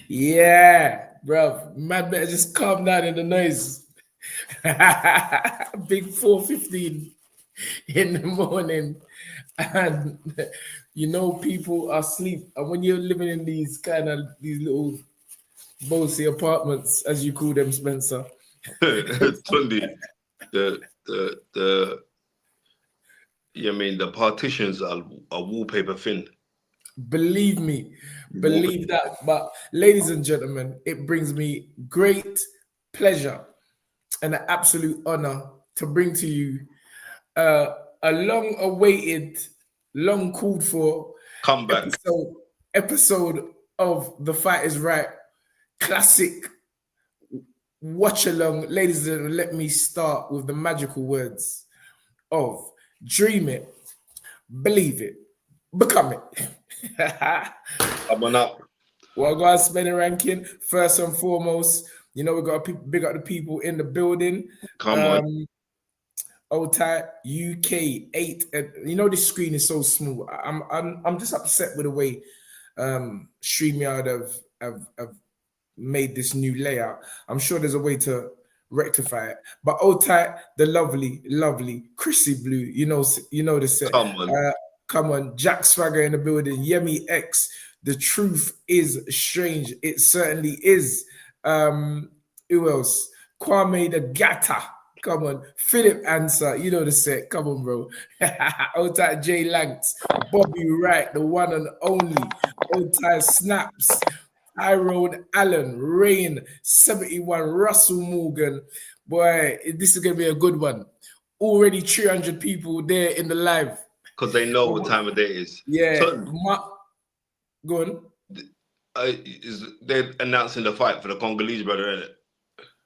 Yeah, bro. Man, better just calm down in the noise. Big 4:15 in the morning, and people are asleep. And when you're living in these little bossy apartments, as you call them, Spencer. Tunde, the I mean the partitions are wallpaper thin. Believe me, believe that. But ladies and gentlemen, it brings me great pleasure and an absolute honor to bring to you a long-awaited, long called for Comeback. episode of The Fight Is Right classic watch along. Ladies and gentlemen, let me start with the magical words of dream it, believe it, become it. Come on up. Well, go on, spending ranking. First and foremost, we got to big up the people in the building. Come on. Old tight UK 8. This screen is so small. I'm just upset with the way StreamYard have made this new layout. I'm sure there's a way to rectify it. But old tight, the lovely Chrissy Blue, you know the set. Come on, Jack Swagger in the building. Yemi X. The truth is strange. It certainly is. Who else? Kwame the Gatta. Come on. Philip Answer. You know the set. Come on, bro. Old tight Jay Lanks. Bobby Wright, the one and only. Old tight Snaps. Tyrone Allen. Rain. 71. Russell Morgan. Boy, this is going to be a good one. Already 300 people there in the live. Because they know what time of day it is. Yeah. Go on. They're announcing the fight for the Congolese brother, isn't it?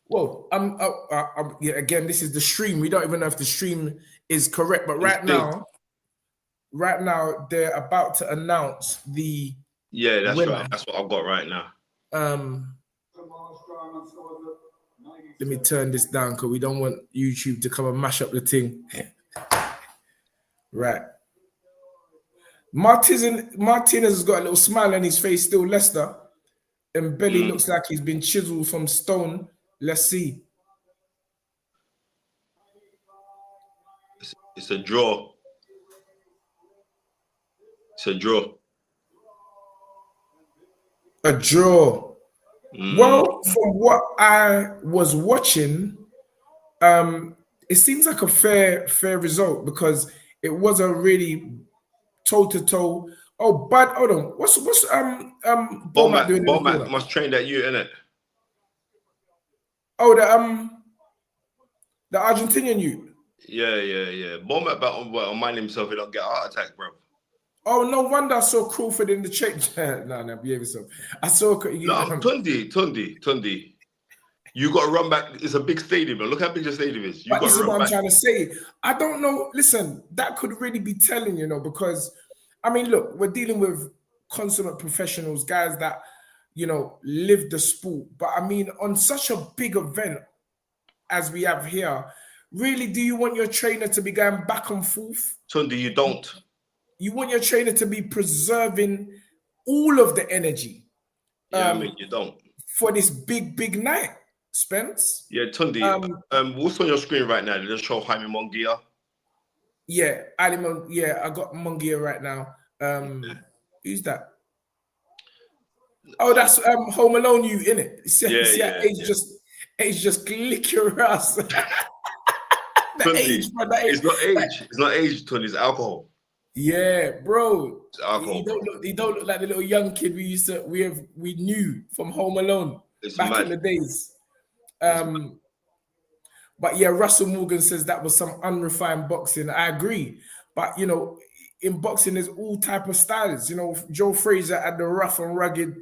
Well, again, this is the stream. We don't even know if the stream is correct, but right now they're about to announce the that's winner. right. That's what I've got right now. Let me turn this down because we don't want YouTube to come and mash up the thing. Right. Martinez has got a little smile on his face, still Leicester. And Belly looks like he's been chiseled from stone. Let's see. It's a draw. It's a draw. A draw. Well, from what I was watching, it seems like a fair result because it wasn't really toe-to-toe. Oh, but hold on. What's Bomat doing? Bomat must train at you, innit? Oh, the Argentinian youth. Yeah. Bomat on mind himself, he don't get a heart attack, bro. Oh, no wonder I saw Crawford in the change. no, behave yourself. I saw. Tunde. You got to run back. It's a big stadium. Look how big the stadium is. But this is what I'm trying to say. I don't know. Listen, that could really be telling, because, I mean, look, we're dealing with consummate professionals, guys that, live the sport. But, I mean, on such a big event as we have here, really, do you want your trainer to be going back and forth? Tunde, you don't. You want your trainer to be preserving all of the energy. Yeah, you don't. For this big night. Spence? Yeah, Tunde. What's on your screen right now? Did it show Jaime Munguia? Yeah, I got Munguia right now. Who's that? Oh, that's Home Alone you, innit? Age just click your ass. Age, bro, it's not age. It's not age, Tunde. It's alcohol. Yeah, bro. It's alcohol. He don't look like the little young kid we knew from Home Alone back in the days. But yeah, Russell Morgan says that was some unrefined boxing. I agree. But, in boxing, there's all type of styles. Joe Frazier had the rough and rugged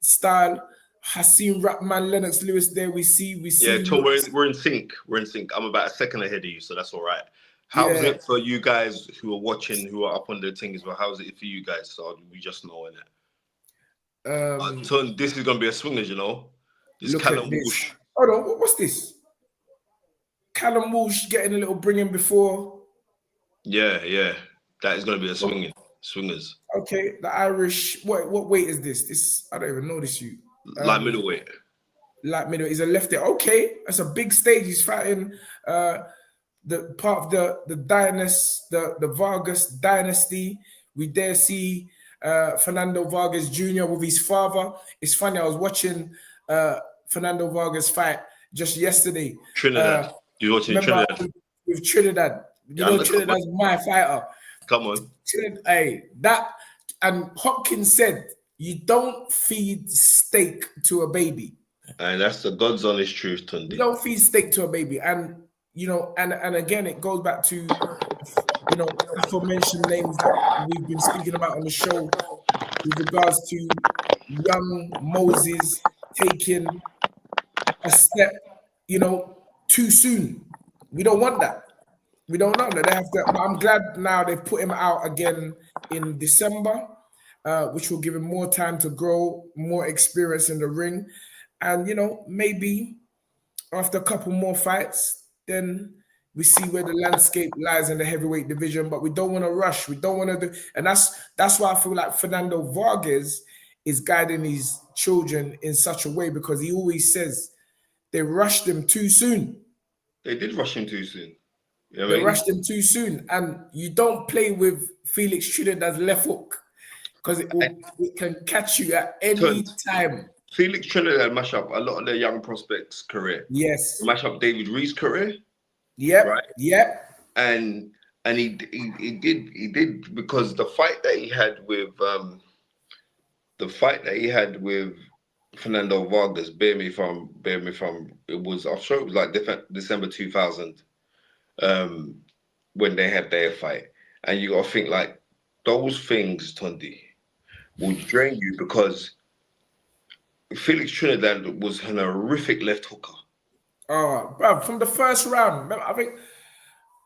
style. Hasim Rapman, Lennox Lewis there. We see. Yeah, we're in sync. We're in sync. I'm about a second ahead of you, so that's all right. How's it for you guys who are watching, who are up on the thing as well? How's it for you guys? So we just know it. So this is going to be a swingers, This Callum Walsh. Hold on, what's this? Callum Walsh getting a little bringing before. Yeah. That is going to be a swingers. Okay, the Irish. What weight is this? This I don't even know this. Like middleweight. Like middle. He's a lefty. Okay, that's a big stage. He's fighting the part of the dynasty, the Vargas dynasty. We dare see Fernando Vargas Jr. with his father. It's funny. I was watching Fernando Vargas fight just yesterday. Trinidad. You watching Trinidad? With Trinidad. You know, Trinidad's my fighter. Come on. Hey, that and Hopkins said you don't feed steak to a baby. And that's the God's honest truth, Tunde. You don't feed steak to a baby. And you know, and again it goes back to aforementioned names that we've been speaking about on the show with regards to young Moses taking a step, too soon. We don't want that. We don't know that they have to. But I'm glad now they've put him out again in December, which will give him more time to grow, more experience in the ring, and maybe after a couple more fights, then we see where the landscape lies in the heavyweight division. But we don't want to rush. We don't want to do, and that's why I feel like Fernando Vargas is guiding his children in such a way because he always says they rushed him too soon. They did rush him too soon. They rushed him too soon, and you don't play with Felix Trinidad's left hook because it can catch you at any time. Felix Trinidad mash up a lot of their young prospects' career. Yes, mash up David Ree's career. Yep, right. Yep. And he did because the fight that he had with Fernando Vargas. Bear me if I'm. It was. I'm sure it was like December 2000. When they had their fight, and you got to think like those things, Tunde, will drain you because Felix Trinidad was an horrific left hooker. Oh, bro, from the first round, I think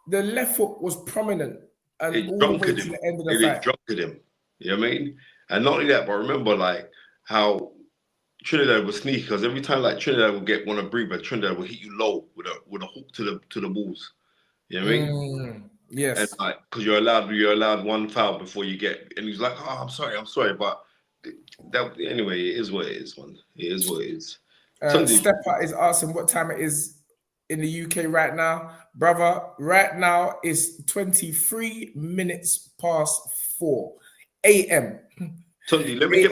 the left hook was prominent and all the way to the end of the fight. It drunkered him. You know what I mean? And not only that, but remember like how Trinidad was sneaky because every time like Trinidad would want to breathe, but Trinidad would hit you low with a hook to the balls. You know what I mean? Yes. And like, because you're allowed one foul before you get, and he's like, "Oh, I'm sorry," but anyway, it is what it is, man. It is what it is. Stepper is asking what time it is in the UK right now, brother. Right now it's 23 minutes past 4 a.m. Tunde, let me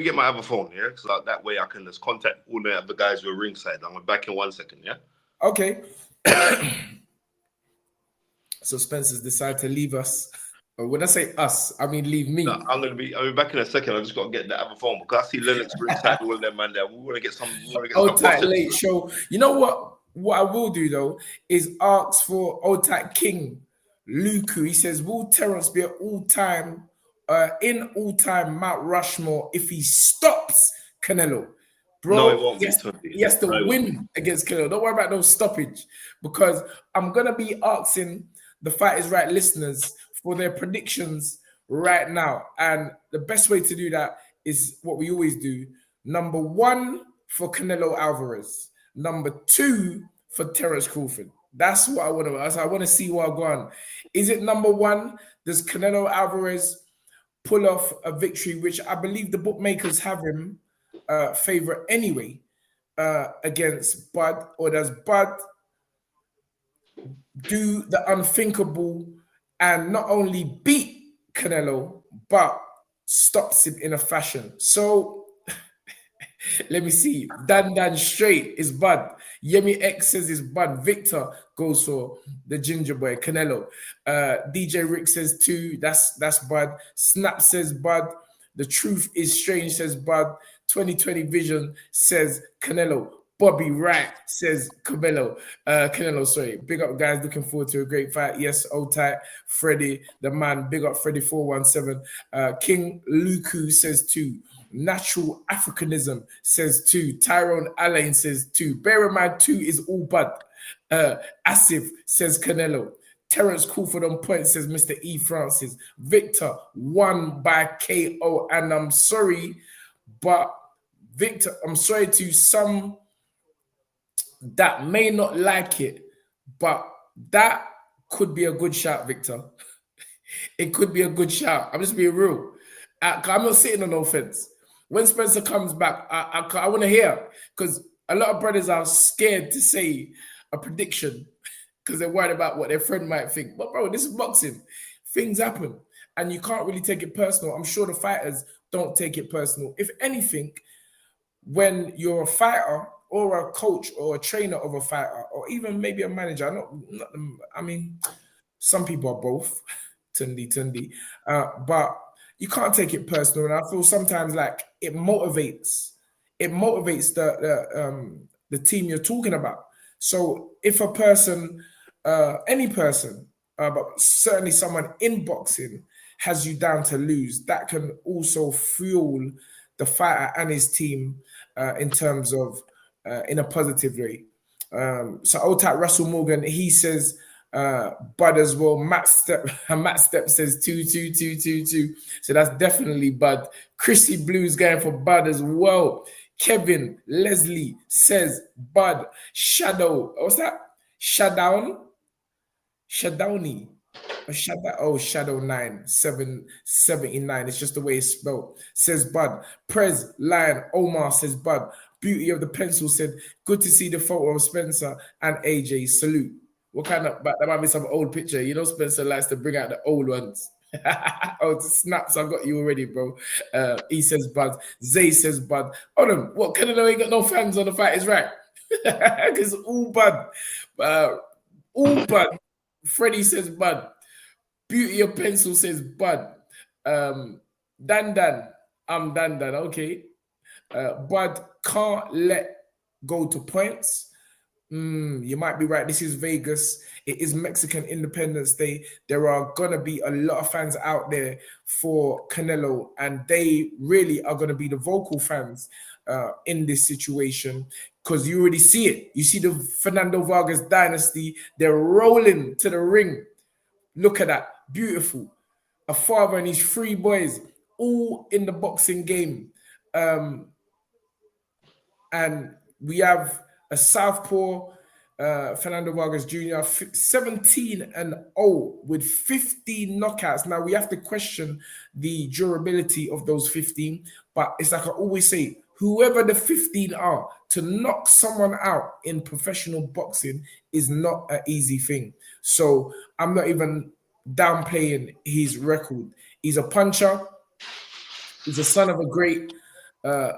get my other phone, yeah, because like, that way I can just contact all the other guys who are ringside. I'm back in 1 second, yeah. Okay. So Spencer's decided to leave us. Or when I say us, I mean leave me. No, I'll be back in a second. I just got to get the other phone because I see Lennox ringside, all of them man there. We want to get some. Old Tight late show. You know what? What I will do though is ask for Old Tight King Luku. He says, "Will Terrance be an all-time Mount Rushmore if he stops Canelo?" Bro, no, it won't he has to win against Canelo. Don't worry about no stoppage because I'm gonna be asking the Fight Is Right listeners for their predictions right now. And the best way to do that is what we always do. Number 1 for Canelo Alvarez. Number 2 for Terrance Crawford. That's what I want to ask. I want to see what I'm going. Is it number 1? Does Canelo Alvarez pull off a victory, which I believe the bookmakers have him favorite anyway against Bud? Or does Bud do the unthinkable and not only beat Canelo, but stops him in a fashion? So let me see. Dan straight is Bud. Yemi X says is Bud. Victor goes for the ginger boy, Canelo. DJ Rick says 2. That's Bud. Snap says Bud. The Truth Is Strange says Bud. 2020 Vision says Canelo. Bobby Wright says Canelo. Sorry. Big up, guys. Looking forward to a great fight. Yes, Old Tight. Freddie, the man. Big up, Freddie 417. King Luku says 2. Natural Africanism says 2. Tyrone Alain says 2. Bear in mind, 2 is all Bud. Asif says Canelo. Terrance Crawford on point says Mr. E. Francis. Victor won by KO. And I'm sorry, but Victor, I'm sorry to some that may not like it, but that could be a good shot, Victor. it could be a good shout. I'm just being real. I'm not sitting on no fence. When Spencer comes back, I want to hear, because a lot of brothers are scared to say a prediction because they're worried about what their friend might think. But bro, this is boxing. Things happen, and you can't really take it personal. I'm sure the fighters don't take it personal. If anything, when you're a fighter or a coach or a trainer of a fighter, or even maybe a manager, I mean, some people are both, Tunde, but you can't take it personal. And I feel sometimes like it motivates the team you're talking about. So if a person, any person, but certainly someone in boxing has you down to lose, that can also fuel the fighter and his team in terms of in a positive way. So old type Russell Morgan, he says Bud as well. Matt Step says 2. So that's definitely Bud. Chrissy Blue's going for Bud as well. Kevin Leslie says Bud. Shadow, what's that? Shadowny. Shadow 9779. It's just the way it's spelled. Says Bud. Prez Lion Omar says Bud. Beauty of the Pencil said, good to see the photo of Spencer and AJ. Salute. What kind of, but that might be some old picture. You know, Spencer likes to bring out the old ones. Oh, snaps, I've got you already, bro. He says Bud. Zay says Bud. Hold on, what, Canelo ain't got no fans on the Fight Is Right? Because all Bud. All Bud. Freddie says Bud. Beauty of Pencil says Bud. Dan. I'm Dan. Okay. Bud can't let go to points. You might be right. This is Vegas. It is Mexican Independence Day. There are going to be a lot of fans out there for Canelo, and they really are going to be the vocal fans in this situation, because you already see it. You see the Fernando Vargas dynasty. They're rolling to the ring. Look at that. Beautiful. A father and his 3 boys all in the boxing game. And we have a southpaw, Fernando Vargas Jr., 17-0 with 15 knockouts. Now, we have to question the durability of those 15, but it's like I always say, whoever the 15 are, to knock someone out in professional boxing is not an easy thing. So I'm not even downplaying his record. He's a puncher. He's the son of a great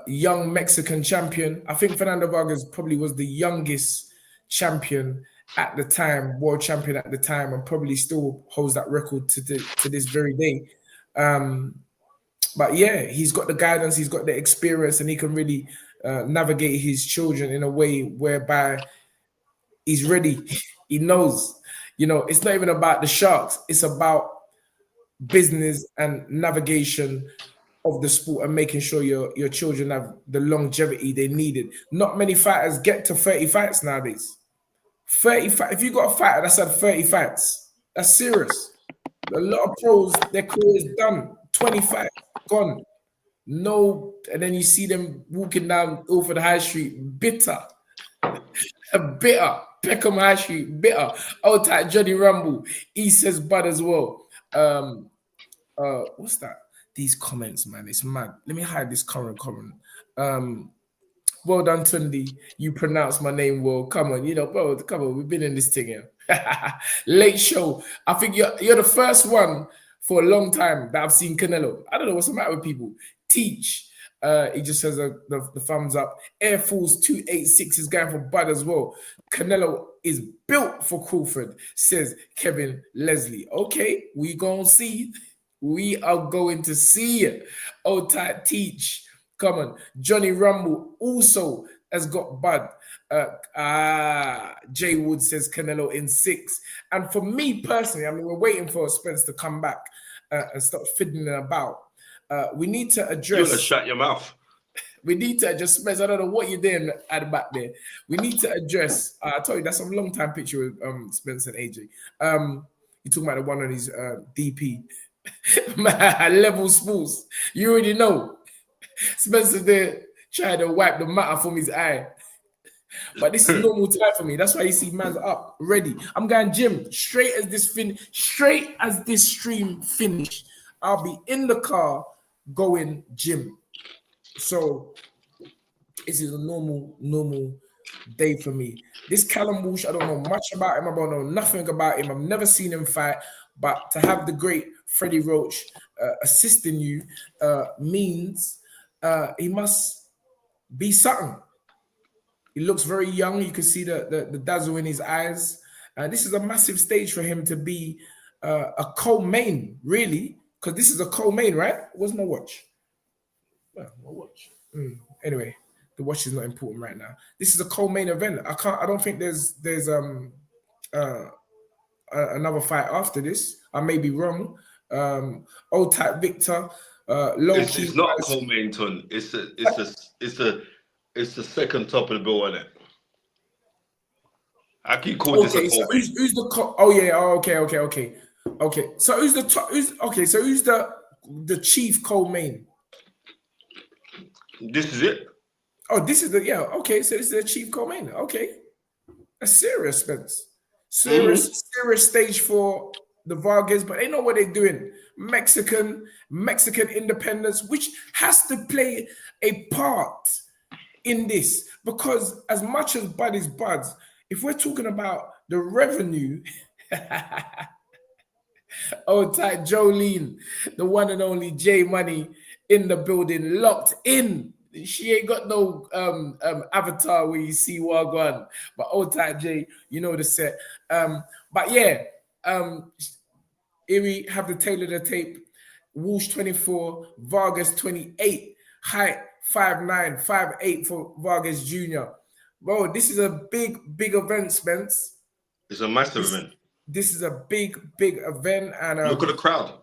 young Mexican champion. I think Fernando Vargas probably was the youngest champion at the time, world champion at the time, and probably still holds that record to this very day. But yeah, he's got the guidance, he's got the experience, and he can really navigate his children in a way whereby he's ready. He knows, it's not even about the sharks. It's about business and navigation of the sport and making sure your children have the longevity they needed. Not many fighters get to 30 fights nowadays. 30 fights. If you got a fighter that's had 30 fights, that's serious. A lot of pros, their career is done. 20 fights, gone. No, and then you see them walking down over the high street, bitter. Bitter. Peckham High Street, bitter. Old type Johnny Rumble. He says Bud as well. What's that? These comments, man, it's mad. Let me hide this current comment. Well done, Tunde. You pronounce my name well. Come on, bro, come on. We've been in this thing here. Late show. I think you're the first one for a long time that I've seen Canelo. I don't know what's the matter with people. Teach. He just says the thumbs up. Air Force 286 is going for Bud as well. Canelo is built for Crawford, says Kevin Leslie. Okay, we gonna see. We are going to see it. Old type Teach. Come on. Johnny Rumble also has got Bud. Jay Wood says Canelo in 6. And for me personally, I mean, we're waiting for Spence to come back and start fiddling about. We need to address... You're going to shut your mouth. We need to address... Spence, I don't know what you're doing at the back there. We need to address... I told you, that's some long-time picture with Spence and AJ. You're talking about the one on his DP. Level sports. You already know. Spencer there trying to wipe the matter from his eye. But this is normal time for me. That's why you see man's up, ready. I'm going gym straight as this stream finish. I'll be in the car going gym. So this is a normal day for me. This Callum Walsh, I don't know much about him. I don't know nothing about him. I've never seen him fight. But to have the great Freddie Roach assisting you means he must be something. He looks very young. You can see the dazzle in his eyes. This is a massive stage for him to be a co-main, really, because this is a co-main, right? Where's my watch? Well, my watch. Anyway, the watch is not important right now. This is a co-main event. I don't think there's another fight after this. I may be wrong. Old type Victor. It's not a co-main, Ton. It's the second top of the bill, isn't it? I keep calling this a co-main. So who's the oh yeah, okay. So who's the top? So who's the chief co-main? This is it. Oh, this is okay. So this is the chief co-main. Okay, that's serious, Spence. Serious stage for the Vargas, but they know what they're doing. Mexican independence, which has to play a part in this, because as much as Bud is Bud's, if we're talking about the revenue, old tight Jolene, the one and only J Money in the building, locked in. She ain't got no avatar where you see Wagwan, but old tight J, you know the set. But yeah, here we have the tail of the tape. Walsh 24, Vargas 28, height 5'9", 5'8" for Vargas Jr. Bro, this is a big event, Spence. It's a massive event. This is a big event, and look at the crowd.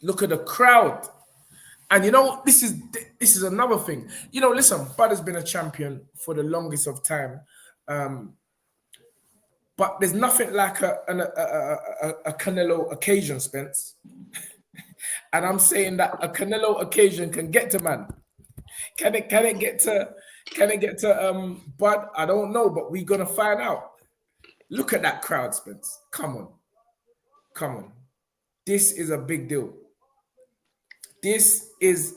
Look at the crowd. And you know, this is another thing. You know, listen, Bud has been a champion for the longest of time, but there's nothing like a Canelo occasion, Spence. And I'm saying that a Canelo occasion can get to man. Can it get to Bud? I don't know, but we're gonna find out. Look at that crowd, Spence. Come on. This is a big deal. This is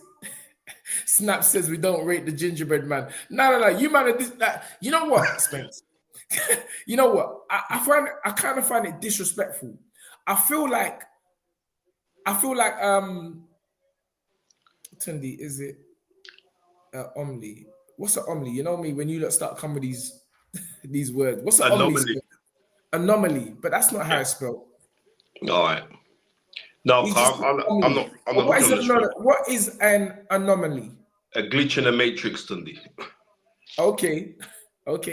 Snap says we don't rate the gingerbread man. No. You man are this. You know what, Spence? You know what? I kind of find it disrespectful. I feel like Tunde, is it Omni? What's an Omni? You know me, when you start coming with these words. What's an Omni? Anomaly, but that's not how it's spelled. All right. No, I'm not. What is an anomaly? A glitch in the matrix, Tunde. Okay,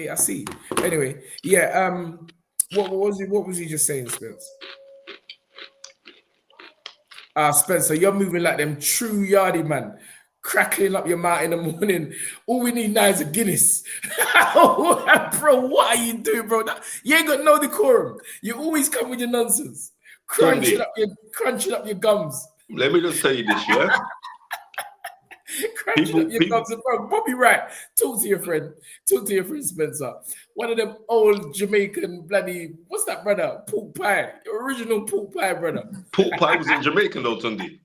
I see. Anyway, yeah. What was he just saying, Spence? Spencer, you're moving like them true Yarde man, crackling up your mouth in the morning. All we need now is a Guinness. Bro, what are you doing, bro? You ain't got no decorum. You always come with your nonsense. Crunching up your gums. Let me just tell you this, yeah? Crunching up your gums. Bro, Bobby Wright, talk to your friend. Talk to your friend, Spencer. One of them old Jamaican bloody, what's that, brother? Pork pie. Your original pork pie, brother. Pork pie was in Jamaican, though, Tunde.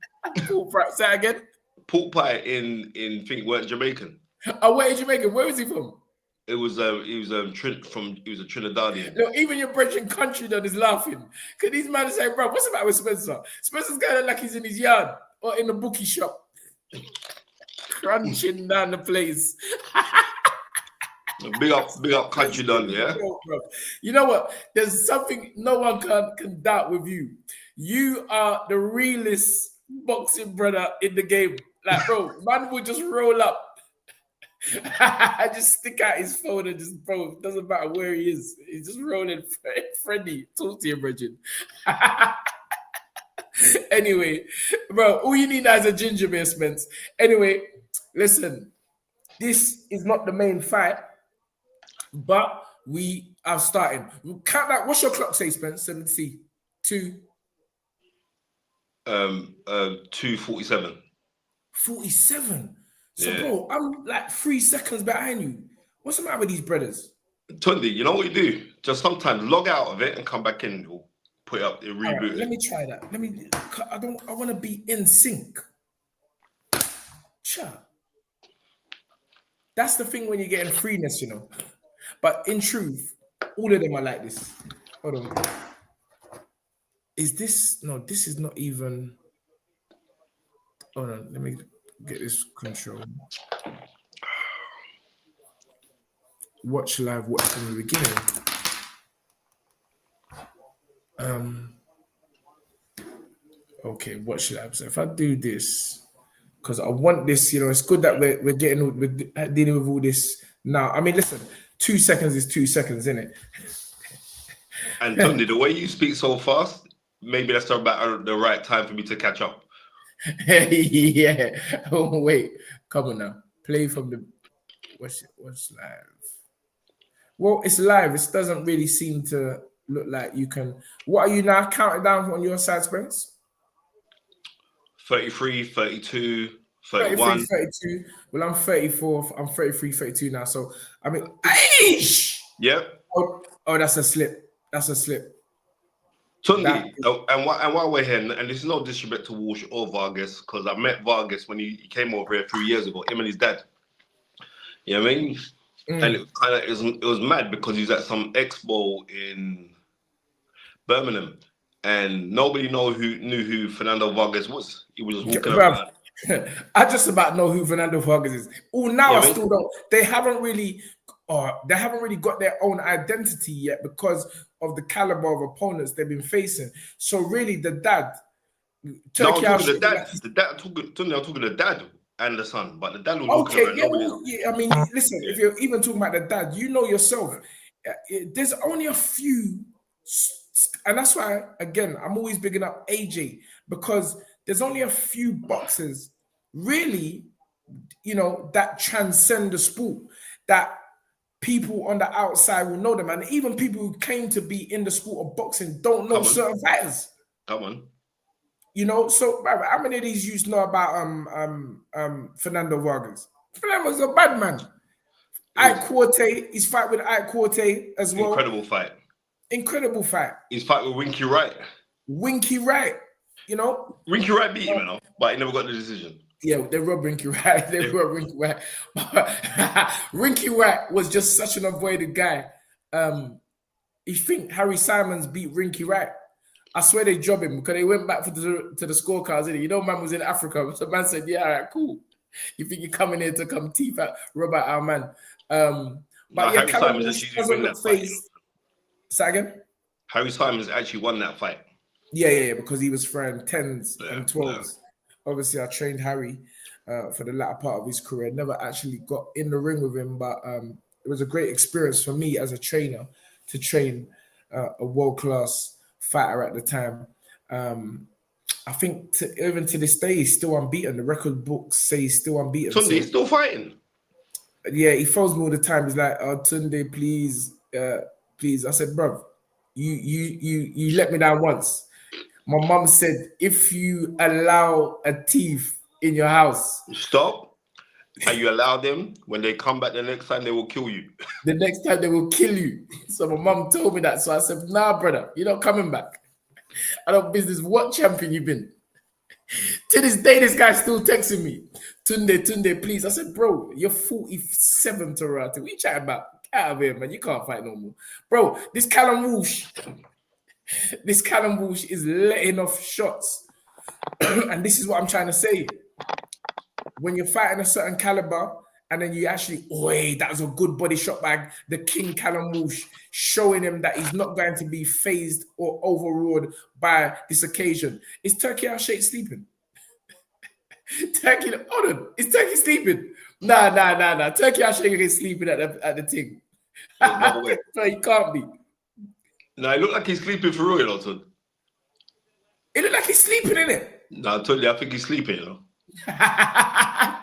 Pork pie. Say that again? Pork pie in think weren't Jamaican. Oh, where is Jamaican? Where is he from? He was a Trinidadian. No, even your British country done is laughing. Cause these man say, bro, what's the matter with Spencer? Spencer's kind of like he's in his yard or in the bookie shop. Crunching down the place. Big up country done, yeah. You know what? There's something no one can doubt with you. You are the realest boxing brother in the game. Like, bro, man will just roll up. I just stick out his phone and just, bro, it doesn't matter where he is. He's just rolling. Friendly, talk to you, Bridget. Anyway, bro, all you need now is a ginger beer, Spence. Anyway, listen, this is not the main fight, but we are starting. Count that. What's your clock say, Spence? Let me see. 2:47. 47. So, yeah. bro, I'm like 3 seconds behind you. What's the matter with these brothers? Tunde, you know what you do? Just sometimes log out of it and come back in. We'll put it up, reboot right, it. let me try that. I want to be in sync. Sure. That's the thing when you're getting freeness, you know. But in truth, all of them are like this. Hold on. Is this no? This is not even. Hold on. Let me get this control. Watch live. Watch from the beginning. Okay. Watch live. So if I do this, because I want this, you know, it's good that we're dealing with all this now. I mean, listen. 2 seconds is 2 seconds, isn't it? And Tunde, the way you speak so fast, maybe that's about the right time for me to catch up. Yeah. Oh, wait. Come on now. Play from the. What's live? Well, it's live. It doesn't really seem to look like you can. What are you now counting down on your side, Spence? 33, 32, 31. 33, 32. Well, I'm 34. I'm 33, 32 now. So, I mean, Aish! Yep. Oh, that's a slip. That's a slip. Tunde, and while we're here, and this is no disrespect to Walsh or Vargas, because I met Vargas when he came over here a few years ago, him and his dad. You know what I mean? And it was mad because he's at some expo in Birmingham, and nobody knew who Fernando Vargas was. He was just walking around. I just about know who Fernando Vargas is. Oh, now I still don't. They haven't really got their own identity yet because of the caliber of opponents they've been facing. So really, the dad. I'm talking the dad and the son, but the dad was walking around. Yeah, I mean, listen, if you're even talking about the dad, you know yourself. There's only a few, and that's why, again, I'm always bigging up AJ, because there's only a few boxers, really, you know, that transcend the sport, that people on the outside will know them, and even people who came to be in the sport of boxing don't know certain fighters. Come on. You know, so how many of these youths know about Fernando Vargas? Fernando's a bad man. Ike Quarte, his fight with Ike Quarte as well. Incredible fight. His fight with Winky Wright. You know, Winky Wright beat him, but he never got the decision. Yeah, they robbed Winky Wright. Winky Wright was just such an avoided guy. You think Harry Simons beat Winky Wright? I swear they jobbed him because they went back to the scorecards. You know, man was in Africa. So man said, yeah, all right, cool. You think you're coming here to come teeth out, rob out our man. But yeah, Callum doesn't look phased. Say again? Harry Simons actually won that fight. Yeah, because he was throwing 10s and 12s. Yeah. Obviously, I trained Harry for the latter part of his career. Never actually got in the ring with him, but it was a great experience for me as a trainer to train a world-class fighter at the time. I think even to this day, he's still unbeaten. The record books say he's still unbeaten. Tunde, he's still fighting. Yeah, he phones me all the time. He's like, "Oh, Tunde, please." I said, "Bro, you let me down once." My mom said, "If you allow a thief in your house, stop. And you allow them, when they come back the next time, they will kill you. The next time they will kill you." So my mom told me that. So I said, "Nah, brother, you're not coming back. I don't business. What champion you been?" To this day, this guy's still texting me. Tunde, please. I said, "Bro, you're 47 to Rati. What you chatting about? Get out of here, man. You can't fight no more." Bro, this Callum Walsh is letting off shots. And this is what I'm trying to say. When you're fighting a certain caliber, and then you actually, that was a good body shot by the King Callum Walsh, showing him that he's not going to be phased or overruled by this occasion. Is Turkey Al-Sheikh sleeping? Hold on. Is Turkey sleeping? Nah. Turkey Al-Sheikh is sleeping at the thing. No, he can't be. No, it looked like he's sleeping for real, Elton. It looked like he's sleeping, innit? No, totally. I think he's sleeping, you know.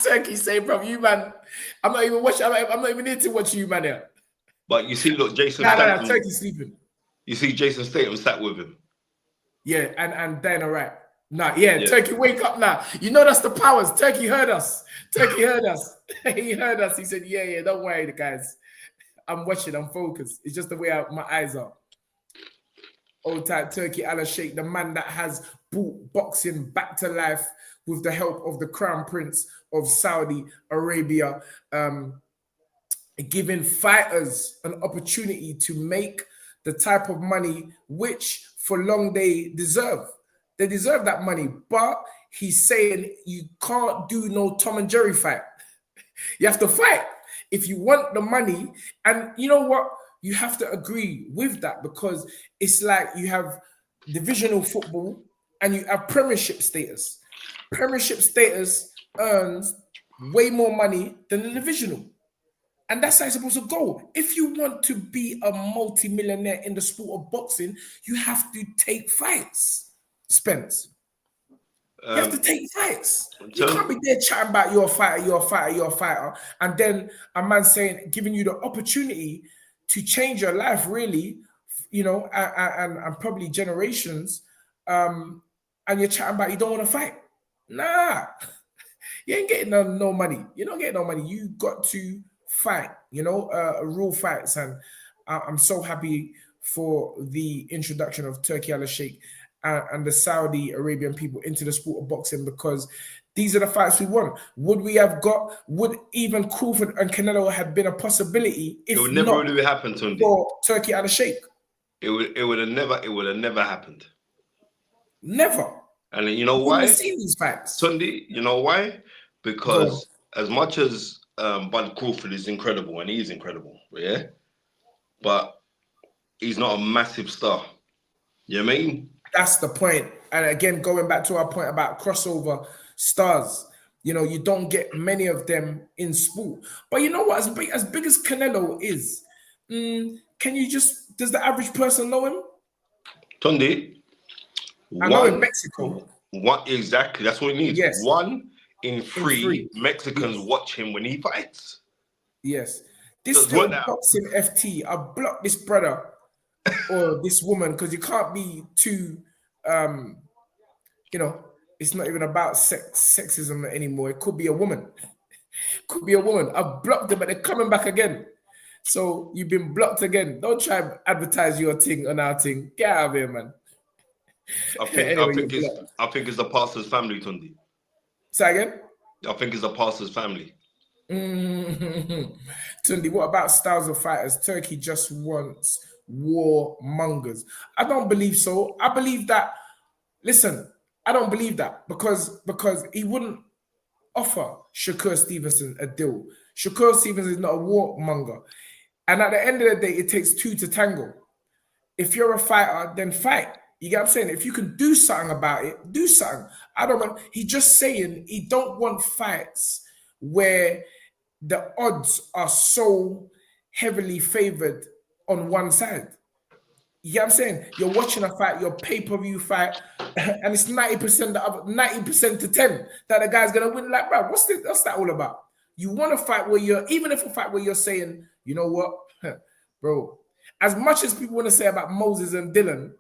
Turkey say, bro, you man, I'm not even watching. I'm not even here to watch you, man. Here. But you see, look, Jason. Statham, Turkey sleeping. You see, Jason Statham sat with him. Yeah, and Dana Wright. Nah, yeah, Turkey, wake up now. You know that's the powers. Turkey heard us. Turkey heard us. He heard us. He said, yeah, don't worry, guys. I'm watching. I'm focused. It's just the way my eyes are. Old type Turkey Ajayi, the man that has brought boxing back to life with the help of the Crown Prince of Saudi Arabia, giving fighters an opportunity to make the type of money which for long they deserve. They deserve that money, but he's saying you can't do no Tom and Jerry fight. You have to fight if you want the money. And you know what? You have to agree with that, because it's like you have divisional football and you have premiership status. Premiership status earns way more money than the divisional. And that's how it's supposed to go. If you want to be a multi-millionaire in the sport of boxing, you have to take fights. Spence. You have to take fights. You can't be there chatting about you're a fighter, and then a man saying, giving you the opportunity to change your life, really, you know, and probably generations, and you're chatting about you don't want to fight. Nah, you ain't getting no money. You don't get no money. You got to fight, you know, real fights. And I'm so happy for the introduction of Turkey Ajayi and the Saudi Arabian people into the sport of boxing, because these are the fights we want. Would even Crawford and Canelo have been a possibility if it would never really happen, Tunde. For Turkey Ajayi? It would have never happened. Never. And you know why? We've seen these fights. Tunde, you know why? Because as much as Bud Crawford is incredible, and he is incredible, yeah, but he's not a massive star. You know what I mean? That's the point. And again, going back to our point about crossover stars, you know, you don't get many of them in sport. But you know what? As big as Canelo is, does the average person know him? Tunde, I know in Mexico. What exactly? That's what he needs. Yes. 1 in 3 Mexicans watch him when he fights. Yes. This boxing FT, I blocked this brother or this woman, because you can't be too, you know, it's not even about sexism anymore. It could be a woman. Could be a woman. I've blocked them, but they're coming back again. So you've been blocked again. Don't try and advertise your thing on our thing. Get out of here, man. I think it's the pastor's family, Tunde. Say again? I think it's the pastor's family. Tunde, what about styles of fighters? Turkey just wants warmongers. I don't believe so. I believe that. Listen, I don't believe that because he wouldn't offer Shakur Stevenson a deal. Shakur Stevenson is not a warmonger, and at the end of the day, it takes 2 to tango. If you're a fighter, then fight. You get what I'm saying? If you can do something about it, do something. I don't know. He's just saying he don't want fights where the odds are so heavily favored on one side. You get what I'm saying? You're watching a fight, your pay-per-view fight, and it's 90% to 10 that the guy's gonna win. Like, bro, what's that all about? You want to fight where even if a fight where you're saying, you know what, bro, as much as people want to say about Moses and Dylan,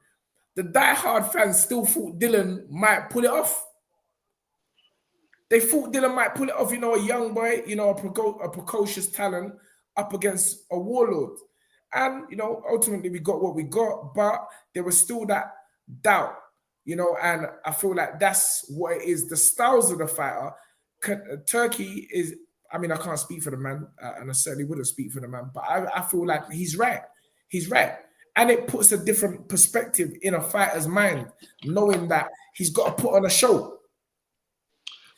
the diehard fans still thought Dylan might pull it off. They thought Dylan might pull it off, you know, a young boy, you know, a precocious talent up against a warlord. And, you know, ultimately we got what we got, but there was still that doubt, you know, and I feel like that's what it is. The styles of the fighter, Turkey is, I mean, I can't speak for the man, and I certainly wouldn't speak for the man, but I feel like he's right. He's right. And it puts a different perspective in a fighter's mind, knowing that he's got to put on a show.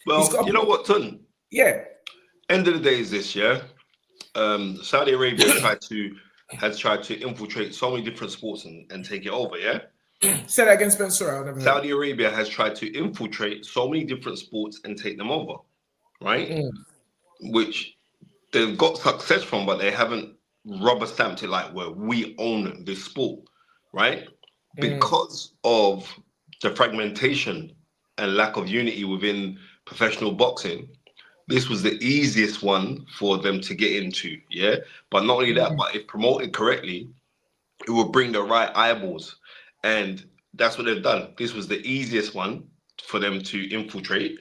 Well, you know what, Tun? Yeah. End of the day is this, yeah? Saudi Arabia has tried to infiltrate so many different sports and take it over, yeah? Say that again, Spencer. Saudi Arabia has tried to infiltrate so many different sports and take them over, right? Which they've got success from, but they haven't rubber stamped it like where we own this sport, right? Because of the fragmentation and lack of unity within professional boxing, this was the easiest one for them to get into, yeah? But not only that, but if promoted correctly, it will bring the right eyeballs. And that's what they've done. This was the easiest one for them to infiltrate,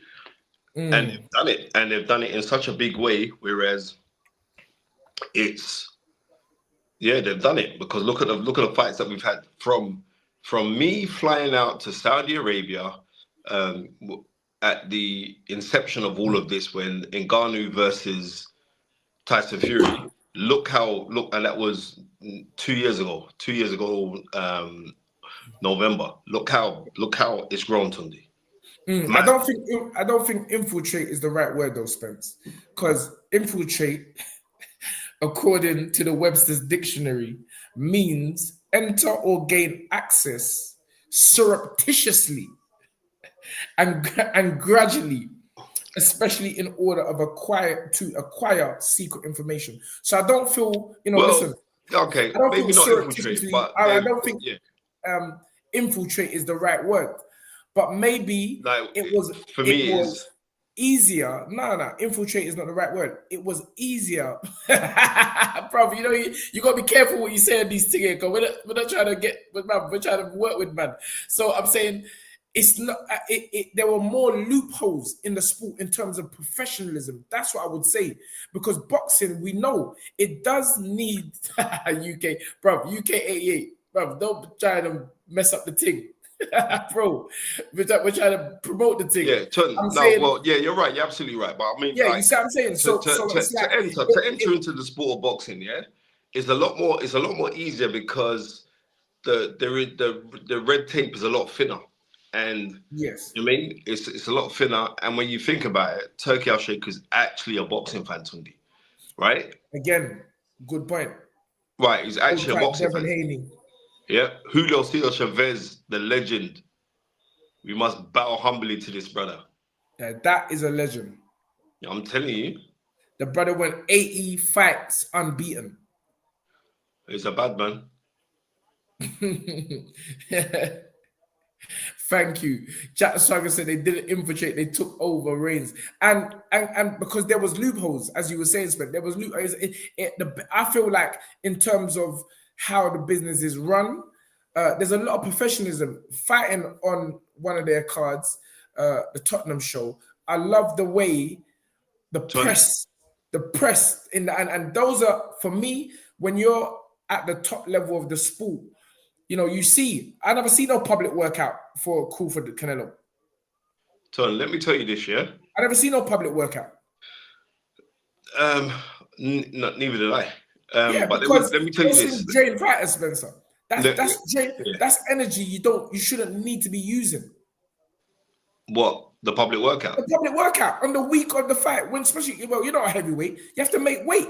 and they've done it, and they've done it in such a big way. Whereas they've done it, because look at the fights that we've had from me flying out to Saudi Arabia at the inception of all of this, when Ngannou versus Tyson Fury. And that was 2 years ago. 2 years ago, November. Look how it's grown, Tunde. I don't think infiltrate is the right word though, Spence, because infiltrate, according to the Webster's dictionary, means enter or gain access surreptitiously and gradually, especially in order of acquire secret information. So I don't feel, listen. Okay, I don't maybe feel not infiltrate, but I don't think infiltrate is the right word. But maybe it was easier. No, infiltrate is not the right word. It was easier. Bro, you got to be careful what you say on these things, because we're not trying to get with man. We're trying to work with man. So I'm saying it's not. There were more loopholes in the sport in terms of professionalism. That's what I would say. Because boxing, we know it does need UK, bro. UK 88, bro. Don't try to mess up the thing. Bro, we're trying to promote the thing. Yeah, you're right. You're absolutely right. But I mean, you see what I'm saying. To enter into the sport of boxing, is a lot more easier, because the red tape is a lot thinner, and yes, I mean it's a lot thinner. And when you think about it, Turkey Al-Sheikh is actually a boxing fan, Tunde, right? Again, good point. Right, he's actually a boxing fan. Haney. Yeah, Julio Cesar Chavez, the legend. We must bow humbly to this brother. Yeah, that is a legend. I'm telling you. The brother went 80 fights unbeaten. He's a bad man. Thank you. Jack Saga said they didn't infiltrate, they took over reins. And because there was loopholes, as you were saying, Spence, there was loopholes. I feel like in terms of how the business is run, there's a lot of professionalism. Fighting on one of their cards, the Tottenham show, I love the way the press and those are, for me, when you're at the top level of the sport, you see, I never see no public workout for Crawford Canelo. Ton, let me tell you this, yeah? I never see no public workout. Neither did I. But let me tell you this. Drain fighter, Spencer. That's energy you shouldn't need to be using. What? The public workout? The public workout on the week of the fight, when especially, you're not a heavyweight, you have to make weight.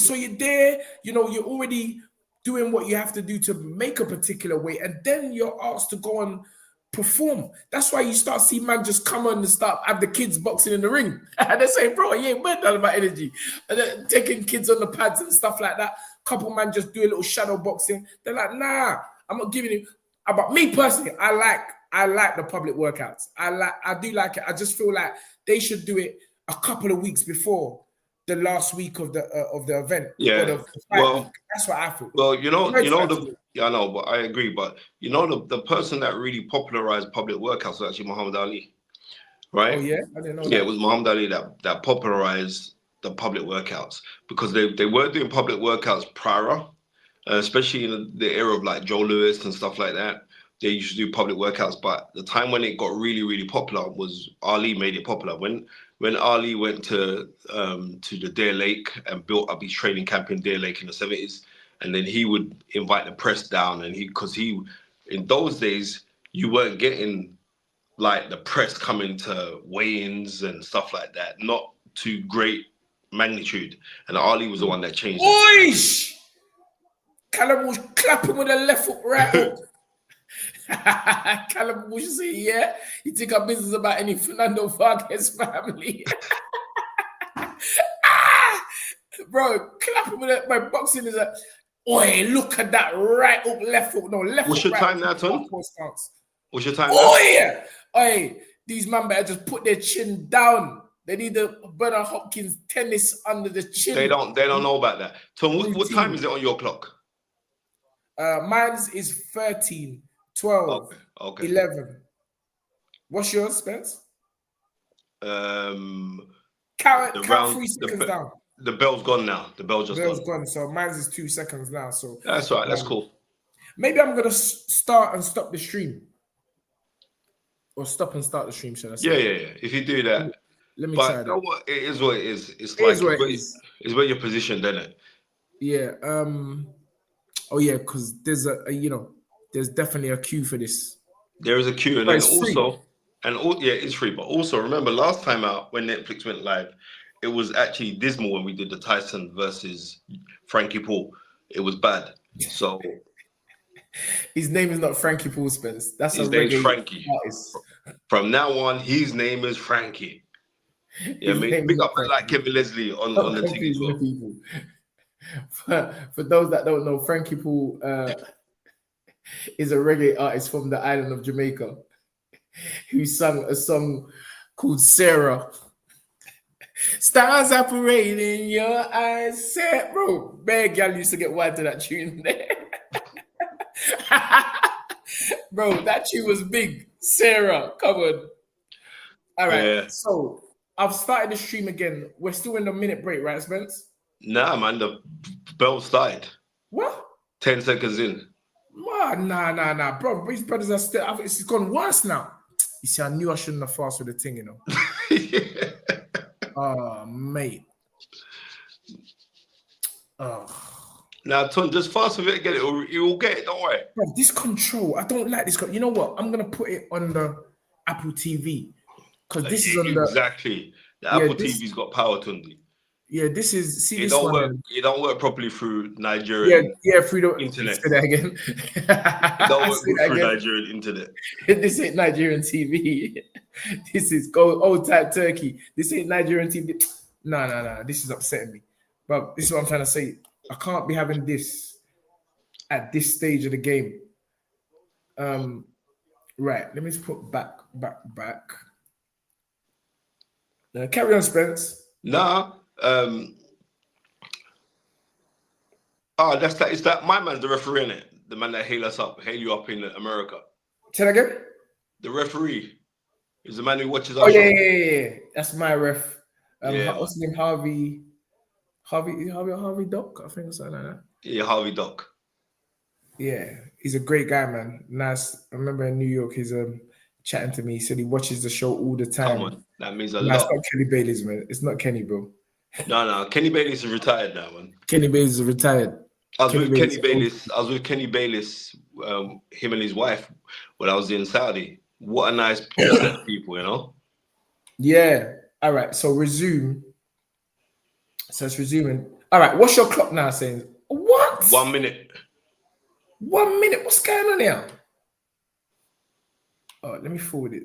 So you're there, you're already doing what you have to do to make a particular weight, and then you're asked to go and perform. That's why you start seeing man just come on and start have the kids boxing in the ring. And they say, bro, you ain't burnt none of my energy. And then taking kids on the pads and stuff like that. Couple man just do a little shadow boxing. They're like, nah, I'm not giving you. But me personally, I like the public workouts. I do like it. I just feel like they should do it a couple of weeks before the last week of the event. Yeah. The week. That's what I feel. Well, I know, but I agree. But the person that really popularized public workouts was actually Muhammad Ali, right? Oh yeah, I didn't know that. Yeah, it was Muhammad Ali that popularized the public workouts, because they were doing public workouts prior, especially in the era of like Joe Louis and stuff like that. They used to do public workouts, but the time when it got really, really popular was Ali made it popular. When Ali went to the Deer Lake and built up his training camp in Deer Lake in the 70s, and then he would invite the press down, and because in those days you weren't getting like the press coming to weigh-ins and stuff like that, not to great magnitude, and Ali was the one that changed it. Oish! Callum was clapping with a left foot, right hook. Callum Bush say, yeah, he take a business about any Fernando Vargas family. Bro, clapping with it. My boxing is oi, look at that right hook, left hook. No, left What's hook. Your time now, Tom? What's your time now? Oh, yeah. Oi, these man better just put their chin down. They need the Bernard Hopkins tennis under the chin. They don't know about that. Tom, what time is it on your clock? Mine's is 13, 12, 11. What's yours, Spence? Count 3 seconds down. The bell's gone now. The bell's just gone. So mine's is 2 seconds now. So that's right. That's cool. Maybe I'm gonna start and stop the stream, or stop and start the stream. Should I say? Yeah. If you do that, let me try that. You know what? It is what it is. It's like it's where you're positioned, isn't it? Yeah. Oh yeah, because there's there's definitely a queue for this. There is a queue, and then also, it's free. But also, remember last time out when Netflix went live, it was actually dismal when we did the Tyson versus Frankie Paul. It was bad. So his name is not Frankie Paul, Spence. That's his name's Frankie. Artist. From now on, his name is Frankie. Yeah, big up like Kevin Leslie on the thing as well. For those that don't know, Frankie Paul is a reggae artist from the island of Jamaica who sang a song called Sarah. Stars operate in your eyes, bro. Bad gal used to get wild to that tune there. Bro, that tune was big. Sarah, come on. All right, yeah. So I've started the stream again. We're still in the minute break, right, Spence? Nah, man, the bell started. What? 10 seconds in. Nah, bro. These brothers are still. It's gone worse now. You see, I knew I shouldn't have fast with the thing, you know. Yeah. Oh, mate. Oh. Now, Ton, just fast with it, get it. You will get it. Don't worry. Bro, this control, I don't like this. You know what? I'm gonna put it on the Apple TV because this is on the The Apple TV's got power, Tunde. Yeah, this is. See, it this don't one. Work, it don't work properly through Nigerian. Through the internet. Say that again. It don't work good through Nigerian internet. This ain't Nigerian TV. This is old type Turkey. This ain't Nigerian TV. No. This is upsetting me. But this is what I'm trying to say. I can't be having this at this stage of the game. Right. Let me just put back. Carry on, Spence. Nah. That's that. Is that my man's the referee in it? The man that hail you up in America. Say that again. The referee is the man who watches our show. Yeah. That's my ref. What's his name? Harvey Doc, I think, or something like that. Yeah, Harvey Doc. Yeah, he's a great guy, man. Nice. I remember in New York, he's chatting to me. He said he watches the show all the time. Come on, that means a lot. It's not Kenny Bailey's, man. It's not Kenny, bro. No. Kenny Bailey's retired now, man. Kenny Bailey's retired. I was with Kenny Bayless, him and his wife, when I was in Saudi. What a nice set of people, you know? Yeah. All right. So resume. So it's resuming. All right. What's your clock now saying? What? 1 minute. 1 minute. What's going on here? Oh, let me forward it.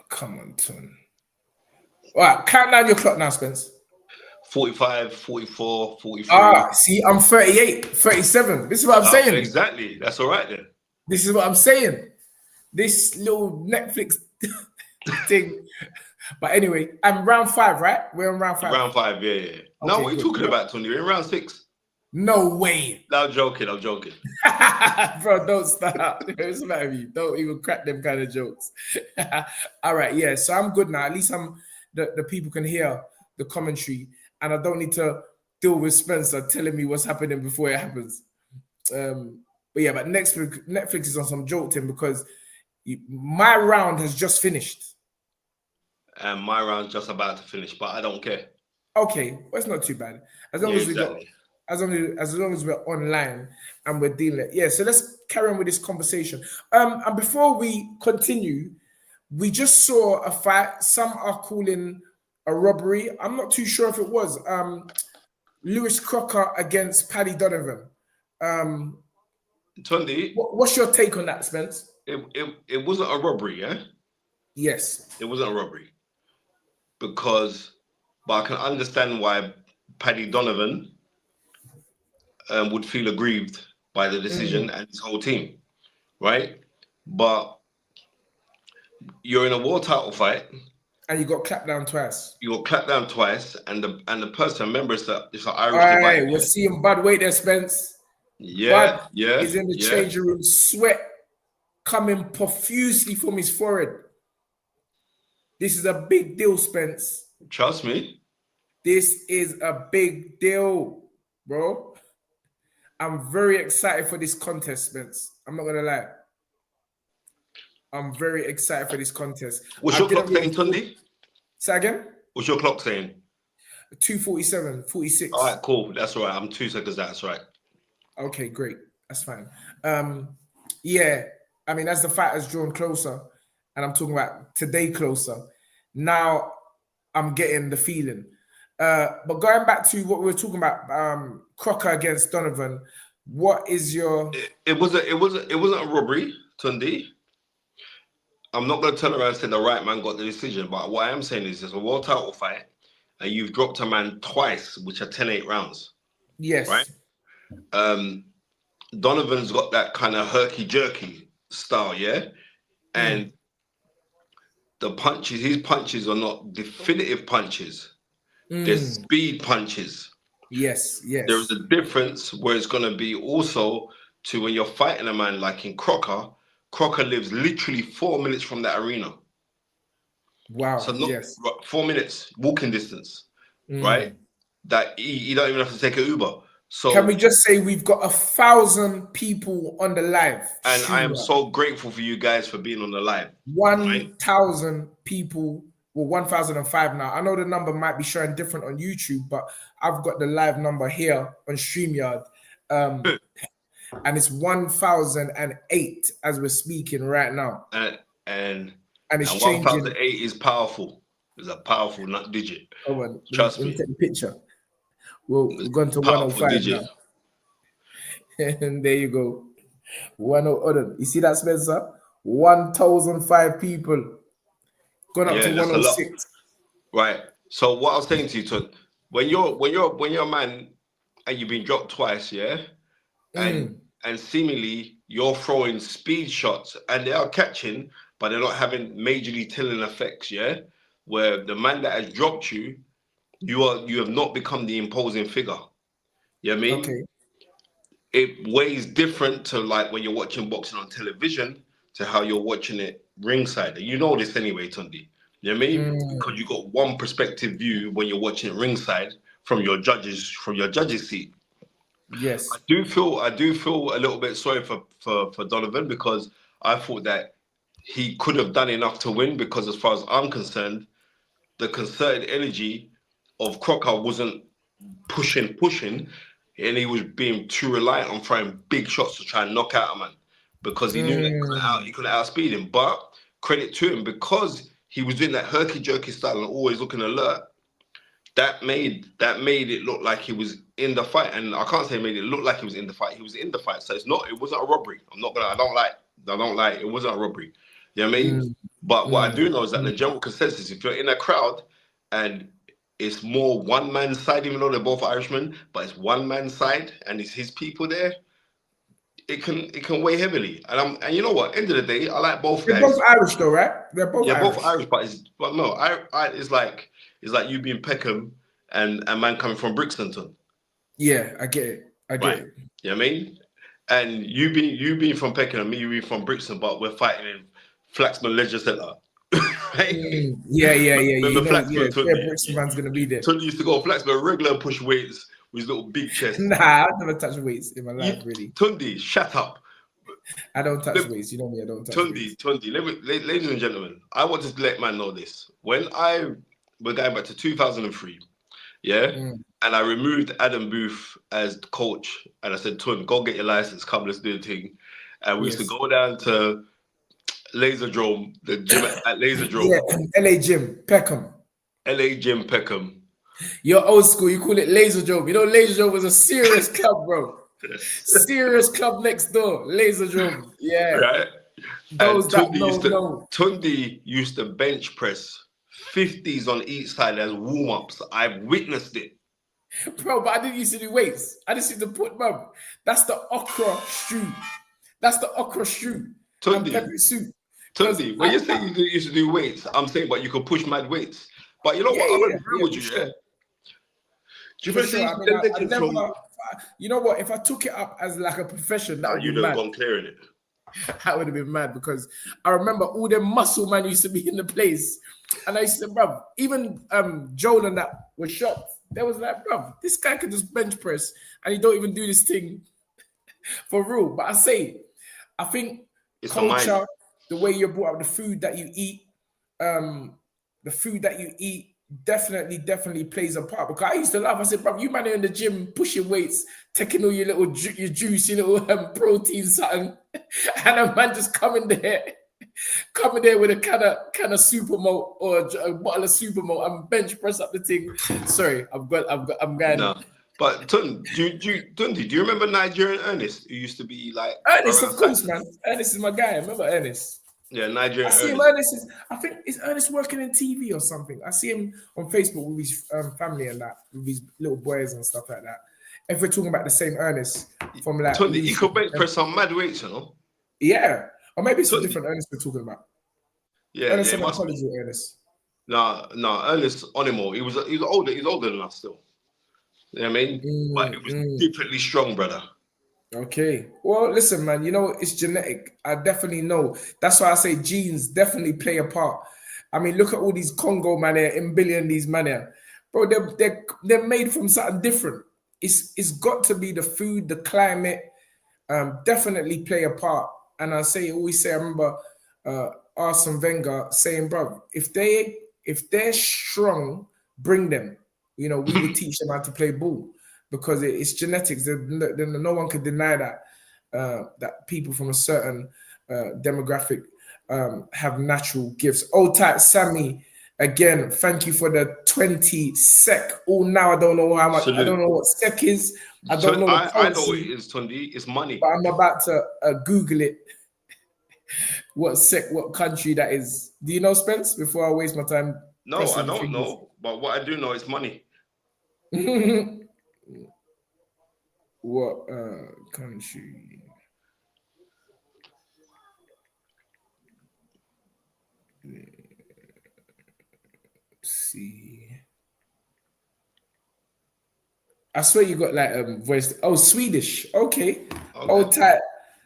Come on, Ton. All right. Count down your clock now, Spence. 45, 44, 43. See, I'm 38, 37. This is what I'm saying. Exactly. That's all right then. This is what I'm saying. This little Netflix thing. But anyway, I'm round 5, right? We're on round 5. Round 5, yeah. Okay, no, what are you talking about, Tony? We're in round 6. No way. No, I'm joking. Bro, don't stop. What's the matter with you? Don't even crack them kind of jokes. All right, yeah. So I'm good now. At least the people can hear the commentary. And I don't need to deal with Spencer telling me what's happening before it happens. But Netflix is on some joke, Tim, because my round has just finished. And my round's just about to finish, but I don't care. Okay, well, it's not too bad. As long as we're online and we're dealing it. Yeah, so let's carry on with this conversation. And before we continue, we just saw a fight. Some are calling a robbery. I'm not too sure if it was. Lewis Crocker against Paddy Donovan. Tunde, what's your take on that, Spence? It wasn't a robbery, yeah? Yes. It wasn't a robbery. But I can understand why Paddy Donovan would feel aggrieved by the decision and his whole team, right? But you're in a world title fight. And you got clapped down twice. And the person, remember, it's an Irish divide. divide. We're seeing bad weight there, Spence. Yeah, Bud yeah, is in the yeah. changing room, sweat coming profusely from his forehead. This is a big deal, Spence. Trust me. This is a big deal, bro. I'm very excited for this contest, Spence. I'm not gonna lie. I'm very excited for this contest. What's your clock saying, Tunde? Say again? What's your clock saying? 2:47, 46. All right, cool. That's all right. I'm 2 seconds. That's right. Okay, great. That's fine. Yeah, I mean, as the fight has drawn closer, and I'm talking about today closer, now I'm getting the feeling. But going back to what we were talking about, Crocker against Donovan, what is your? It wasn't a robbery, Tunde. I'm not going to turn around and say the right man got the decision, but what I am saying is it's a world title fight, and you've dropped a man twice, which are 10-8 rounds. Yes. Right. Donovan's got that kind of herky-jerky style, yeah? And the punches, his punches are not definitive punches. They're speed punches. Yes, yes. There's a difference where it's going to be also to when you're fighting a man like in Crocker. Crocker lives literally 4 minutes from that arena. Wow. So not yes. 4 minutes walking distance, right? That you don't even have to take an Uber. So can we just say we've got 1,000 people on the live? And I am so grateful for you guys for being on the live. 1,000 people. Well, 1,005 now. I know the number might be showing different on YouTube, but I've got the live number here on StreamYard. And it's 1,008 as we're speaking right now. And it's changing. 1,008 is powerful. It's a powerful digit. Trust me. Take a picture. We've gone to 105 digit. Now. And there you go. 100. You see that, Spencer? 1,005 people. Gone up to 106. Right. So what I was saying to you, Todd, when you're a man and you've been dropped twice, yeah, and seemingly you're throwing speed shots and they are catching, but they're not having majorly telling effects, yeah. Where the man that has dropped you, you have not become the imposing figure. You know what I mean? Okay. It weighs different to like when you're watching boxing on television to how you're watching it ringside. You know this anyway, Tunde. You know what I mean? Because you got one perspective view when you're watching it ringside from your judge's seat. Yes. I do feel a little bit sorry for Donovan because I thought that he could have done enough to win because as far as I'm concerned, the concerted energy of Crocker wasn't pushing, and he was being too reliant on throwing big shots to try and knock out a man because he knew that he couldn't outspeed him. But credit to him, because he was doing that herky-jerky style and always looking alert, that made it look like he was in the fight. And I can't say it made it look like he was in the fight. He was in the fight. So it wasn't a robbery. I don't like it wasn't a robbery. You know what I mean? But what I do know is that the general consensus, if you're in a crowd and it's more one man's side, even though they're both Irishmen, but it's one man's side and it's his people there, it can weigh heavily. And you know what? End of the day, I like both guys. They're both Irish though, right? They're both Irish. Both Irish, but no, it's like you being Peckham and a man coming from Brixton. Yeah, I get it. I get it. You know what I mean? And you being from Peckham and me being from Brixton, but we're fighting in Flaxman Leisure Centre. Right? Yeah. Remember Flaxman? Brixton man's gonna be there. Tunde used to go Flaxman regular push weights with his little big chest. Nah, I've never touched weights in my life, really. Tunde, shut up. I don't touch weights. You know me, I don't touch weights. Tunde, ladies and gentlemen, I want to let man know this. When we're going back to 2003, yeah, and I removed Adam Booth as coach, and I said, Tunde, go get your license, come, let's do the thing. And we used to go down to Laserdrome, the gym at Laserdrome. Yeah, LA Gym, Peckham. LA Gym, Peckham. You're old school, you call it Laserdrome. You know, Laserdrome was a serious club, bro. Serious club next door, Laserdrome. Yeah. Right. Those that know. Tunde used to bench press 50s on each side as warm-ups. I've witnessed it. Bro, but I didn't used to do weights. I just used to put, bro. That's the okra stew. That's the okra stew. Tunde, pepper soup. Tunde, when you say you used to do weights, I'm saying, but you could push mad weights. But you know what? I'm going to agree with you, yeah? Do you you know what? If I took it up as like a profession, that would be mad. You'd have gone clearing it. That would have been mad because I remember all them muscle man used to be in the place. And I used to say, bruv, even Joel and that was shocked. They was like, bruv, this guy can just bench press and he don't even do this thing for real. But I think it's culture, the way you're brought up, the food that you eat, definitely plays a part. Because I used to laugh. I said, bruv, you man are in the gym pushing weights, taking all your little your juice, your little protein something, and a man just coming there with a can of Supermalt or a bottle of Supermalt and bench press up the thing. Sorry, I'm going. No. But Tunde, do you remember Nigerian Ernest, who used to be like Ernest? Of course, man. Ernest is my guy. Remember Ernest? Yeah, Nigerian. I see him. I think is Ernest working in TV or something. I see him on Facebook with his family and that, with his little boys and stuff like that. If we're talking about the same Ernest from like, Tunde, he could bench press some mad weights, you know. Yeah, or maybe it's a different Ernest we're talking about. Yeah, Ernest yeah, college with Ernest. No, Ernest Onimo. He's older. He's older than us still. You know what I mean? But he was differently strong, brother. Okay. Well, listen, man, you know, it's genetic. I definitely know. That's why I say genes definitely play a part. I mean, look at all these Congo man here, in billion these man here. Bro, they're made from something different. It's got to be the food, the climate, definitely play a part. And I remember Arsene Wenger saying, bro, if they're strong, bring them. You know, we would teach them how to play ball because it's genetics. No one could deny that that people from a certain demographic have natural gifts. Old tight Sammy, again, thank you for the 20 sec. Oh, now I don't know how much. Salute. I don't know what sec is. I don't know. I know what it is, Tunde. It's money. But I'm about to Google it. What country that is? Do you know, Spence? Before I waste my time. No, I don't know. But what I do know is money. What country? Let's see. I swear you got like voice. Oh, Swedish. Okay. Old tight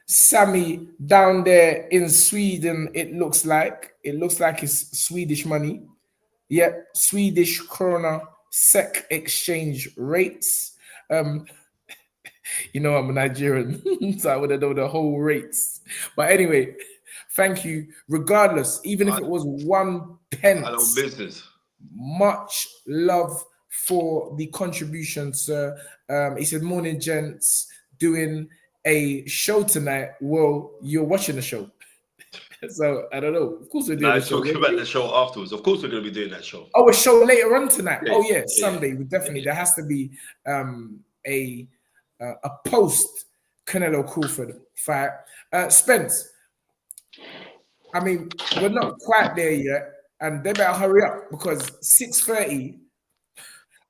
Sammy down there in Sweden. It looks like it's Swedish money. Yep, Swedish krona SEK exchange rates. You know, I'm a Nigerian, so I would have known the whole rates. But anyway, thank you. Regardless, even if it was 1 pence, I know business. Much love for the contribution, sir. He said, morning, gents, doing a show tonight. Well, you're watching the show. So I don't know. Of course we're doing the show. Talking about the show afterwards. Of course we're going to be doing that show. Oh, a show later on tonight. Yeah, Sunday. We definitely. There has to be a post Canelo-Crawford fight. Spence, I mean, we're not quite there yet, and they better hurry up because 6:30.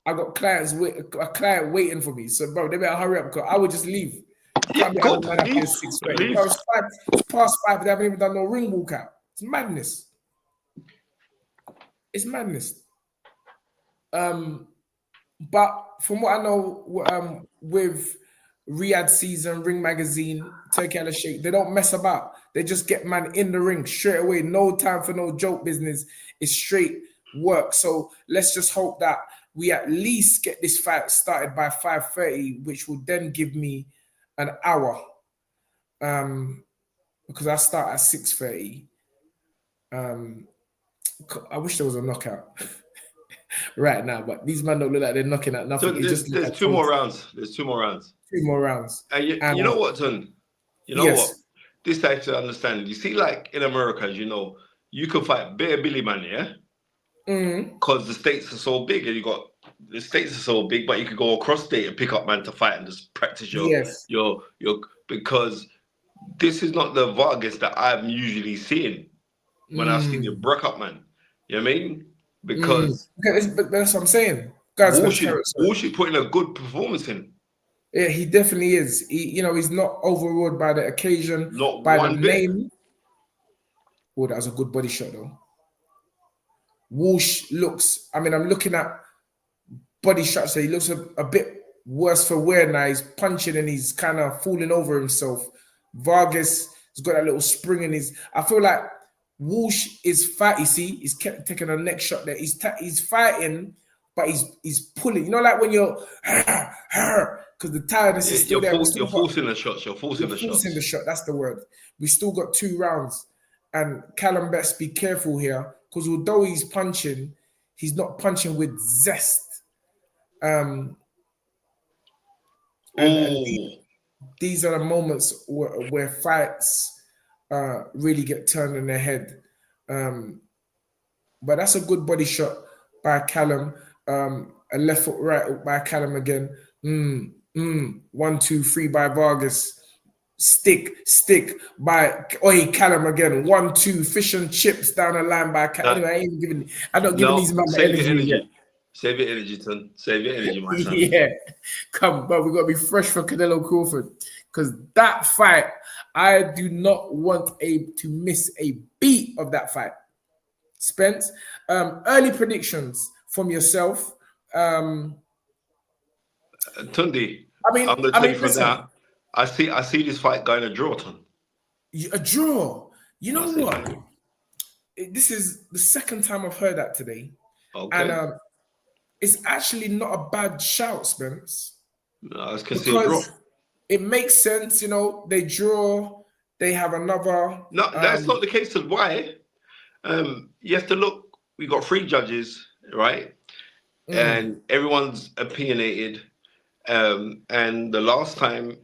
I got a client waiting for me. So, bro, they better hurry up because I would just leave. Good. It's past 5. They haven't even done no ring walkout. It's madness. It's madness. But from what I know, with Riyadh Season, Ring Magazine, Turkey Al Sheikh, they don't mess about. They just get man in the ring straight away. No time for no joke business. It's straight work. So let's just hope that we at least get this fight started by 5:30, which will then give me an hour. Because I start at 6:30. I wish there was a knockout right now, but these men don't look like they're knocking at nothing. So there's 2 more rounds. There's 2 more rounds. 2 more rounds. And you know what, Ton? You know what? This I have to understand. You see, like in America, you know, you can fight bare Billy man, yeah? Because the states are so big, and the states are so big, but you could go across state and pick up man to fight and just practice your because this is not the Vargas that I'm usually seeing when I've seen your break up man. You know what I mean? Because but that's what I'm saying. Guys, Walsh putting a good performance in. Yeah, he definitely is. He's not overawed by the occasion, not by one the bit. name. Oh, that was a good body shot though. Walsh looks, I'm looking at body shots, so he looks a bit worse for wear now. He's punching and he's kind of falling over himself. Vargas has got that little spring in his. I feel like Walsh is fight. You see, he's kept taking a neck shot there. He's fighting, but he's pulling. You know, like when you're because the tiredness is still there. You're forcing the shots. You're forcing the shot. That's the word. We still got 2 rounds, and Callum best be careful here because although he's punching, he's not punching with zest. And these are the moments where fights really get turned in their head. But that's a good body shot by Callum. A left foot right hook by Callum again. 1, 2, 3 by Vargas. Stick by Callum again. 1, 2 fish and chips down the line by Callum. Anyway, I'm not giving these men energy. Save your energy, son. Save your energy, my son. Yeah, come, but we got to be fresh for Canelo-Crawford because that fight, I do not want to miss a beat of that fight. Spence, early predictions from yourself. Tunde, I'm gonna tell you from that. I see this fight going a draw, Ton. A draw. You know what? This is the second time I've heard that today. Okay. And it's actually not a bad shout, Spence. No, it's because it makes sense, you know. They draw, they have another. No, that's not the case. Why? You have to look. We got 3 judges, right? And everyone's opinionated. And the last time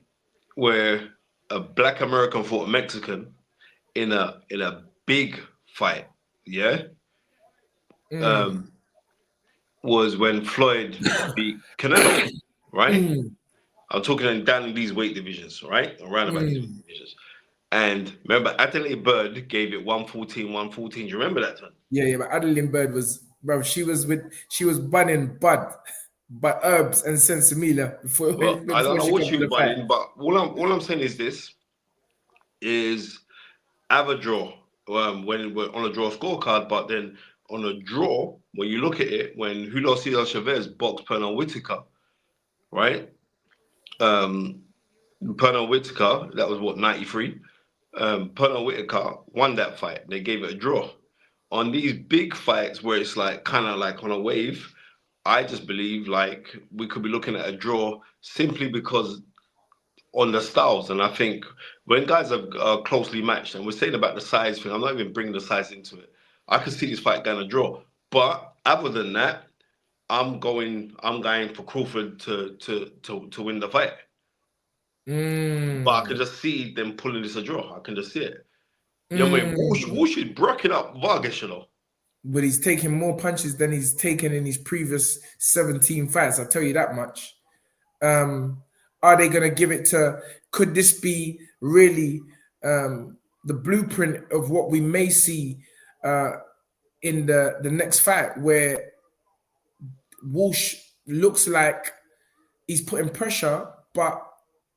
where a Black American fought a Mexican in a big fight, was when Floyd beat Canelo, right? I'm talking down in these weight divisions, right? Around about these divisions. And remember, Adelaide Bird gave it 114, 114. Do you remember that one? Yeah, but Adelaide Bird was, bro, she was bunning but herbs and sensimilla before. I don't know what she was bunning, but all I'm saying is this: is have a draw when we're on a draw scorecard, but then on a draw, when you look at it, when Julio Cesar Chavez boxed Pernell Whitaker, right? Pernell Whitaker, that was what, 93? Pernell Whitaker won that fight. They gave it a draw. On these big fights where it's like kind of like on a wave, I just believe like we could be looking at a draw simply because on the styles. And I think when guys are closely matched, and we're saying about the size thing, I'm not even bringing the size into it. I could see this fight going to draw. But other than that, I'm going for Crawford to win the fight. But I can just see them pulling this a draw. I can just see it. Yeah, Walsh is brocking up Vargas, you know. But he's taking more punches than he's taken in his previous 17 fights. I'll tell you that much. Are they going to give it to... Could this be really the blueprint of what we may see in the next fight where Walsh looks like he's putting pressure, but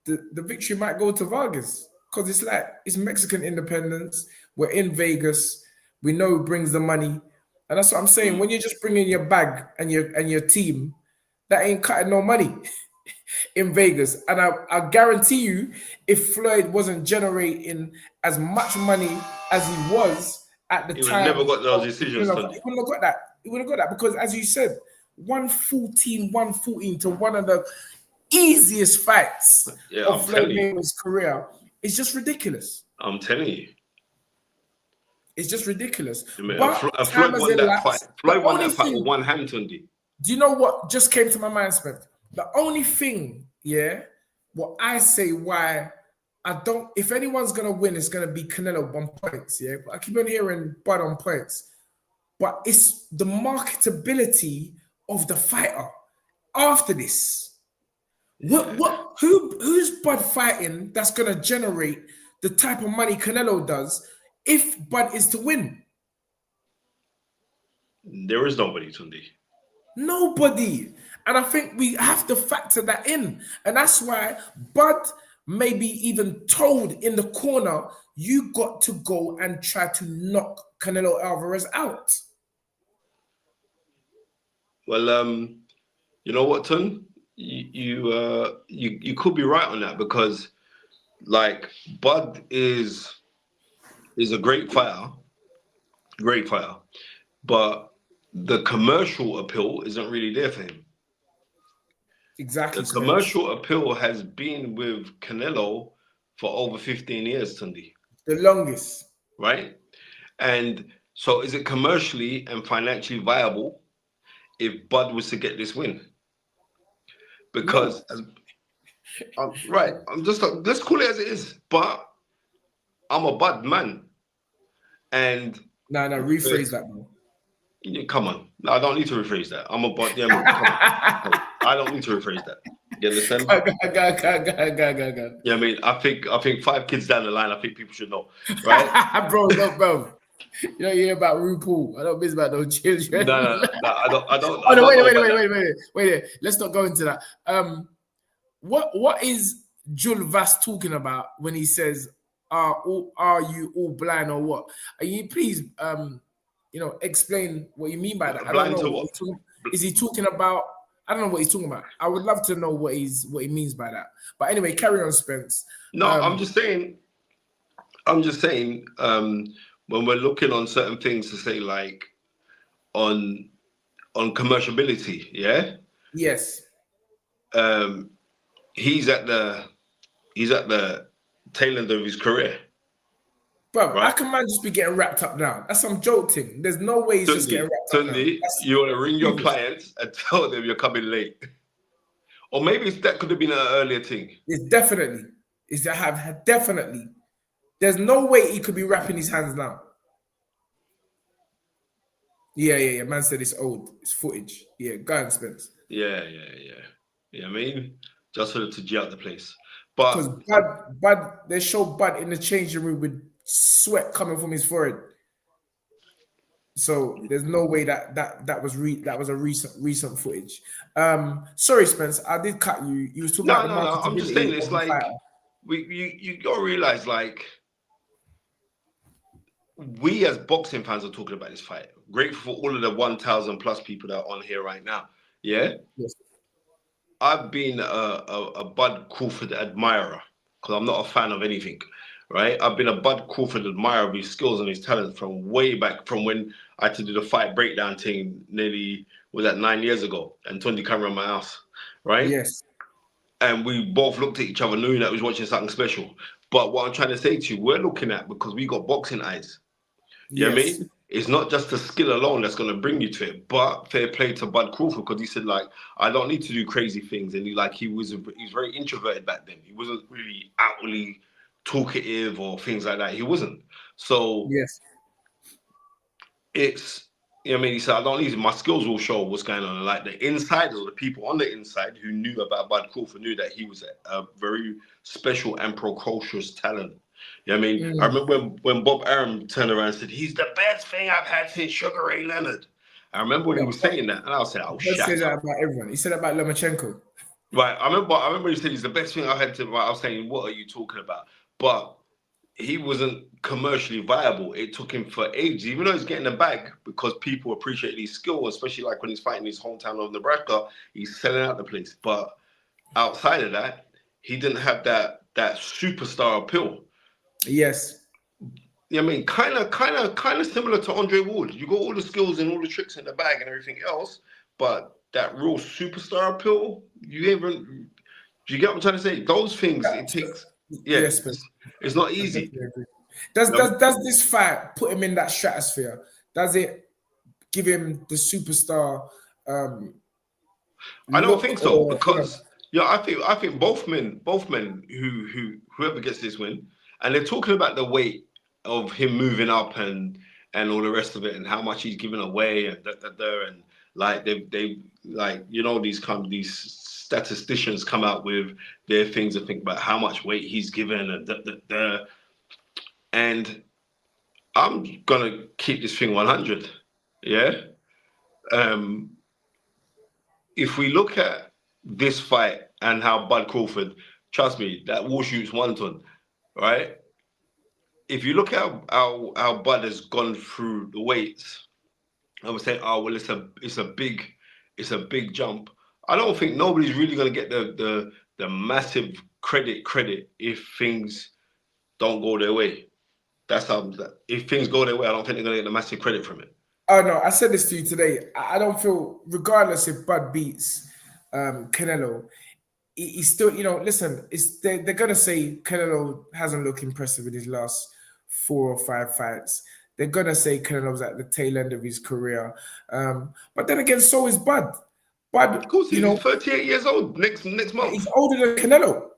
the victory might go to Vargas because it's like it's Mexican independence. We're in Vegas. We know who brings the money. And that's what I'm saying. When you're just bringing your bag and your team, that ain't cutting no money in Vegas. And I guarantee you, if Floyd wasn't generating as much money as he was at the time, he would never got those decisions. He wouldn't have got that. He would have got that because, as you said, 114 to one of the easiest fights of Floyd Mayweather's career is just ridiculous. I'm telling you. It's just ridiculous. But Floyd won that fight. Floyd won that fight with one hand, Tunde. Do you know what just came to my mind, Spence? The only thing, what I say why I don't, if anyone's going to win, it's going to be Canelo on points, But I keep on hearing Bud on points. But it's the marketability of the fighter after this. Who's Bud fighting that's going to generate the type of money Canelo does if Bud is to win? There is nobody, Tunde. Nobody. And I think we have to factor that in. And that's why Bud may be even told in the corner, you got to go and try to knock Canelo Alvarez out. Well, you know what, Tun? you could be right on that, because like Bud is a great fighter, but the commercial appeal isn't really there for him. Exactly. The Spence. commercial appeal has been with Canelo for over 15 years, Tunde. The longest. Right? And so is it commercially and financially viable if Bud was to get this win? Because, right, I'm just, let's call it as it is, but I'm a Bud man. And no, rephrase that, bro. Come on. No, I don't need to rephrase that. I'm a Bud. Yeah, man, come on. I don't need to rephrase that. You understand? Go. Yeah, I mean, I think 5 kids down the line, I think people should know, right? bro. You don't hear about RuPaul. I don't miss about no children. No, I don't. Oh no, wait. Let's not go into that. What is Jules Vast talking about when he says, "Are you all blind or what?" Are you please explain what you mean by that? I don't know. Is he talking about? I don't know what he's talking about. I would love to know what he means by that. But anyway, carry on, Spence. No, I'm just saying. When we're looking on certain things to say, like on commerciality, yeah. Yes. He's at the tail end of his career. Bro, right? How can man just be getting wrapped up now? That's some joke thing. There's no way he's just getting wrapped up now. You want to ring your clients and tell them you're coming late. Or maybe that could have been an earlier thing. It's definitely. Definitely. There's no way he could be wrapping his hands now. Yeah. Man said it's old. It's footage. Yeah, go ahead, Spence. Yeah. I mean, just for to G out the place. But because Bud, they show Bud in the changing room with sweat coming from his forehead. So there's no way that was a recent footage. Sorry, Spence, I did cut you. You was talking about the marketability. I'm just saying it's like you gotta realize, like, we as boxing fans are talking about this fight. Grateful for all of the 1,000 plus people that are on here right now. Yeah. Yes. I've been a Bud Crawford admirer because I'm not a fan of anything, right? I've been a Bud Crawford admirer of his skills and his talent from way back, from when I had to do the fight breakdown thing nearly, was that 9 years ago, and Tunde came around my house, right? Yes. And we both looked at each other knowing that we was watching something special. But what I'm trying to say to you, we're looking at, because we got boxing eyes. You know what I mean? It's not just the skill alone that's going to bring you to it, but fair play to Bud Crawford, because he said, like, I don't need to do crazy things. And he was very introverted back then. He wasn't really outwardly talkative or things like that. He wasn't. So yes, it's, you know what I mean? He said, I don't need to, my skills will show what's going on. And like the inside, or the people on the inside who knew about Bud Crawford knew that he was a very special and precocious talent. You know what I mean? I remember when Bob Arum turned around and said, he's the best thing I've had since Sugar Ray Leonard. I remember when he was saying that, and I was saying, oh, shit. He said that about everyone. He said that about Lomachenko. Right. I remember he said he's the best thing I've had to, I was saying, what are you talking about? But he wasn't commercially viable. It took him for ages, even though he's getting the bag, because people appreciate his skill, especially like when he's fighting his hometown of Nebraska, he's selling out the place. But outside of that, he didn't have that superstar appeal. Yes. Yeah, I mean, kind of similar to Andre Ward. You got all the skills and all the tricks in the bag and everything else, but that real superstar appeal, do you get what I'm trying to say? Those things, it takes. Yeah, yes, it's not easy. Does this fight put him in that stratosphere? Does it give him the superstar? I don't think so, because I think both men whoever gets this win, and they're talking about the weight of him moving up and all the rest of it, and how much he's given away, and and like they like, you know, these statisticians come out with their things and think about how much weight he's given and and I'm gonna keep this thing 100. Yeah. If we look at this fight and how Bud Crawford, trust me, that war shoot's 1 ton, right? If you look at how Bud has gone through the weights, I would say, oh well, it's a big jump. I don't think nobody's really going to get the massive credit if things don't go their way. That's how. If things go their way, I don't think they're going to get the massive credit from it. Oh no, I said this to you today. I don't feel, regardless if Bud beats Canelo, he's still, listen, they're gonna say Canelo hasn't looked impressive in his last 4 or 5 fights. They're gonna say Canelo's at the tail end of his career. But then again, so is Bud. Bud, of course, he's 38 years old next month. He's older than Canelo.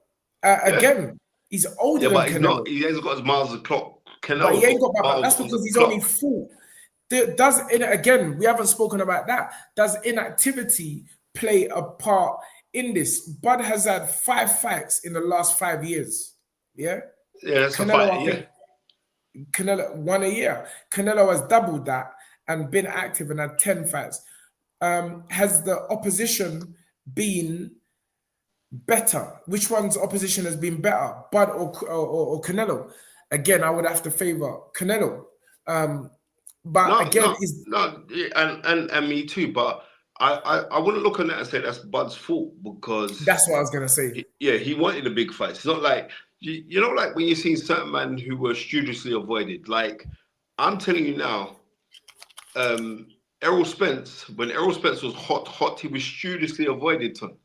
Again, he's older than Canelo. Not. He hasn't got his miles of clock. Canelo, but he ain't got that. That's because he's only 4. Again, we haven't spoken about that. Does inactivity play a part in this? Bud has had 5 fights in the last 5 years. Yeah? Yeah, that's Canelo, a fight, yeah. Canelo, 1 a year. Canelo has doubled that and been active and had 10 fights. Has the opposition been better? Which one's opposition has been better? Bud or Canelo? Again, I would have to favor Canelo. But and me too. But I wouldn't look on that and say that's Bud's fault, because that's what I was gonna say. He wanted the big fights. It's not like like when you see certain men who were studiously avoided. Like, I'm telling you now, Errol Spence, when Errol Spence was hot, he was studiously avoided, Ton.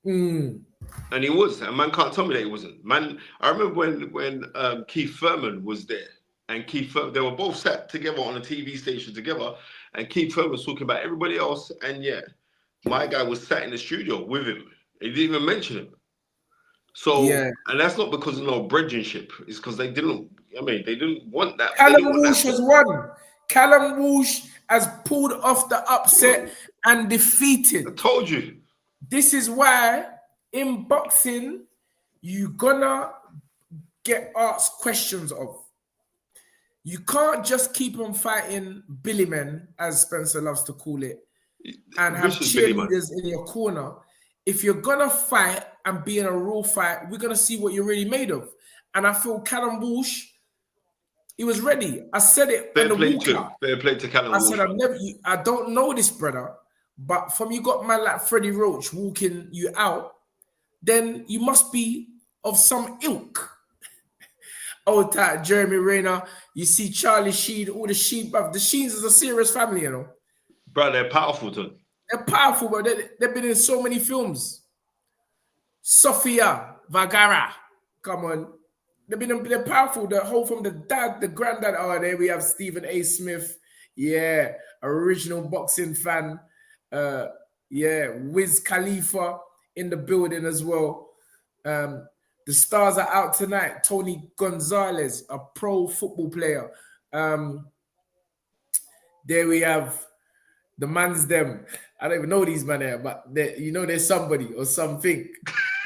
And he was, and man can't tell me that he wasn't. Man, I remember when Keith Thurman was there. And Keith Thurman, they were both sat together on a TV station together, and Keith Thurman was talking about everybody else, and my guy was sat in the studio with him. He didn't even mention him. So, and that's not because of no bridgingship. It's because they didn't want that. Callum Walsh has won. Callum Walsh has pulled off the upset and defeated. I told you. This is why in boxing, you're gonna get asked questions of. You can't just keep on fighting Billy men, as Spencer loves to call it, and have cheerleaders in your corner. If you're gonna fight and be in a real fight, we're gonna see what you're really made of. And I feel Callum Walsh, he was ready. I said it in the walkout. Fair play to Callum Walsh. I said, I don't know this brother, but from you got man like Freddie Roach walking you out, then you must be of some ilk. Old tight Jeremy Rayner, you see Charlie Sheen, all the Sheen, bruv. The Sheens is a serious family, Bro, they're powerful, too. They're powerful, bro. They've been in so many films. Sofia Vergara, come on. They're powerful. The whole from the dad, the granddad. Oh, there we have Stephen A. Smith. Yeah, original boxing fan. Wiz Khalifa in the building as well. The stars are out tonight. Tony Gonzalez, a pro football player. There we have the man's them. I don't even know these men here, but there's somebody or something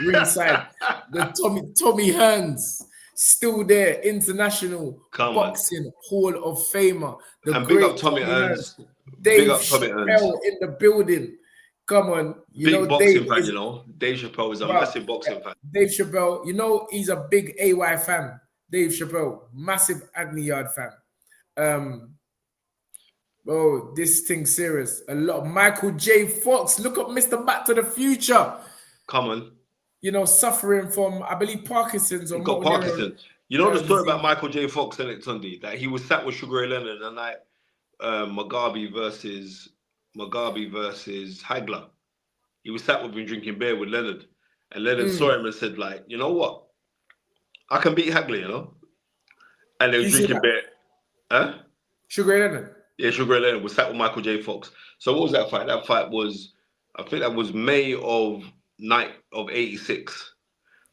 ringside. The Tommy Hearns, still there, international boxing Hall of Famer. The and great big up Tommy Hearns. Dave Chappelle in the building. Come on. Big boxing fan, Dave Chappelle is a massive boxing fan. Dave Chappelle, he's a big AY fan. Dave Chappelle, massive Anthony Yarde fan. This thing's serious. A lot of Michael J. Fox. Look up Mr. Back to the Future. Come on. Suffering from, I believe, Parkinson's. Or got Parkinson's. You know the story about Michael J. Fox, and it, Tunde, that he was sat with Sugar Ray Leonard the night Mugabe versus Hagler. He was sat with him drinking beer with Leonard, and Leonard saw him and said, like, you know what? I can beat Hagler, And they were drinking beer. Huh? Sugar Ray Leonard. Yeah, Sugar Ray Leonard was sat with Michael J. Fox. So what was that fight? That fight was, I think that was May of 86.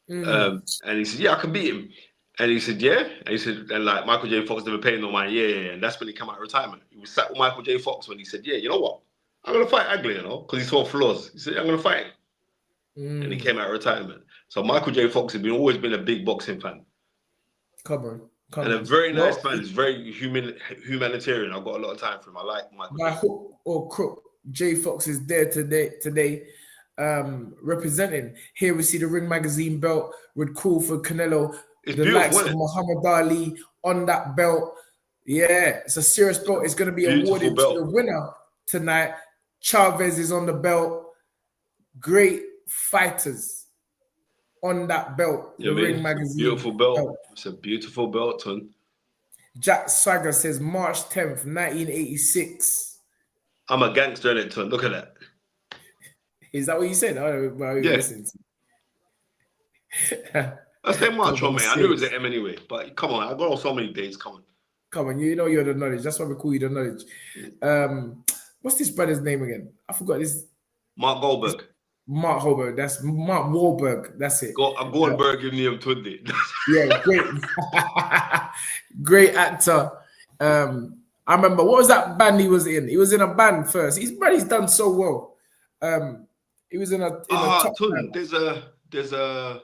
And he said, yeah, I can beat him. And he said, yeah. And he said, and like Michael J. Fox never paid no mind. Yeah. And that's when he came out of retirement. He was sat with Michael J. Fox when he said, yeah, you know what? I'm going to fight Hagler, because he saw flaws. He said, I'm going to fight him. And he came out of retirement. So Michael J. Fox has always been a big boxing fan. Come on. And a very nice man. He's very humanitarian. I've got a lot of time for him. I like Michael. My hook or crook, J. Fox is there today, representing. Here we see the Ring Magazine belt with Crawford, Canelo, the likes of Muhammad Ali on that belt. Yeah, it's a serious belt. It's going to be awarded to the winner tonight. Chavez is on the belt. great fighters on that belt. Yeah, the Ring Magazine. Beautiful belt. It's a beautiful belt, Ton. Jack Swagger says March 10th, 1986. I'm a gangster in it, Ton. Look at that. Is that what you said? I don't know. Yeah. That's their March on, man. I knew it was an M anyway. But come on, I got on so many days. Come on, you know you're the knowledge. That's why we call you the knowledge. What's this brother's name again? I forgot this. Mark Goldberg. Mark Goldberg. That's Mark Wahlberg. That's it. Goldberg in the Tunde. Yeah, great. Great actor. I remember, what was that band he was in? He was in a band first. He's done so well. He was in a top band. There's a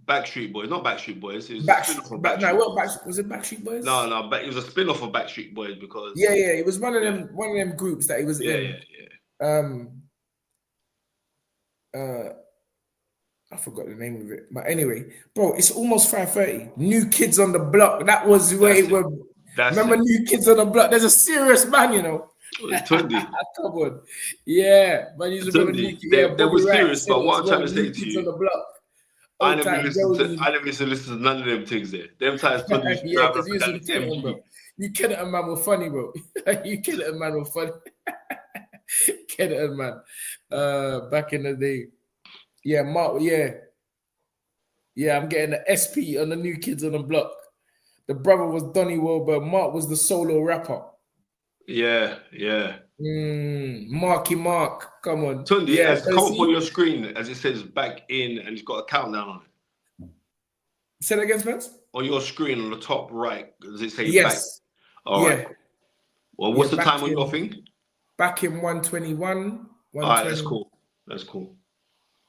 Backstreet Boys, not Backstreet Boys. It was was it Backstreet Boys? No, but it was a spin-off of Backstreet Boys because it was one of them groups that he was in. I forgot the name of it, but anyway, bro, it's almost 5:30. New Kids on the Block. That was where it was. Remember New Kids on the Block? There's a serious man, you know. Come on, yeah, but he's they were serious. But what I'm trying to say to you, I never listen to none of them things there. Them times, yeah, because you Kenneth and man were funny, bro. You Kenneth and man were funny. Kenneth and man, back in the day. Yeah, Mark. Yeah. I'm getting the SP on the New Kids on the Block. The brother was Donnie Wahlberg. Mark was the solo rapper. Yeah. Marky Mark, come on. Tunde, come up on your screen as it says back in, and it's got a countdown on it. Say that again, Spence? On your screen on the top right, does it say yes. Back? All right. Well, what's the time on your thing? Back in 121. All right, that's cool.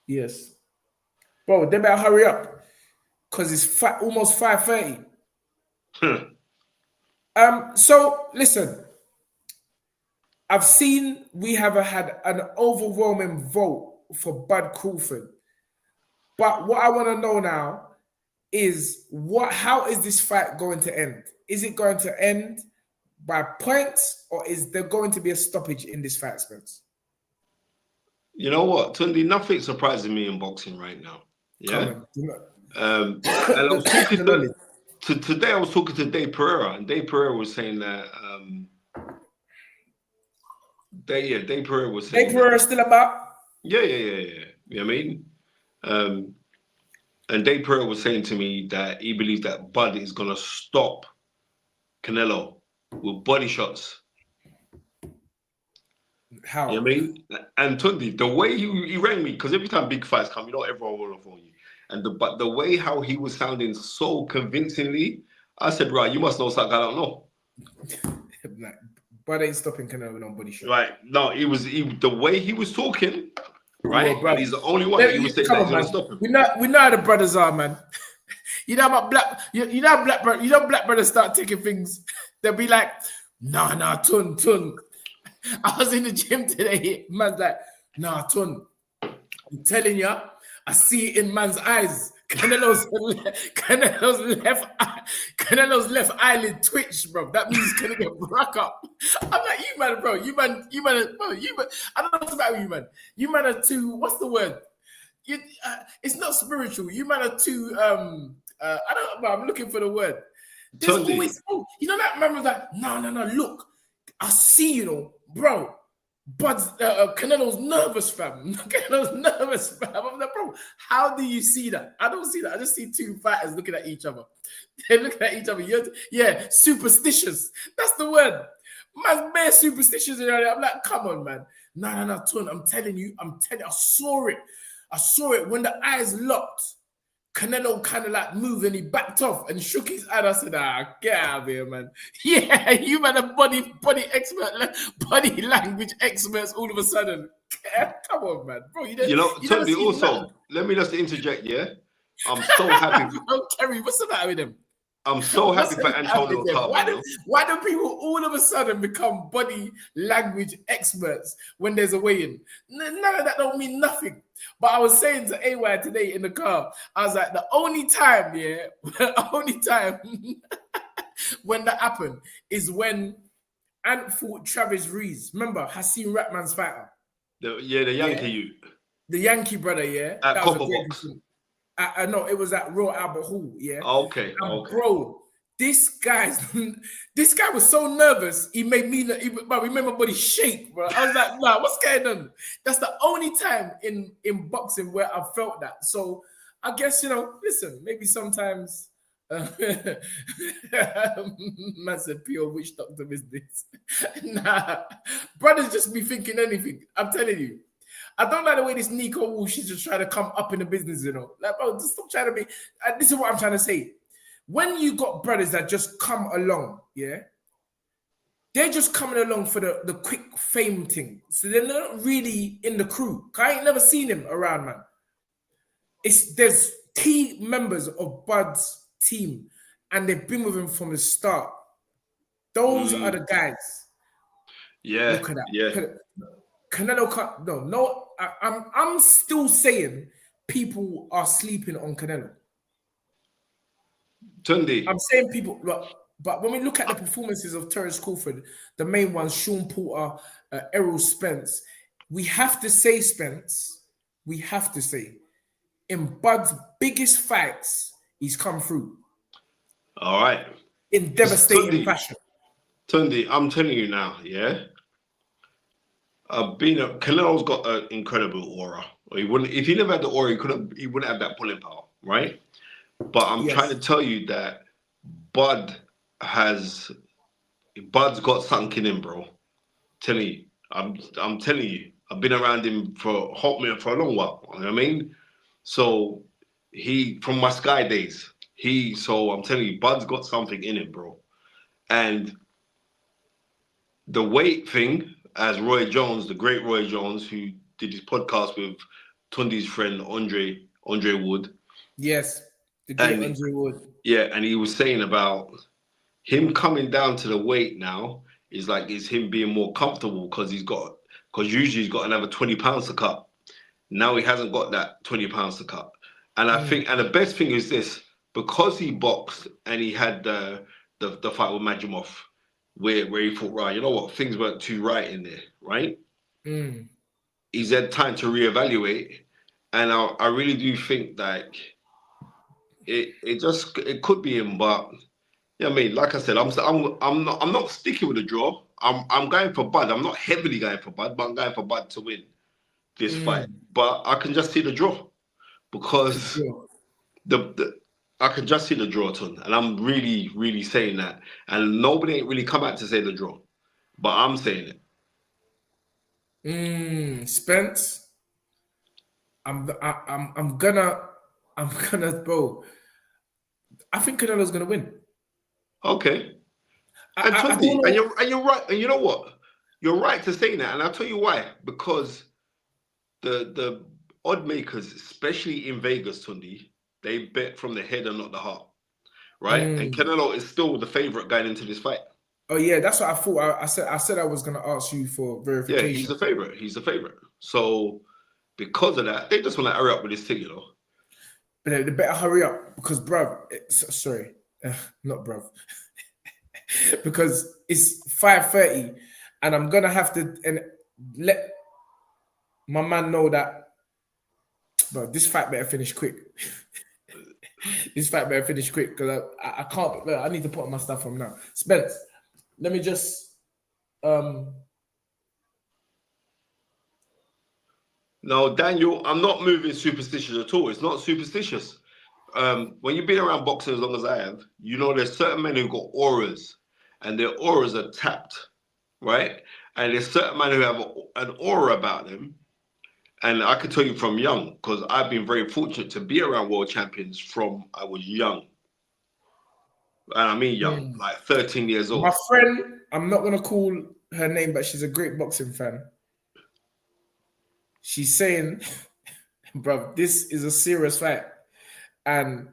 Yes. Bro, they better hurry up because it's almost 5:30. So, listen. I've seen we have had an overwhelming vote for Bud Crawford. But what I want to know now is how is this fight going to end? Is it going to end by points, or is there going to be a stoppage in this fight, Spence? You know what, Tunde, nothing surprises me in boxing right now. Yeah. And I was talking today I was talking to Dave Pereira, and Dave Pereira was saying that Dave Pereira was saying. Dave Pereira still about? Yeah. You know what I mean? And Dave Pereira was saying to me that he believes that Bud is gonna stop Canelo with body shots. How? You know what I mean? And Tunde, the way he rang me, because every time big fights come, everyone will phone you. And the way how he was sounding so convincingly, I said, right, you must know something I don't know. But ain't stopping Canelo on body shot. Right. No, the way he was talking, right? Bro, he's the only one that he was saying that he's gonna stop him. We know how the brothers are, man. You know about black brothers start taking things, they'll be like, nah, Tun. I was in the gym today. Man's like, nah, Tun. I'm telling you, I see it in man's eyes. Canelo's left eyelid twitch, bro. That means he's gonna get broke up. I'm like, you man. I don't know what's about you, man. You man are too. What's the word? It's not spiritual. You man are too. I don't know. I'm looking for the word. There's always, you know that man was like, no. Look, I see, bro. But Canelo's nervous, fam. I'm like, bro, how do you see that? I don't see that. I just see two fighters looking at each other. They're looking at each other. Superstitious. That's the word. Man's bare superstitious. I'm like, come on, man. No, Tun, I'm telling you, I saw it when the eyes locked. Canelo kind of like moved and he backed off and shook his hand. I said, get out of here, man. Yeah, you man are body expert, body language experts all of a sudden. Come on, man. Bro, tell me also, let me just interject, yeah? I'm so happy. Kerry, what's the matter with him? I'm so happy for Antonio Tarver. Why do people all of a sudden become body language experts when there's a weigh-in? None of that don't mean nothing. But I was saying to AY today in the car, I was like, the only time when that happened is when Ant fought Travis Rees. Remember, Hasim Ratman's fighter? The Yankee youth. The Yankee brother, yeah. At That was a Copper great Box. I know it was at Royal Albert Hall, yeah. Okay. Bro, this guy was so nervous. He made me, but remember, body shake, bro. I was like, nah, what's going on? That's the only time in boxing where I felt that. So I guess listen, maybe sometimes. Man said, "Pure witch doctor business." Nah, brothers just be thinking anything. I'm telling you. I don't like the way this Nico Walsh is just trying to come up in the business, Like, bro, just stop trying to be. This is what I'm trying to say. When you got brothers that just come along, yeah, they're just coming along for the quick fame thing. So they're not really in the crew. I ain't never seen him around, man. There's key members of Bud's team, and they've been with him from the start. Those are the guys. Yeah. Look at that. Yeah. Canelo, no. I'm still saying people are sleeping on Canelo. Tunde. I'm saying people, but when we look at the performances of Terrance Crawford, the main ones, Sean Porter, Errol Spence, we have to say, in Bud's biggest fights, he's come through. All right. In devastating fashion. Tunde, I'm telling you now, yeah. Canelo's got an incredible aura. If he never had the aura, he wouldn't have that pulling power, right? But I'm trying to tell you that Bud's got something in him, bro. I'm telling you. I've been around him for a hot minute, for a long while. You know what I mean? So from my Sky days, so I'm telling you, Bud's got something in him, bro. And the weight thing, as Roy Jones, the great Roy Jones, who did his podcast with Tunde's friend Andre Wood. Yes, the great Andre Wood. Yeah, and he was saying about him coming down to the weight now is him being more comfortable because usually he's got another 20 pounds to cut. Now he hasn't got that 20 pounds to cut. And I think, and the best thing is this, because he boxed and he had the fight with Majimov, where he thought, right, you know what, things weren't too right in there, right? He's had time to reevaluate, and I really do think that it could be him, but yeah, I mean, like I said, I'm not sticking with the draw. I'm going for Bud. I'm not heavily going for Bud, but I'm going for Bud to win this fight. But I can just see the draw because I can just see the draw, Ton, and I'm really, really saying that. And nobody ain't really come out to say the draw, but I'm saying it. Spence, I'm gonna, bro. I think Canelo's gonna win. Okay. And you're right. And you know what? You're right to say that, and I'll tell you why. Because the odd makers, especially in Vegas, Tunde, they bet from the head and not the heart, right? And Canelo is still the favorite going into this fight. Oh yeah, that's what I thought. I said I was going to ask you for verification. Yeah, he's the favorite. He's the favorite. So because of that, they just want to hurry up with this thing, But they better hurry up because, bruv, not bruv, because it's 5:30, and I'm gonna have to let my man know that, bro, this fight better finish quick. This fight better finish quick because I can't. I need to put my stuff on now. Spence, let me just. No, Daniel, I'm not moving superstitious at all. It's not superstitious. When you've been around boxing as long as I have, you know there's certain men who've got auras, and their auras are tapped, right? And there's certain men who have an aura about them. And I can tell you from young, because I've been very fortunate to be around world champions from I was young. And I mean young, like 13 years old. My friend, I'm not going to call her name, but she's a great boxing fan. She's saying, bro, this is a serious fight. And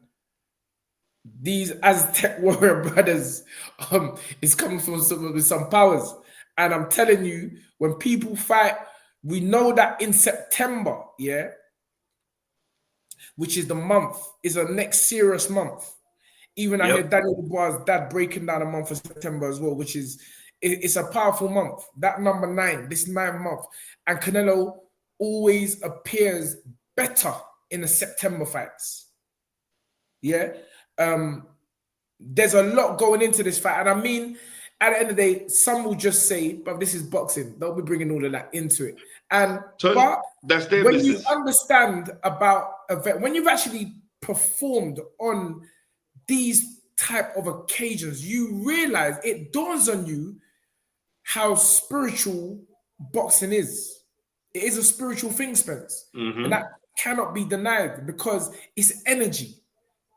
these Aztec warrior brothers is coming from with some powers. And I'm telling you, when people fight, we know that in September, yeah, which is the month, is a next serious month. Even I heard Daniel Dubois' dad breaking down a month of September as well, which is, it's a powerful month. That number 9, this 9th month. And Canelo always appears better in the September fights. Yeah. There's a lot going into this fight. And I mean, at the end of the day, some will just say, but this is boxing. They'll be bringing all of that into it. And but that's their when business. you understand about event, when you've actually performed on these type of occasions, you realize, it dawns on you how spiritual boxing is. It is a spiritual thing, Spence. And that cannot be denied because it's energy.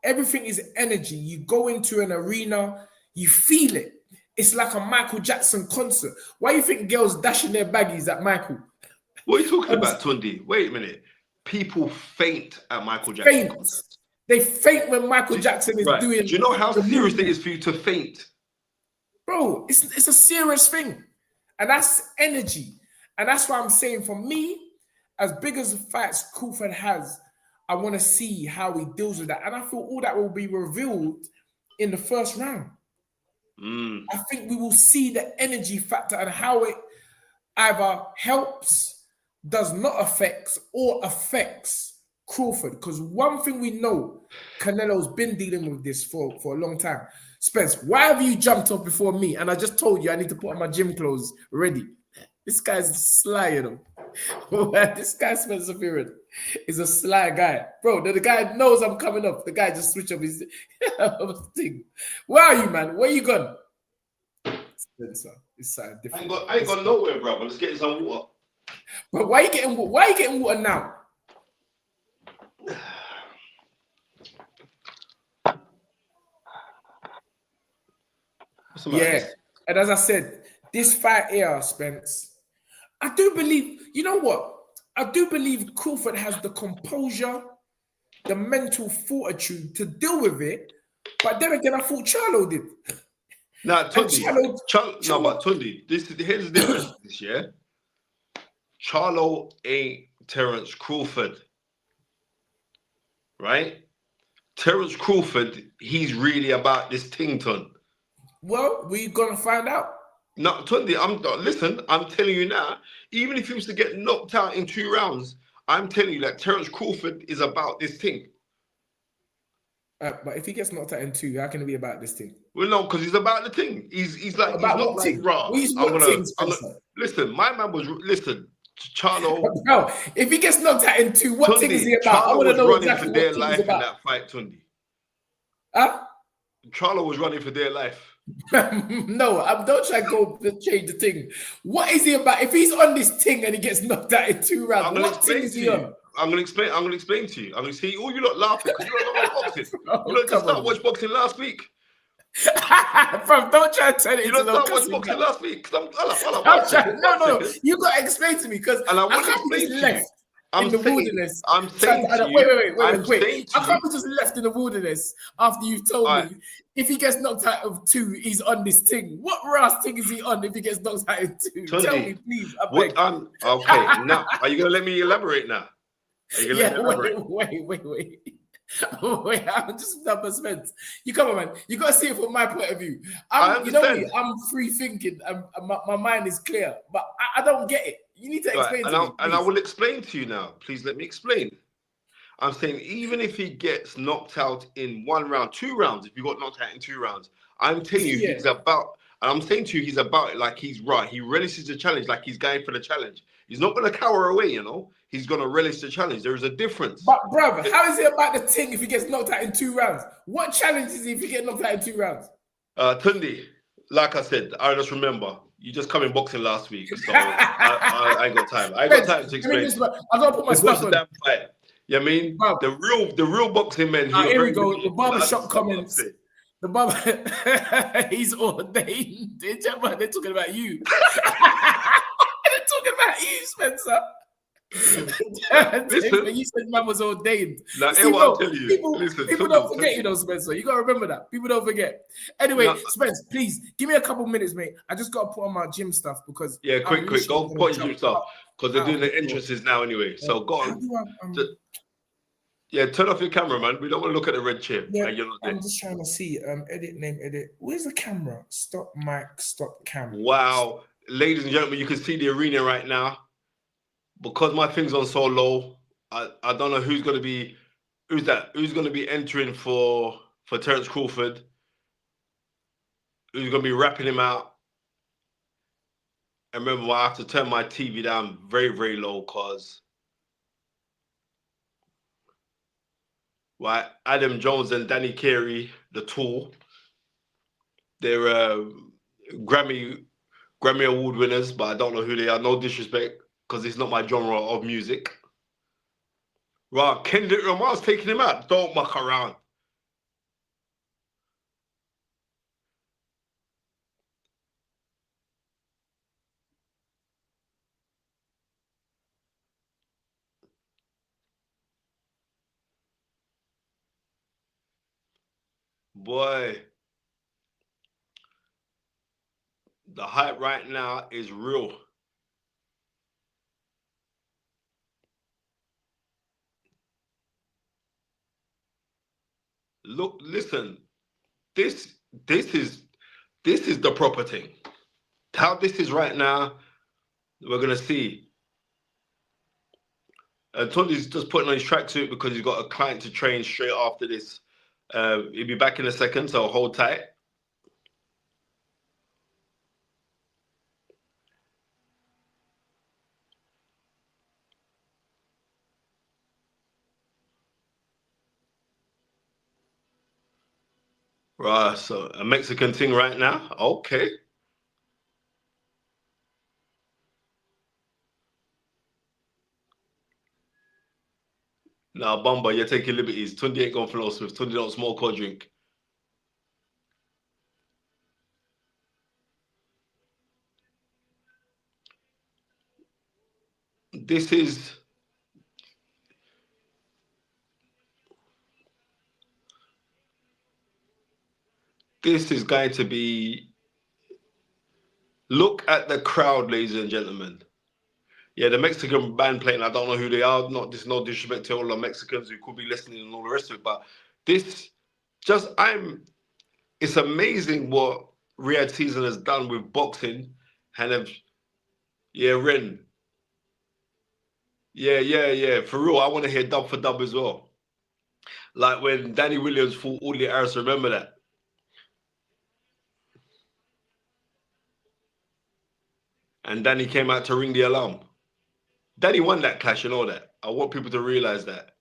Everything is energy. You go into an arena, you feel it. It's like a Michael Jackson concert. Why do you think girls dashing their baggies at Michael? What are you talking about, Tunde? Wait a minute. People faint at Michael Jackson concerts. They faint when Michael Jackson is doing. Do you know how serious it is for you to faint? Bro, it's a serious thing. And that's energy. And that's why I'm saying, for me, as big as the fights Crawford has, I want to see how he deals with that. And I feel all that will be revealed in the first round. I think we will see the energy factor and how it either helps, does not affect, or affects Crawford. Because one thing we know, Canelo's been dealing with this for a long time. Spence, why have you jumped off before me? And I just told you I need to put on my gym clothes ready. This guy's sly, you know. This guy, Spencer Fearon, is a sly guy. Bro, the guy knows I'm coming up. The guy just switched up his thing. Where are you, man? Where you gone? Spencer, it's different. I ain't got nowhere, bro. Let's get some water. But why are you getting water now? Yeah, and as I said, this fight here, Spence, I do believe, you know what? I do believe Crawford has the composure, the mental fortitude to deal with it. But then again, I thought Charlo did. Nah, Tunde. But Tunde, here's the difference this year. Charlo ain't Terrance Crawford. Right? Terrance Crawford, he's really about this ting. Well, we're gonna find out. No, Tunde, I'm telling you now, even if he was to get knocked out in 2 rounds, I'm telling you that Terrance Crawford is about this thing. But if he gets knocked out in 2, how can it be about this thing? Well, no, because he's about the thing. He's like, about he's not like raw. Listen, my man was Charlo. No, if he gets knocked out in 2, what Tunde, thing is he about? Charlo I want to know exactly what thing he's about. In that fight, Tunde. Huh? Charlo was running for their life. No, don't try to go change the thing. What is he about? If he's on this thing and he gets knocked out in 2 rounds, what thing is he on? I'm gonna explain to you. I'm gonna see all you lot laughing because you don't know boxing. You lot just started watch boxing last week. Bro, don't try to turn it into no watch boxing last week. No, you gotta explain to me because I want to explain to you. In the wilderness. I'm saying to you. Wait. I can't be just left in the wilderness after you've told me if he gets knocked out of 2, he's on this thing. What Ross thing is he on if he gets knocked out of 2? Tunde, tell me, please. Okay, now are you gonna let me elaborate now? Wait. Wait, I'm just not Spence. You come on, man. You gotta see it from my point of view. You know me, I'm free thinking. My mind is clear, but I don't get it. You need to explain to me. And I will explain to you now. Please let me explain. I'm saying even if he gets knocked out in 1 round, 2 rounds, if he got knocked out in 2 rounds, I'm telling you he's about. And I'm saying to you, he's about it like he's right. He relishes the challenge, like he's going for the challenge. He's not going to cower away, you know. He's going to relish the challenge. There is a difference. But, brother, how is it about the ting if he gets knocked out in 2 rounds? What challenge is he if he gets knocked out in 2 rounds? Tunde, like I said, I just remember, you just come in boxing last week. So I ain't got time. I ain't got time to explain. I got to put my stuff on. Damn fight. You know what I mean? Bro. The real boxing men. Here we go. The barbershop comments. The barber, he's ordained. They're talking about you. They're talking about you, Spencer. Listen, you said man was ordained. Now, people don't forget, you know, Spencer. You gotta remember that. People don't forget. Anyway, Spence, please give me a couple minutes, mate. I just gotta put on my gym stuff because quick, go put your gym stuff because they're doing the entrances now anyway. So go on. Turn off your camera, man. We don't want to look at the red chair. Yeah, I'm just trying to see. Edit name, edit. Where's the camera? Stop mic, stop camera. Wow, ladies and gentlemen, you can see the arena right now. because my thing's on so low, I don't know who's going to be, who's going to be entering for Terrance Crawford, who's going to be rapping him out. And remember, I have to turn my TV down very, very low because right, Adam Jones and Danny Carey, the Tool, they're Grammy Award winners, but I don't know who they are. No disrespect, because it's not my genre of music. Right, Kendrick Lamar's taking him out. Don't muck around. Boy, the hype right now is real. Look, listen, this is the proper thing. How this is right now, we're gonna see. Tunde's just putting on his tracksuit because he's got a client to train straight after this. He'll be back in a second, so hold tight. Right, so a Mexican thing right now. Okay. Now, Bumba, you're taking liberties. Tunde ain't going for no Smith. Tunde don't smoke or drink. This is going to be. Look at the crowd, ladies and gentlemen. Yeah, the Mexican band playing. I don't know who they are. No disrespect to all the Mexicans who could be listening and all the rest of it. But this, it's amazing what Riyadh Season has done with boxing, and Ren. Yeah. For real, I want to hear dub for dub as well. Like when Danny Williams fought Audley Harris, remember that? And Danny came out to ring the alarm. Danny won that clash and all that. I want people to realize that.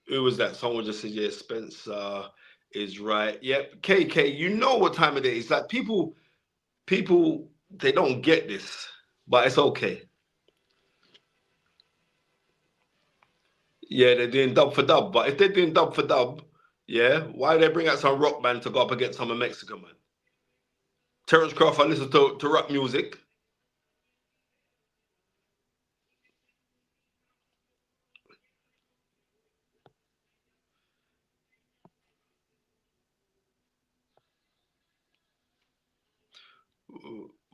Who was that? Someone just said, yeah, Spencer is right. Yep. KK, you know what time it is. Like people, they don't get this, but it's okay. Yeah, they're doing dub for dub. But if they're doing dub for dub, yeah, why do they bring out some rock band to go up against some Mexican man? Terrance Crawford listens to rap music.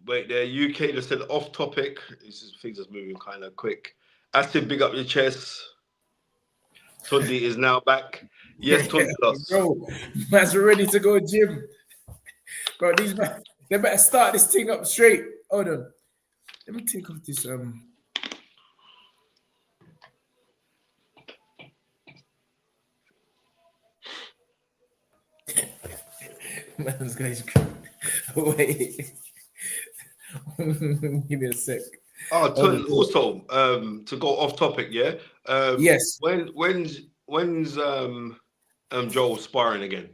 Wait, the UK just said off topic. Things are moving kind of quick. Acid, big up your chest. Tunde is now back. Yes, Tunde lost. Bro, man's ready to go gym. Bro, these man, they better start this thing up straight. Hold on. Let me take off this man's guy's wait. Give me a sec. Oh, also, to go off topic, yeah. Yes. When's Joel sparring again?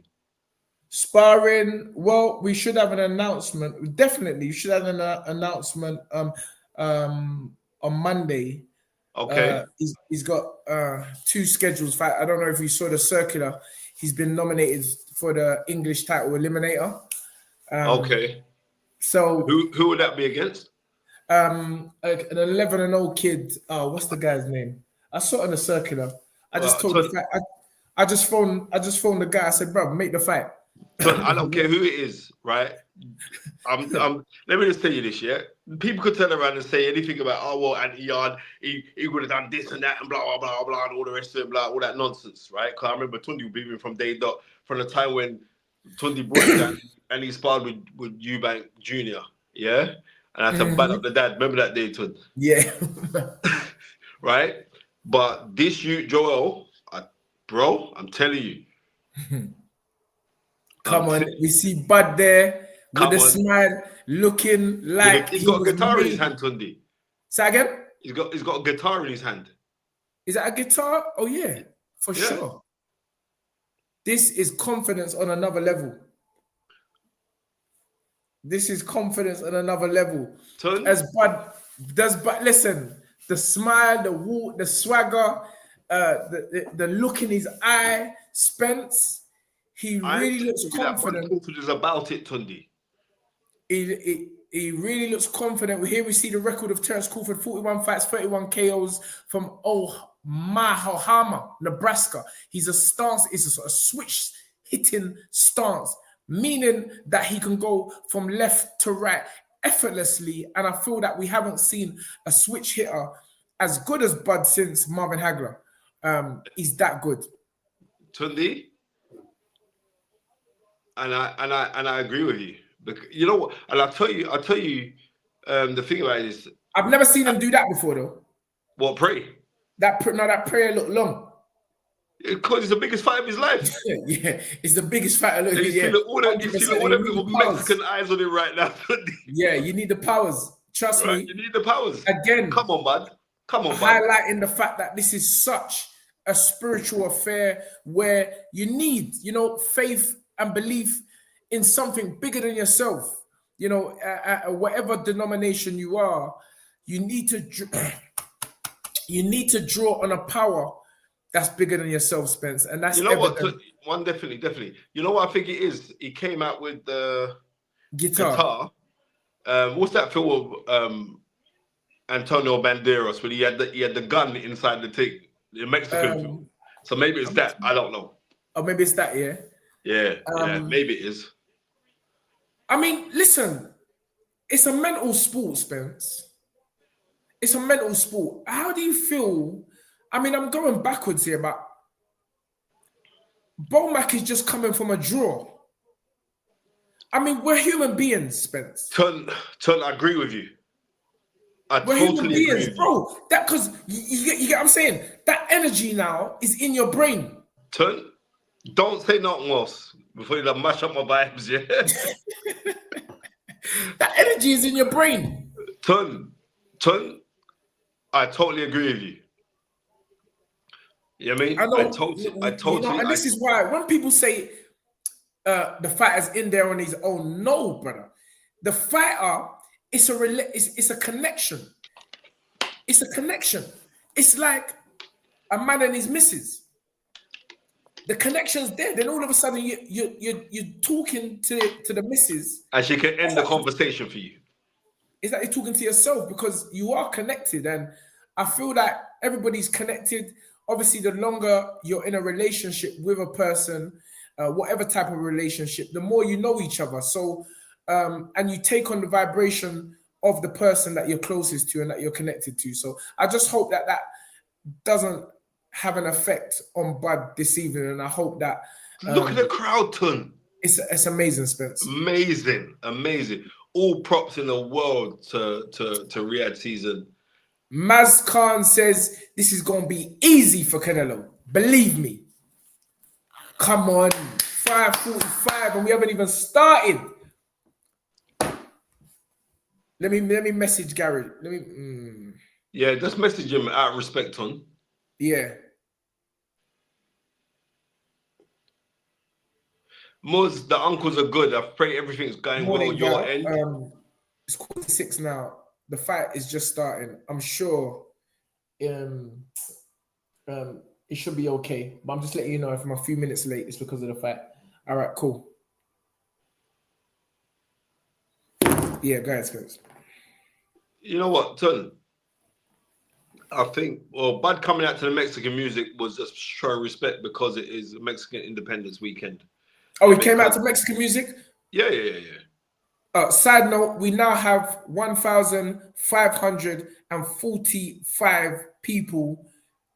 Sparring. Well, we should have an announcement. Definitely, you should have an announcement on Monday. Okay. He's got 2 schedules. I don't know if you saw the circular. He's been nominated for the English title eliminator. Okay. So who would that be against? An 11-0 kid. What's the guy's name? I saw it on the circular. I just told the fact. I just phoned the guy. I said, bro, make the fight. I don't care who it is, right? Let me just tell you this, yeah. People could turn around and say anything about, oh well, Anthony Yarde, he would have done this and that and blah blah blah and all the rest of it, blah, all that nonsense, right? Because I remember Tunde being from day dot, from the time when Tunde brought it down and he sparred with Eubank Jr. Yeah, and I had to ban up the dad. Remember that day, Tunde? Yeah. Right, but this Joel, bro, I'm telling you. Come on, we see Bud there with a smile, looking like he's got a guitar in his hand, Tunde. Say again? He's got a guitar in his hand. Is that a guitar? Oh yeah, for sure. This is confidence on another level. This is confidence on another level. As Bud does, but listen, the smile, the walk, the swagger, the look in his eye, Spence. He really looks confident. Confidence about it, Tunde. He really looks confident. Here we see the record of Terrance Crawford: 41 fights, 31 KOs from Omaha, Nebraska. He's a stance, it's a sort of switch hitting stance, meaning that he can go from left to right effortlessly. And I feel that we haven't seen a switch hitter as good as Bud since Marvin Hagler. He's that good. Tunde, and I agree with you. Because, you know what? And I'll tell you, the thing about it is, I've never seen him do that before, though. What, pray? That prayer looked long. Because it's the biggest fight of his life. Yeah, it's the biggest fight of his life. You see all them little Mexican eyes on him right now. Yeah, you need the powers. Trust me. You need the powers. Again, come on, bud. Highlighting the fact that this is such a spiritual affair where you need, faith and belief in something bigger than yourself. Whatever denomination you are, you need to draw on a power that's bigger than yourself, Spence. And that's one definitely. You know what I think it is? He came out with the guitar. What's that film of Antonio Banderas when he had the gun inside the thing, the Mexican film? So maybe it's that. I don't know. Oh, maybe it's that. Yeah. Yeah. Maybe it is. I mean, listen, it's a mental sport, Spence. It's a mental sport. How do you feel? I mean, I'm going backwards here, but Bomac is just coming from a draw. I mean, we're human beings, Spence. Turn, I agree with you. We're human beings, bro. That because you get what I'm saying? That energy now is in your brain. Turn, don't say nothing else before you mash up my vibes, yeah? That energy is in your brain. Turn, I totally agree with you. You know what I mean? I know. I totally. And this is why when people say the fighter's in there on his own, no, brother. The fighter, it's a connection. It's a connection. It's like a man and his missus. The connection's there. Then all of a sudden you're talking to the missus, and she can end the conversation for you. It's like you're talking to yourself because you are connected, and I feel that everybody's connected. Obviously, the longer you're in a relationship with a person, whatever type of relationship, the more you know each other. So, and you take on the vibration of the person that you're closest to and that you're connected to. So I just hope that doesn't have an effect on Bud this evening, and I hope that look at the crowd, Tun. It's amazing, Spence. Amazing. All props in the world to Riyadh season. Maz Khan says this is going to be easy for Canelo. Believe me. Come on, 5:45, and we haven't even started. Let me message Gary. Yeah, just message him out of respect, Ton. Yeah. Muz, the uncles are good. I pray everything's going well on your end. It's 6:45 now. The fight is just starting. I'm sure it should be okay. But I'm just letting you know if I'm a few minutes late, it's because of the fight. All right, cool. Yeah, go ahead, Spence. You know what, Ton? I think, Bud coming out to the Mexican music was just showing respect because it is Mexican Independence Weekend. Oh, he came out to Mexican music? Yeah. Side note, we now have 1,545 people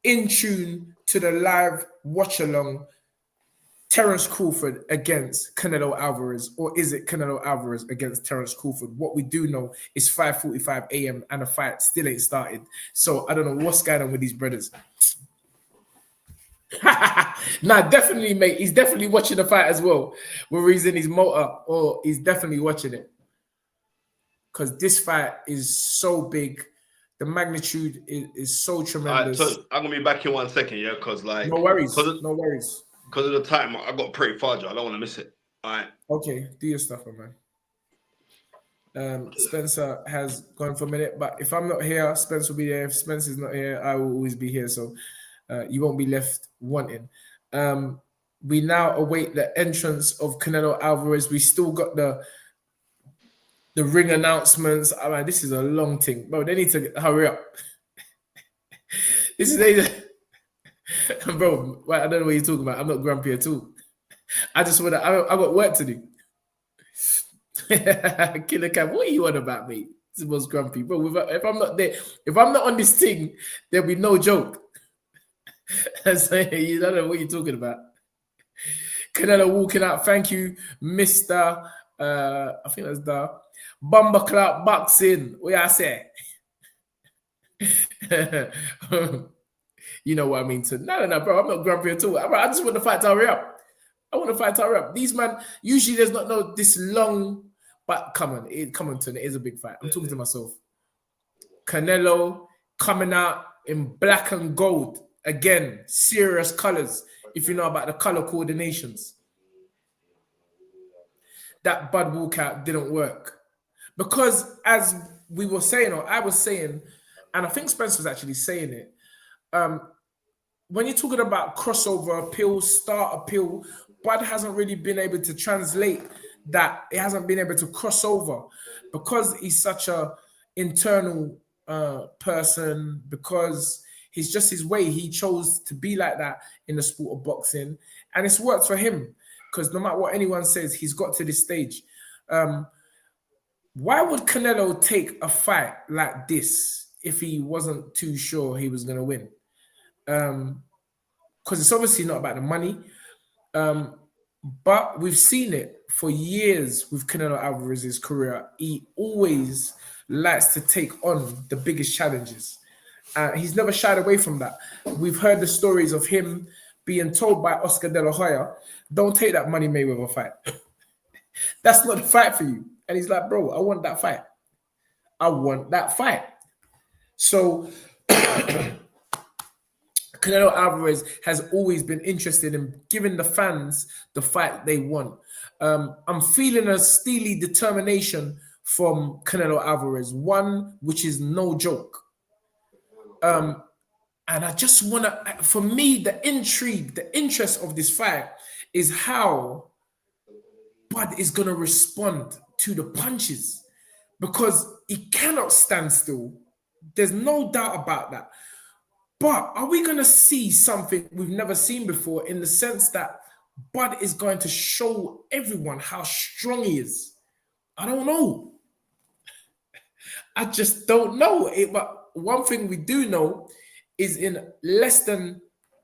in tune to the live watch along Terrance Crawford against Canelo Alvarez, or is it Canelo Alvarez against Terrance Crawford? What we do know is 5:45 a.m. and the fight still ain't started. So I don't know what's going on with these brothers. Nah, definitely, mate. He's definitely watching the fight as well. Whether he's in his motor or he's definitely watching it. Because this fight is so big. The magnitude is so tremendous. So I'm going to be back in 1 second, yeah? Because, like... No worries. No worries. Because of the time, I got pretty far, I don't want to miss it. All right. Okay, do your stuff, man. Spencer has gone for a minute, but if I'm not here, Spencer will be there. If Spencer's not here, I will always be here. So you won't be left wanting. We now await the entrance of Canelo Alvarez. We still got the ring announcements. Oh, man, this is a long thing. Bro, they need to hurry up. This is... Bro, I don't know what you're talking about. I'm not grumpy at all. I just want to... I got work to do. Killer Cam, what are you on about, mate? This was grumpy. Bro, if I'm not there, if I'm not on this thing, there'll be no joke. So, you don't know what you're talking about. Canelo walking out. Thank you, Mr. I think that's the Bumba Club Boxing. What I say? You know what I mean? So no, bro. I'm not grumpy at all. I just want the fight to hurry up. I want the fight to hurry up. These man, usually there's not no this long, but come on, Tony. It is a big fight. I'm talking to myself. Canelo coming out in black and gold. Again, serious colors. If you know about the color coordinations. That Bud walkout didn't work. Because as we were saying, or I was saying, and I think Spencer was actually saying it, when you're talking about crossover appeal, star appeal, Bud hasn't really been able to translate that. It hasn't been able to cross over because he's such a internal person, because he's just his way. He chose to be like that in the sport of boxing, and it's worked for him because no matter what anyone says, he's got to this stage. Why would Canelo take a fight like this if he wasn't too sure he was going to win? Because it's obviously not about the money. But we've seen it for years with Canelo Alvarez's career. He always likes to take on the biggest challenges. He's never shied away from that. We've heard the stories of him being told by Oscar De La Hoya, don't take that Money Mayweather fight. That's not the fight for you. And he's like, bro, I want that fight. I want that fight. So Canelo Alvarez has always been interested in giving the fans the fight they want. I'm feeling a steely determination from Canelo Alvarez, one which is no joke. And I just want to, for me, the intrigue, the interest of this fight is how Bud is going to respond to the punches, because he cannot stand still. There's no doubt about that. But are we going to see something we've never seen before, in the sense that Bud is going to show everyone how strong he is? I don't know. I just don't know. But one thing we do know is in less than,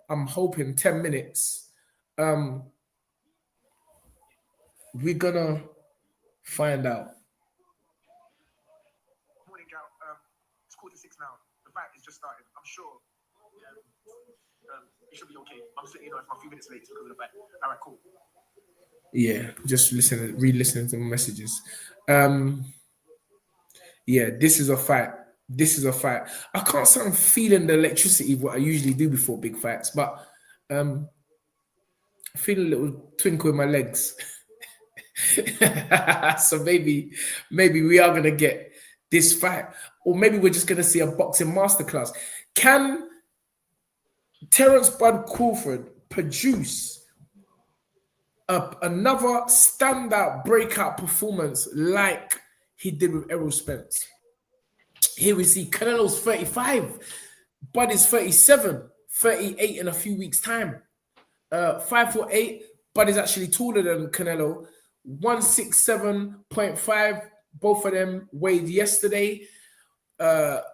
I'm hoping, 10 minutes, we're going to find out. Morning, Gal. It's 5:45 now. The fight is just started. I'm sure it should be okay. I'm sitting here for a few minutes late because of the fight. All right, cool. Yeah, just re-listening to my messages. Yeah, this is a fight. This is a fight. I can't say I'm feeling the electricity what I usually do before big fights, but I feel a little twinkle in my legs. So maybe we are gonna get this fight, or maybe we're just gonna see a boxing masterclass. Can Terrance Bud Crawford produce another standout breakout performance like he did with Errol Spence? Here we see Canelo's 35, Bud is 37, 38 in a few weeks' time. 5'8", Bud is actually taller than Canelo. 167.5, both of them weighed yesterday. Bud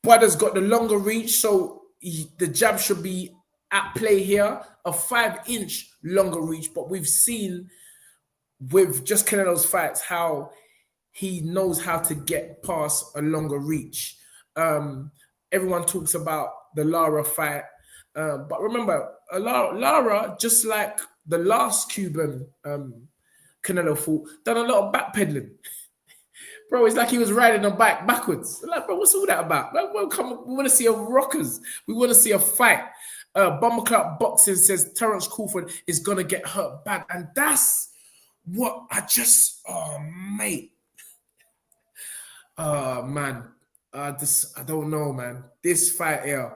has got the longer reach, so the jab should be at play here, a 5-inch longer reach, but we've seen with just Canelo's fights how he knows how to get past a longer reach. Everyone talks about the Lara fight, but remember, Lara, just like the last Cuban Canelo fought, done a lot of backpedaling. Bro, it's like he was riding a bike backwards. Like, bro, what's all that about? Like, we want to see a rockers. We want to see a fight. Bomber Club Boxing says Terrance Crawford is going to get hurt bad. And that's what I just, mate. Man. I don't know, man. This fight here,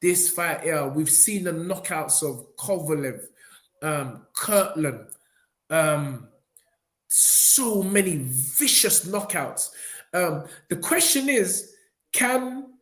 we've seen the knockouts of Kovalev, Kirtland, so many vicious knockouts. The question is, can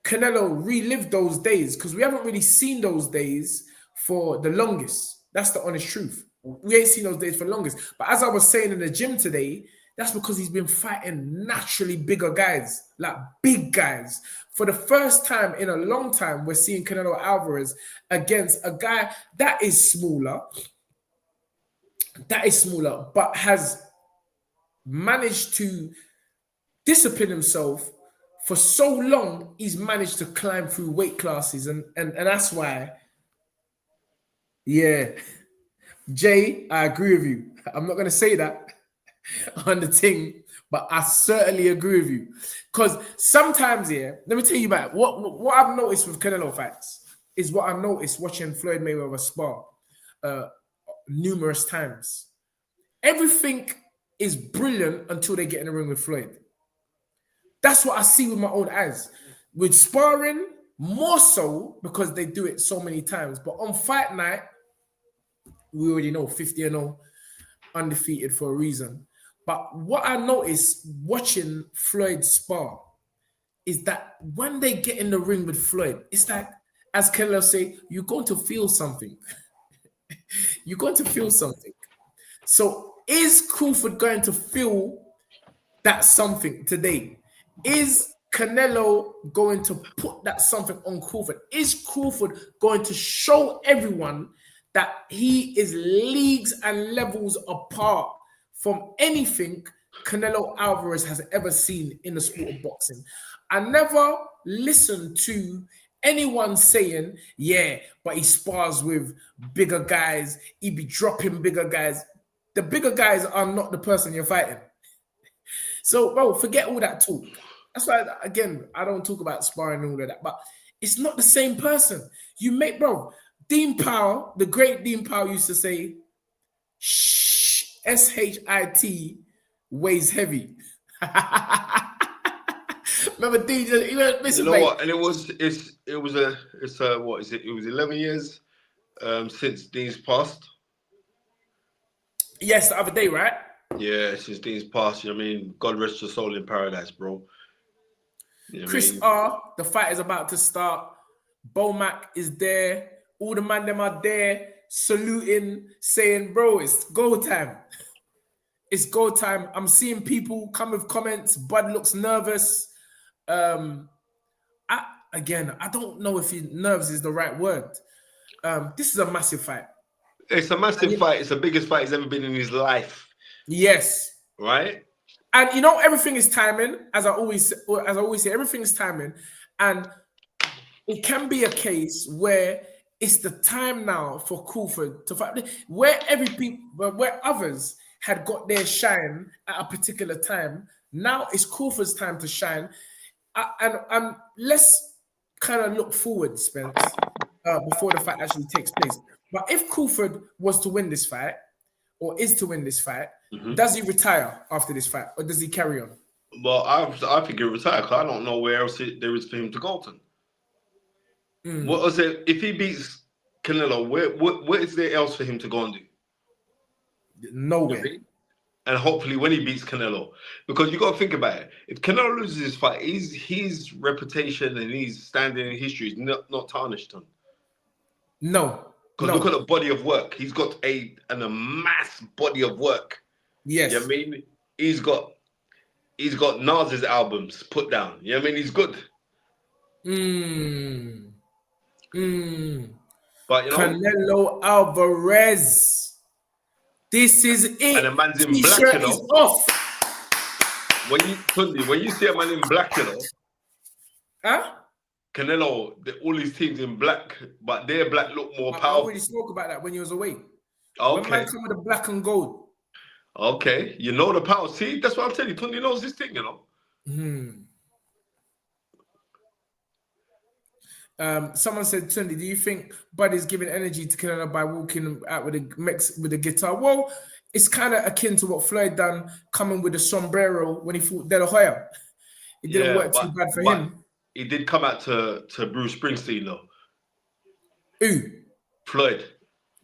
Canelo relive those days? Because we haven't really seen those days for the longest. That's the honest truth. We ain't seen those days for the longest. But as I was saying in the gym today, that's because he's been fighting naturally bigger guys, like big guys. For the first time in a long time, we're seeing Canelo Alvarez against a guy that is smaller, but has managed to discipline himself for so long. He's managed to climb through weight classes, and that's why, yeah, Jay, I agree with you. I'm not going to say that on the ting, but I certainly agree with you. Because sometimes here, let me tell you about what I've noticed with Canelo fights is what I've noticed watching Floyd Mayweather spar numerous times. Everything is brilliant until they get in the ring with Floyd. That's what I see with my own eyes. With sparring, more so because they do it so many times. But on fight night, we already know 50-0, undefeated for a reason. But what I noticed watching Floyd spar is that when they get in the ring with Floyd, it's like, as Canelo say, you're going to feel something. You're going to feel something. So is Crawford going to feel that something today? Is Canelo going to put that something on Crawford? Is Crawford going to show everyone that he is leagues and levels apart from anything Canelo Alvarez has ever seen in the sport of boxing? I never listened to anyone saying, yeah, but he spars with bigger guys, he be dropping bigger guys. The bigger guys are not the person you're fighting. So, bro, forget all that talk. That's why, again, I don't talk about sparring and all of that, but it's not the same person. You make, bro, Dean Powell, the great Dean Powell used to say, S-H-I-T weighs heavy. Remember Dean? You know what? And it was 11 years since Dean's passed. Yes, the other day, right? Yeah, since Dean's passed. You know what I mean? God rest your soul in paradise, bro. You know Chris R, the fight is about to start. Bomac is there. All the man them are there, saluting, saying, bro, it's go time. It's go time. I'm seeing people come with comments. Bud looks nervous. I don't know if nervous is the right word. This is a massive fight. It's a massive fight. It's the biggest fight he's ever been in his life. Yes. Right? And you know, everything is timing, as I always say, everything is timing. And it can be a case where it's the time now for Crawford to fight, where others had got their shine at a particular time. Now it's Crawford's time to shine. And let's kind of look forward, Spence, before the fight actually takes place. But if Crawford was to win this fight, or is to win this fight, does he retire after this fight, or does he carry on? Well, I think he'll retire because I don't know where else there is for him to go to. What was it? If he beats Canelo, what is there else for him to go and do? Nowhere. And hopefully when he beats Canelo, because you got to think about it. If Canelo loses this fight, his reputation and his standing in history is not tarnished on. No. Because look at the body of work. He's got a mass body of work. Yes. You know what I mean? He's got Nas's albums put down. You know what I mean? He's good. But, you know. Canelo Alvarez. This is it. And the man's in black, you know. Is off. When you see a man in black, you know. Huh? Canelo, all his teams in black, but their black look more powerful. I already spoke about that when you was away. Okay. When man come with the black and gold. Okay. You know the power. See, that's what I'm telling you. Tunde knows this thing, you know. Someone said, Tunde, do you think Bud is giving energy to Canelo by walking out with the guitar? Well, it's kind of akin to what Floyd done coming with the sombrero when he fought De La Hoya. It didn't work too bad for him. He did come out to Bruce Springsteen, though. Who? Floyd.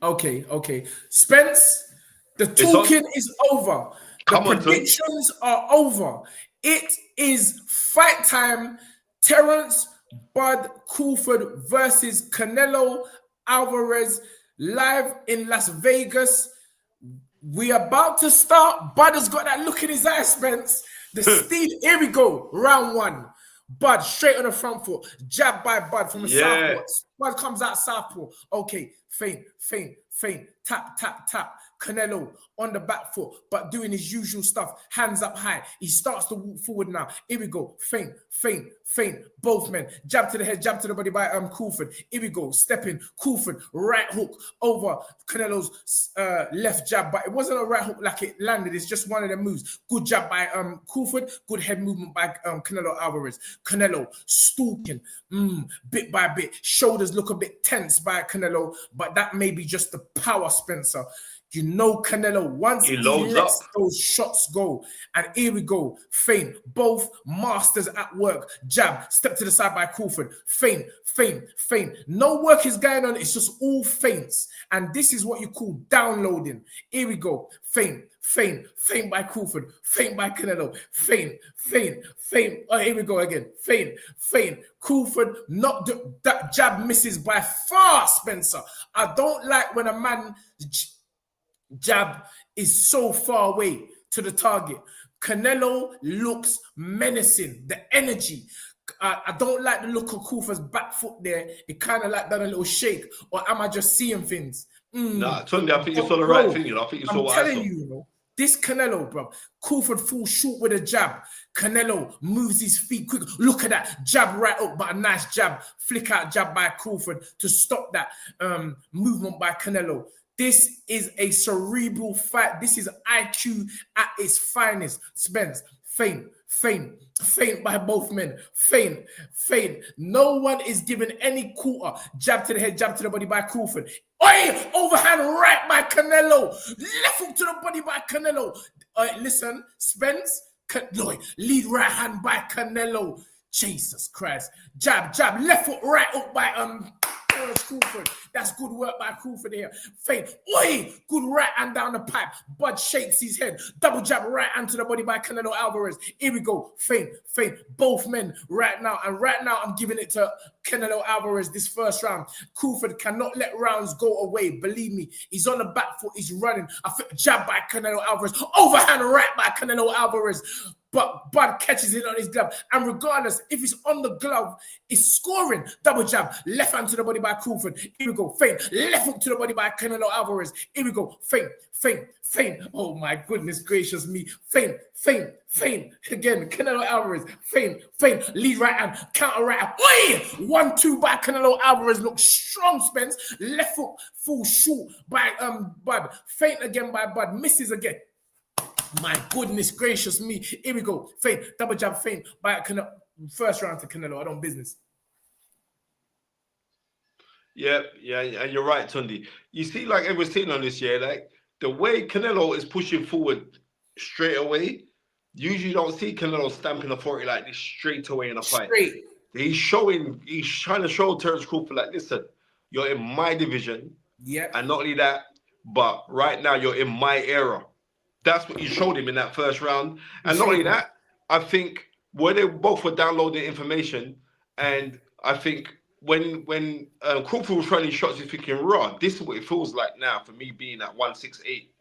Okay. Spence, the talking is over. The predictions are over. It is fight time. Terrance Bud Crawford versus Canelo Alvarez live in Las Vegas. We about to start. Bud has got that look in his eye, Spence. The steed. Here we go. Round one. Bud straight on the front foot. Jab by Bud from the southpaw. Bud comes out southpaw. Okay. Feint. Tap. Canelo on the back foot, but doing his usual stuff. Hands up high. He starts to walk forward now. Here we go. Feint. Both men. Jab to the head, jab to the body by Crawford. Here we go. Stepping. Crawford. Right hook over Canelo's left jab, but it wasn't a right hook like it landed. It's just one of the moves. Good jab by Crawford. Good head movement by Canelo Alvarez. Canelo stalking bit by bit. Shoulders look a bit tense by Canelo, but that may be just the power, Spencer. You know Canelo, once he lets those shots go, and here we go, feint, both masters at work, jab, step to the side by Crawford, feint. No work is going on, it's just all feints, and this is what you call downloading. Here we go, feint by Crawford, feint by Canelo, feint. Oh, here we go again, feint. Crawford, that jab misses by far, Spencer. I don't like when a man jab is so far away to the target. Canelo looks menacing. The energy. I don't like the look of Crawford's back foot there. It kind of like done a little shake. Or am I just seeing things? Nah, Tunde, I think you saw the right thing. You know? I think you saw what I saw. I'm telling you, this Canelo, bro. Crawford falls short with a jab. Canelo moves his feet quick. Look at that. Jab right up, but a nice jab. Flick out jab by Crawford to stop that movement by Canelo. This is a cerebral fight. This is IQ at its finest. Spence, feint by both men. Feint. No one is given any quarter. Jab to the head, jab to the body by Crawford. Oi! Overhand right by Canelo. Left hook to the body by Canelo. Listen, Spence, lead right hand by Canelo. Jesus Christ. Jab, left foot right up by Crawford. That's good work by Crawford here. Feint. Oi! Good right hand down the pipe. Bud shakes his head. Double jab right hand to the body by Canelo Alvarez. Here we go. Feint. Both men right now. And right now I'm giving it to Canelo Alvarez this first round. Crawford cannot let rounds go away. Believe me. He's on the back foot. He's running. Jab by Canelo Alvarez. Overhand right by Canelo Alvarez. But Bud catches it on his glove. And regardless, if it's on the glove, it's scoring. Double jab. Left hand to the body by Crawford. Here we go. Feint. Left hook to the body by Canelo Alvarez. Here we go. Feint. Oh my goodness gracious me. Feint. Again, Canelo Alvarez. Feint. Lead right hand. Counter right hand. Oi! 1-2 by Canelo Alvarez. Looks strong, Spence. Left hook. Full short by Bud. Feint again by Bud. Misses again. My goodness gracious me. Here we go. Feint. Double jab feint by Canelo. First round to Canelo. I don't business. Yeah, and you're right, Tunde. You see, like everyone's saying on this year, like the way Canelo is pushing forward straight away, usually you don't see Canelo stamping authority like this straight away in a fight. He's trying to show Terrance Crawford, like, listen, you're in my division. Yeah. And not only that, but right now you're in my era. That's what you showed him in that first round. And not only that, I think where they both were downloading information, and I think when Crawford was throwing these shots, he's thinking, raw, this is what it feels like now for me being at 168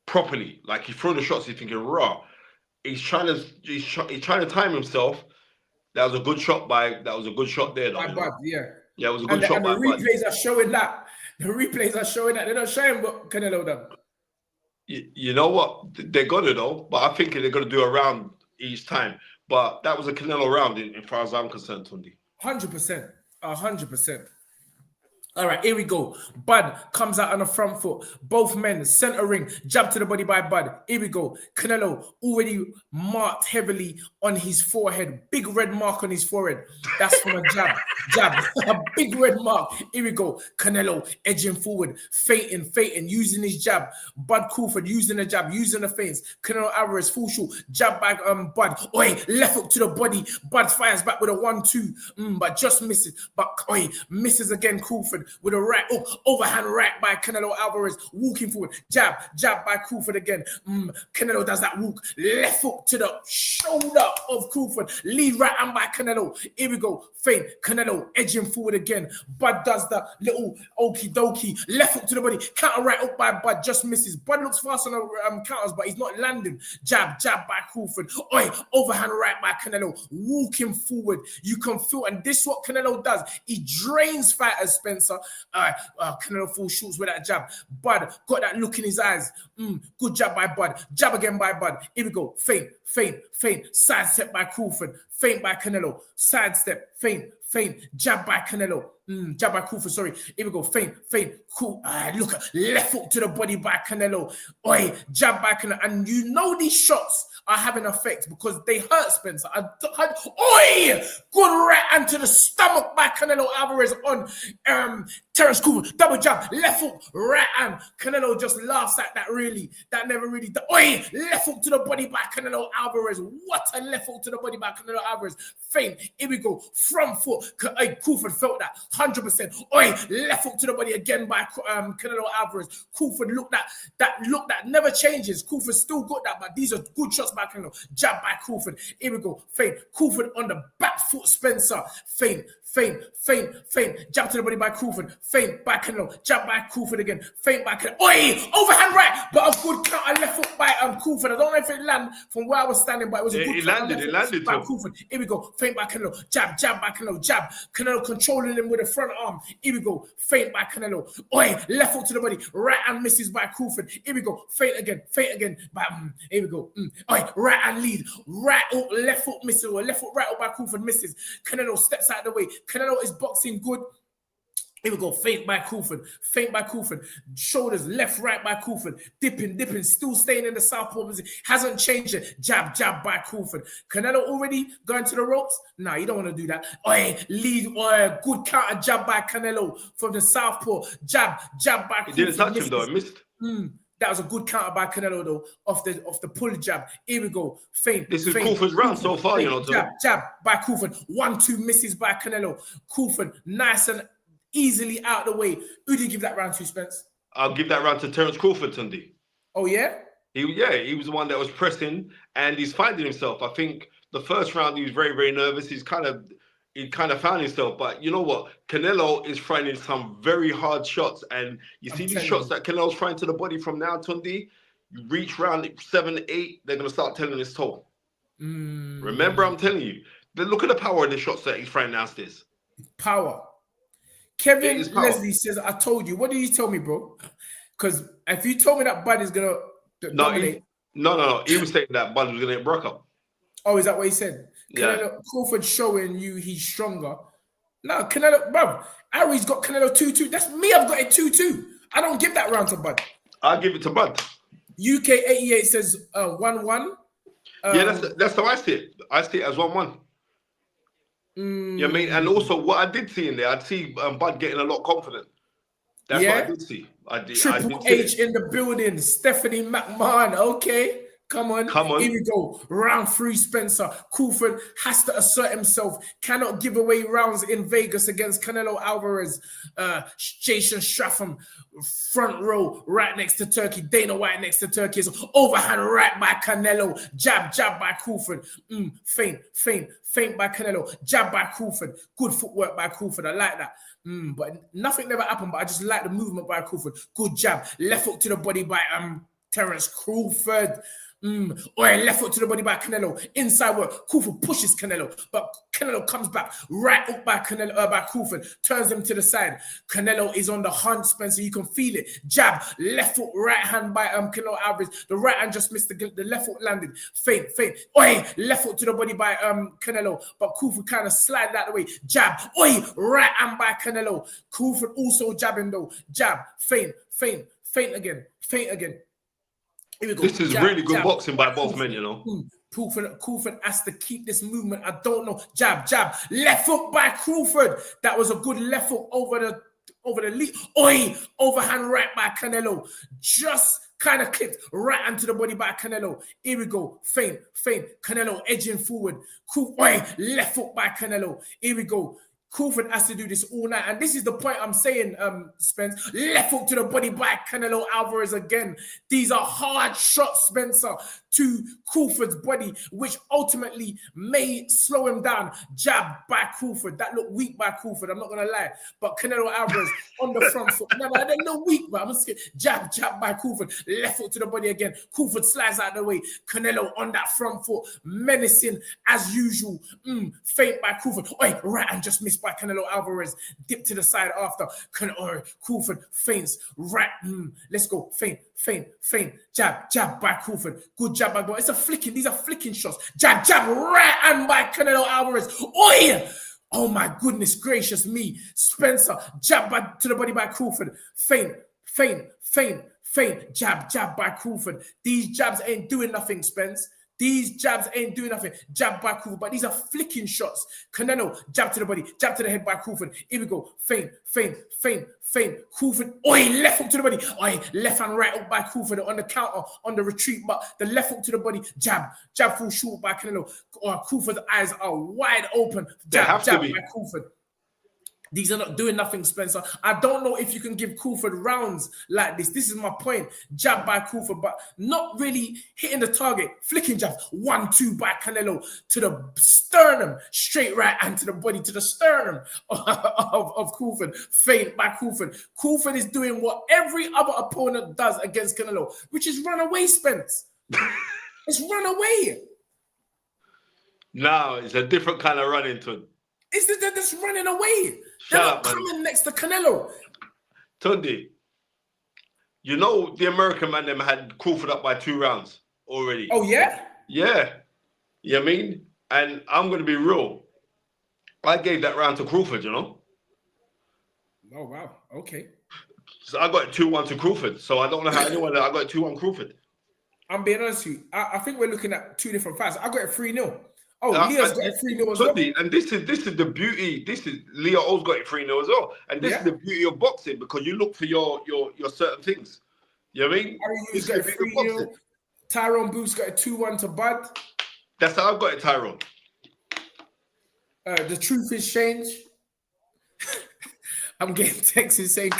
properly. Like he's throwing the shots, he's thinking, raw. He's trying to time himself. That was a good shot there, though. Bud, yeah. Yeah, it was a good shot. And the replays are showing that. The replays are showing that. They're not showing what Canelo done. You know what? They're gonna though, but I think they're gonna do a round each time. But that was a Canelo round, in far as I'm concerned, Tunde. 100%. 100%. All right, here we go. Bud comes out on the front foot. Both men, center ring, jab to the body by Bud. Here we go. Canelo already marked heavily on his forehead. Big red mark on his forehead. That's from a jab. Jab. A big red mark. Here we go. Canelo edging forward, feinting, using his jab. Bud Crawford using the jab, using the feints. Canelo Alvarez full short. Jab back Bud. Oi, left hook to the body. Bud fires back with a 1-2. But just misses. But misses again Crawford. With a right hook, overhand right by Canelo Alvarez, walking forward, jab by Crawford again. Canelo does that walk, left hook to the shoulder of Crawford, lead right hand by Canelo. Here we go, feint, Canelo edging forward again. Bud does the little okie dokie, left hook to the body, counter right hook by Bud, just misses. Bud looks fast on the counters, but he's not landing. Jab by Crawford. Oi, overhand right by Canelo, walking forward. You can feel, and this is what Canelo does. He drains fighters, Spencer. Canelo full shoots with that jab. Bud got that look in his eyes. Good jab by Bud. Jab again by Bud. Here we go. Feint. Sidestep by Crawford. Feint by Canelo. Sidestep. Feint. Jab by Canelo. Jab by Crawford, sorry. Here we go. Feint. Cool. Look, left hook to the body by Canelo. Oi, jab by Canelo. And you know these shots are having effect because they hurt Spencer. Oi! Good right hand to the stomach by Canelo Alvarez on Terrance Crawford. Double jab, left hook, right hand. Canelo just laughs at that really. That never really done. Oi! Left hook to the body by Canelo Alvarez. What a left hook to the body by Canelo Alvarez. Feint. Here we go. Front foot. Crawford felt that. 100%. Oi! Left hook to the body again by Canelo Alvarez. Crawford look that never changes. Crawford still got that, but these are good shots by Canelo. Jab by Crawford. Here we go. Feint. Crawford on the back foot, Spencer. Feint. Jab to the body by Crawford. Feint by Canelo. Jab by Crawford again. Feint by Canelo. Oi! Overhand right, but a good counter left foot by Crawford. I don't know if it landed from where I was standing, but it was a good counter. It landed by Crawford. Here we go. Feint by Canelo. Jab by Canelo. Jab. Canelo controlling him with the front arm. Here we go. Feint by Canelo. Oi! Left foot to the body. Right hand misses by Crawford. Here we go. Feint again. By here we go. Oi! Right hand lead. Right hook. Left foot misses. Or left foot right hook by Crawford misses. Canelo steps out of the way. Canelo is boxing good. Here we go. Feint by Crawford. Shoulders left, right by Crawford. Dipping, still staying in the southpaw position. Hasn't changed it. Jab by Crawford. Canelo already going to the ropes? Nah, you don't want to do that. Oi, lead. Oi, good counter jab by Canelo from the southpaw. Jab by Crawford. He didn't touch him though. It missed. That was a good counter by Canelo though, off the pull jab. Here we go. Feint. This is Crawford's round so far, you know. Jab by Crawford. 1-2 misses by Canelo. Crawford, nice and easily out of the way. Who do you give that round to, Spence? I'll give that round to Terrance Crawford, Tunde. Oh yeah? He was the one that was pressing and he's finding himself. I think the first round he was very, very nervous. He kind of found himself. But you know what? Canelo is finding some very hard shots. And you see these shots that Canelo's trying to the body from now, Tunde, you reach round 7, 8, they're going to start telling his toll. Remember, I'm telling you, look at the power of the shots that he's trying downstairs. Power. Kevin Leslie says, I told you. What did you tell me, bro? Because if you told me that Bud is going to dominate. No. He was saying that Bud was going to get broke up. Oh, is that what he said? Canelo, Crawford showing you he's stronger. No, Canelo, bro. Ari's got Canelo 2-2. That's me. I've got it 2-2. I don't give that round to Bud. I'll give it to Bud. UK 88 says 1-1. Yeah, that's how I see it. I see it as 1-1. Yeah, I mean, and also what I did see in there, I'd see Bud getting a lot confident. That's what I did see. Triple H in the building. Stephanie McMahon. Okay. Come on. Here we go. Round 3, Spencer. Crawford has to assert himself. Cannot give away rounds in Vegas against Canelo Alvarez. Jason Stratham, front row, right next to Turkey. Dana White next to Turkey. Overhand right by Canelo. Jab by Crawford. Feint by Canelo. Jab by Crawford. Good footwork by Crawford. I like that. But nothing never happened, but I just like the movement by Crawford. Good jab. Left hook to the body by Terrance Crawford. Oi, left foot to the body by Canelo. Inside work. Crawford pushes Canelo, but Canelo comes back. Right hook by Canelo, by Crawford. Turns him to the side. Canelo is on the hunt, Spencer. You can feel it. Jab, left foot, right hand by Canelo Alvarez. The right hand just missed the left foot landed. Feint. Oi, left foot to the body by Canelo, but Crawford kind of slided out the way. Jab. Oi, right hand by Canelo. Crawford also jabbing though. Jab, feint again. Here we go. This is really good boxing by both men, you know. Crawford has to keep this movement. I don't know. Jab. Left hook by Crawford. That was a good left hook over the lead. Oi, overhand right by Canelo. Just kind of clipped right onto the body by Canelo. Here we go. Feint. Canelo edging forward. Oi, left hook by Canelo. Here we go. Crawford has to do this all night. And this is the point I'm saying, Spence. Left hook to the body by Canelo Alvarez again. These are hard shots, Spencer, to Crawford's body, which ultimately may slow him down. Jab by Crawford. That looked weak by Crawford, I'm not going to lie. But Canelo Alvarez on the front foot. No, they look weak, but I'm scared. Jab by Crawford. Left hook to the body again. Crawford slides out of the way. Canelo on that front foot. Menacing as usual. Feint by Crawford. Oi, right and just missed by Canelo Alvarez. Dip to the side after. Crawford feints. Right. Let's go. Feint. Jab by Crawford. Good jab by Crawford. It's a flicking. These are flicking shots. Jab. Right hand by Canelo Alvarez. Oi! Oh my goodness gracious me. Spencer. Jab to the body by Crawford. Feint. Jab by Crawford. These jabs ain't doing nothing, Spence. These jabs ain't doing nothing. Jab by Crawford, but these are flicking shots. Canelo, jab to the body, jab to the head by Crawford. Here we go. Feint. Crawford, oi, left hook to the body. Oi, left and right hook by Crawford on the counter, on the retreat, but the left hook to the body, jab full short by Canelo. Crawford's eyes are wide open. Jab by Crawford. These are not doing nothing, Spencer. I don't know if you can give Crawford rounds like this. This is my point. Jab by Crawford, but not really hitting the target. Flicking jabs. 1-2 by Canelo to the sternum. Straight right hand to the body, to the sternum of Crawford. Feint by Crawford. Crawford is doing what every other opponent does against Canelo, which is run away, Spence. It's run away. No, it's a different kind of run into it. They're just running away. They're not coming next to Canelo. Tunde, you know the American man them had Crawford up by 2 rounds already. Oh, yeah? Yeah. You know what I mean? And I'm going to be real. I gave that round to Crawford, you know? Oh, wow. Okay. So I got 2-1 to Crawford. So I don't know how anyone... I got 2-1 Crawford. I'm being honest with you. I think we're looking at 2 different fights. I got it 3-0. Oh, Leo's got it 3-0 as well. And this is the beauty. Leo O's got it 3-0 as well. And this is the beauty of boxing, because you look for your certain things. You know what I mean? Harry's got it 3-0. Tyrone Booth's got it 2-1 to Bud. That's how I've got it, Tyrone. The truth is change. I'm getting texts saying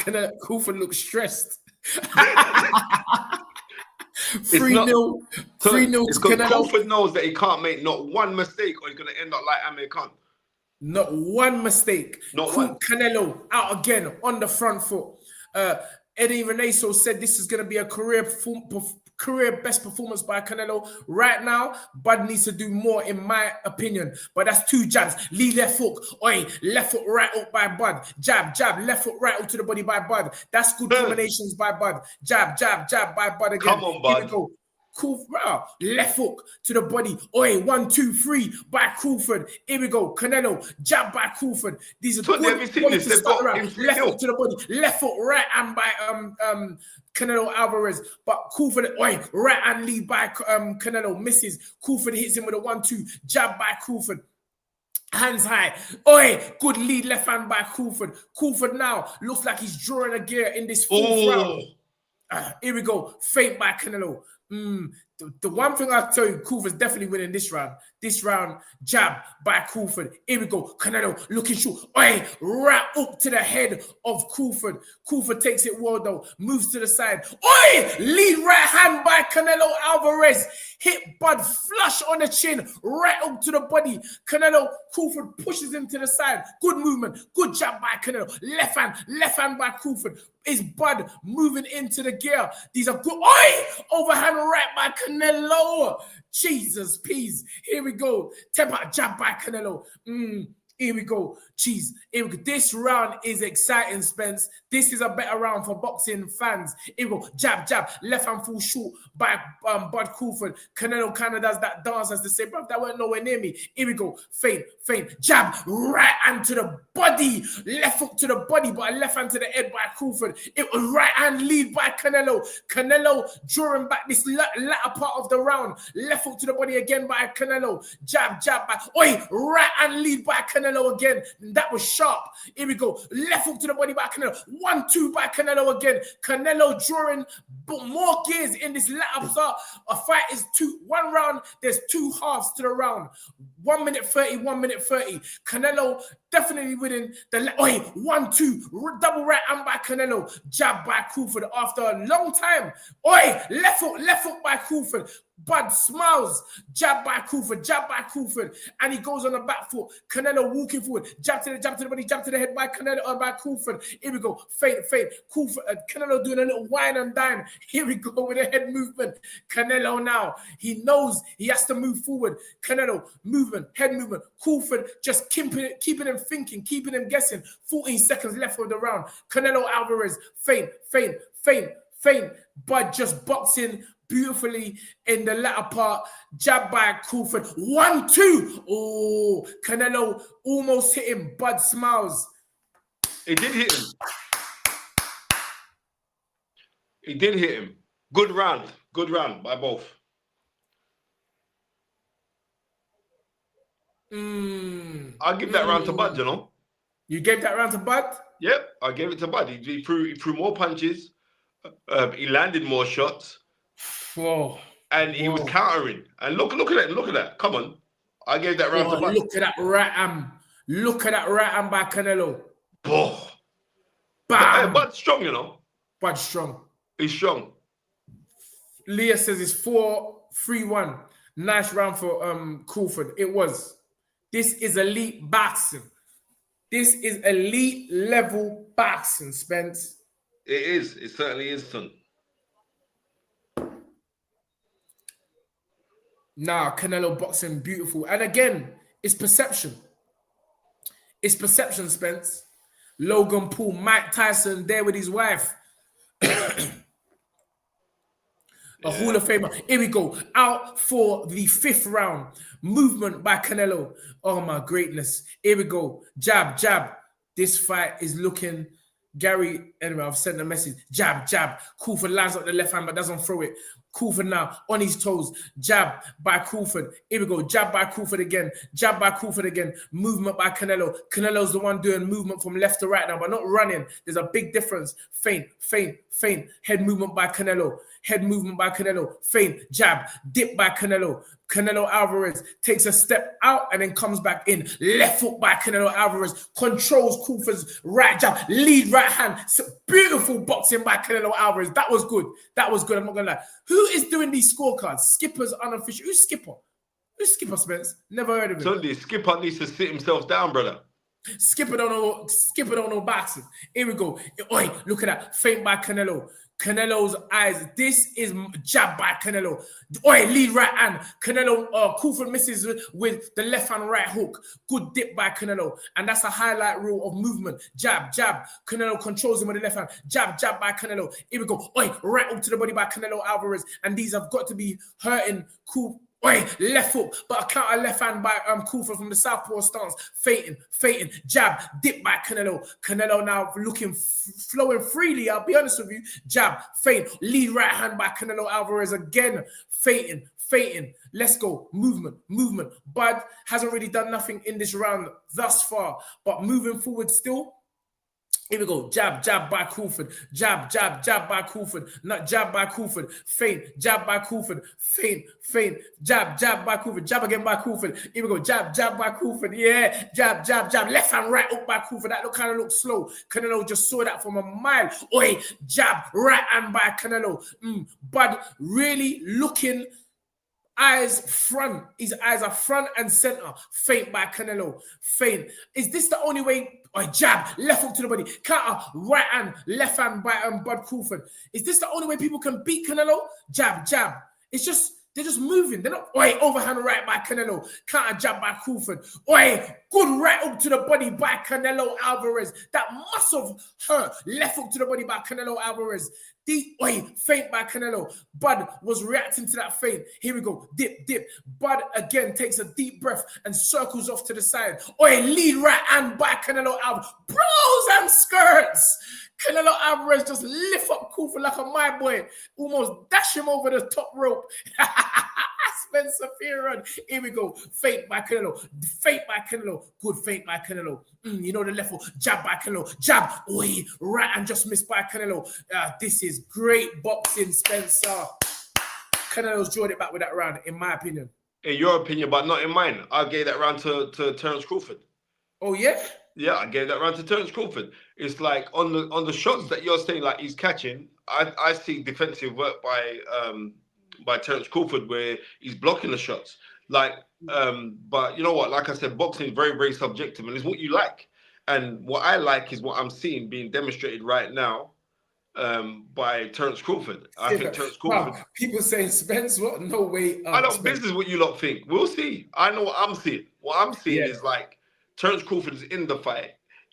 Crawford looks stressed. 3-0. 3-0 to Canelo. Crawford knows that he can't make not one mistake, or he's going to end up like Amir Khan. Not one mistake. Canelo out again on the front foot. Eddie Renaso said this is going to be a career best performance by Canelo. Right now, Bud needs to do more, in my opinion. But that's 2 jabs. Lee left hook. Oi, left foot, right hook by Bud. Jab, left foot, right hook to the body by Bud. That's good combinations by Bud. Jab by Bud again. Come on, Bud. Here we go. Cool, left hook to the body. Oi, 1, 2, 3 by Crawford. Here we go. Canelo, jab by Crawford. These are good ways to start around. Left hook to the body. Left foot, right hand by Canelo Alvarez. But Crawford, oi, right hand lead by Canelo. Misses. Crawford hits him with a 1-2. Jab by Crawford. Hands high. Oi, good lead left hand by Crawford. Crawford now looks like he's drawing a gear in this 4th round. Here we go. Feint by Canelo. The one thing I'll tell you, Crawford's definitely winning this round. This round, jab by Crawford. Here we go. Canelo looking short. Oi, right up to the head of Crawford. Crawford takes it well though. Moves to the side. Oi, lead right hand by Canelo Alvarez. Hit Bud flush on the chin. Right up to the body. Crawford pushes him to the side. Good movement. Good jab by Canelo. Left hand by Crawford. Is Bud moving into the gear? These are good. Oi, overhand hand right by Canelo. Jesus, peace. Here we go. Temper jab by Canelo. Here we go. Jeez. Here we go. This round is exciting, Spence. This is a better round for boxing fans. Here we go. Jab, jab. Left hand full short by Bud Crawford. Canelo kind of does that dance as to say, bro, that weren't nowhere near me. Here we go. Feint. Jab. Right hand to the body. Left hook to the body, but a left hand to the head by Crawford. It was right hand lead by Canelo. Canelo drawing back this latter part of the round. Left hook to the body again by Canelo. Jab by... right hand lead by Canelo again. That was sharp. Here we go. Left hook to the body by Canelo. 1-2 by Canelo again. Canelo drawing more gears in this latter part. A fight is one round. There's 2 halves to the round. 1 minute 30, 1 minute 30. Canelo definitely winning the 1-2 double right hand by Canelo. Jab by Crawford after a long time. Left hook by Crawford. Bud smiles. Jab by Crawford, and he goes on the back foot. Canelo walking forward. Jab to the body, jab to the head by Canelo by Crawford. Here we go. Feint. Crawford, Canelo doing a little wine and dine. Here we go with a head movement. Canelo now. He knows he has to move forward. Canelo movement, head movement. Crawford just keeping him thinking, keeping him guessing. 14 seconds left of the round. Canelo Alvarez. Feint. Bud just boxing beautifully in the latter part. Jab by Crawford. 1-2. Oh, Canelo almost hit him. Bud smiles. It did hit him. Good round by both. I'll give that round to Bud, you know. You gave that round to Bud? Yep, I gave it to Bud. He threw more punches. He landed more shots. Whoa. And he was countering. And look at that. Come on. I gave that round to Bud. Look at that right hand. Look at that right hand by Canelo. Oh. Bam. Bud's strong, you know. Bud's strong. He's strong. Leah says it's 4-3-1. Nice round for Crawford. It was. This is elite boxing. This is elite level boxing, Spence. It is. It certainly is, son. Nah, Canelo boxing beautiful. And again, it's perception. It's perception, Spence. Logan Paul, Mike Tyson there with his wife. A Hall of Famer. Here we go. Out for the 5th round. Movement by Canelo. Oh, my greatness. Here we go. Jab. This fight is looking... Gary, anyway, I've sent a message. Jab. Crawford lands up the left hand but doesn't throw it. Crawford now on his toes. Jab by Crawford. Here we go. Jab by Crawford again. Movement by Canelo. Canelo's the one doing movement from left to right now, but not running. There's a big difference. Feint. Head movement by Canelo. Feint. Jab. Dip by Canelo. Canelo Alvarez takes a step out and then comes back in. Left foot by Canelo Alvarez. Controls Crawford's right jab. Lead right hand. Beautiful boxing by Canelo Alvarez. That was good. I'm not going to lie. Who is doing these scorecards? Skipper's unofficial. Who's Skipper? Spence? Never heard of him. Sunday, Skipper needs to sit himself down, brother. Skipper don't know boxing. Here we go. Look at that. Feint by Canelo. Canelo's eyes. This is jab by Canelo. Lead right hand. Canelo, Crawford misses with the left hand right hook. Good dip by Canelo. And that's a highlight rule of movement. Jab. Canelo controls him with the left hand. Jab by Canelo. Here we go. Right up to the body by Canelo Alvarez. And these have got to be hurting Crawford. Left foot, but a counter left hand by Crawford from the southpaw stance. Feinting, jab, dip by Canelo. Canelo now flowing freely, I'll be honest with you. Jab, feint, lead right hand by Canelo Alvarez again. Feinting. Let's go. Movement. Bud hasn't really done nothing in this round thus far, but moving forward still. Here we go. Jab by Crawford. Jab by Crawford. Not jab by Crawford. Feint. Jab by Crawford. Feint. Jab by Crawford. Jab again by Crawford. Here we go. Jab by Crawford. Yeah. Jab. Left hand right up by Crawford. That kind of looks slow. Canelo just saw that from a mile. Jab right hand by Canelo. Bud really looking Eyes front. His eyes are front and center. Feint by Canelo. Feint. Is this the only way? Or jab, left hook to the body. Counter, right hand, left hand by Bud Crawford. Is this the only way people can beat Canelo? Jab, jab. It's just, they're just moving. They're not, overhand right by Canelo. Counter jab by Crawford. Good right hook to the body by Canelo Alvarez. That must have hurt. Left hook to the body by Canelo Alvarez. Feint by Canelo. Bud was reacting to that feint. Here we go. Dip, dip. Bud again takes a deep breath and circles off to the side. Lead right hand by Canelo Alvarez. Bros and skirts. Canelo Alvarez just lift up Crawford like a my boy. Almost dash him over the top rope. Spencer Fearon. Here we go. Feint by Canelo. Feint by Canelo. Good feint by Canelo. You know the left hook. Jab by Canelo. Jab. Right and just missed by Canelo. This is great boxing, Spencer. Canelo's drawn it back with that round, in my opinion. In your opinion, but not in mine. I gave that round to Terrance Crawford. Oh, yeah? Yeah, I gave that round to Terrance Crawford. It's like on the shots that you're saying, like he's catching, I see defensive work by Terrance Crawford where he's blocking the shots. But you know what? Like I said, boxing is very, very subjective and it's what you like. And what I like is what I'm seeing being demonstrated right now by Terrance Crawford. I think Terrance Crawford. Wow. People saying, Spence, what? No way. I know this is what you lot think. We'll see. I know what I'm seeing. What I'm seeing is like Terrance Crawford is in the fight.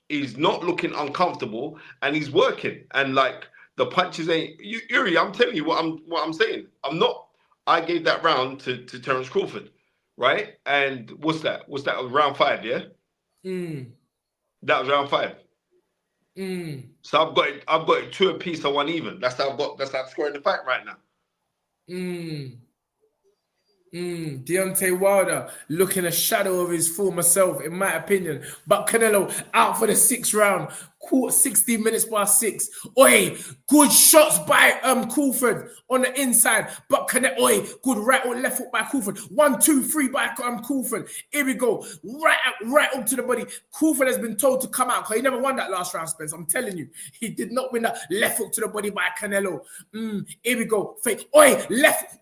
He's not looking uncomfortable and he's working. And like the punches ain't Yuri, I'm telling you what I'm saying. I gave that round to Terrance Crawford, right? And what's that? Round 5, yeah? That was round 5. So I've got it 2 apiece or 1 even. That's how I'm scoring the fight right now. Deontay Wilder looking a shadow of his former self, in my opinion. But Canelo out for the 6th round. 16 minutes past 6. Good shots by Crawford on the inside. But Canelo, good right or left hook by Crawford. 1, 2, 3 by Crawford. Here we go. Right up to the body. Crawford has been told to come out because he never won that last round, Spence. I'm telling you. He did not win that left hook to the body by Canelo. Here we go. Fake. Left.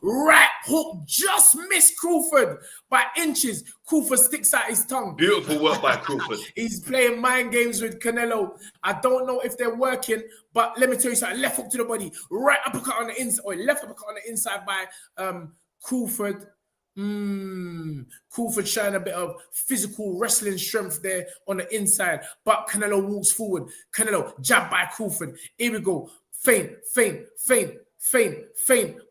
Right hook. Just missed Crawford by inches. Crawford sticks out his tongue. Beautiful work by Crawford. He's playing mind games with Canelo. I don't know if they're working, but let me tell you something. Left hook to the body. Right uppercut on the inside. Left uppercut on the inside by Crawford. Crawford showing a bit of physical wrestling strength there on the inside. But Canelo walks forward. Canelo jab by Crawford. Here we go. Feint.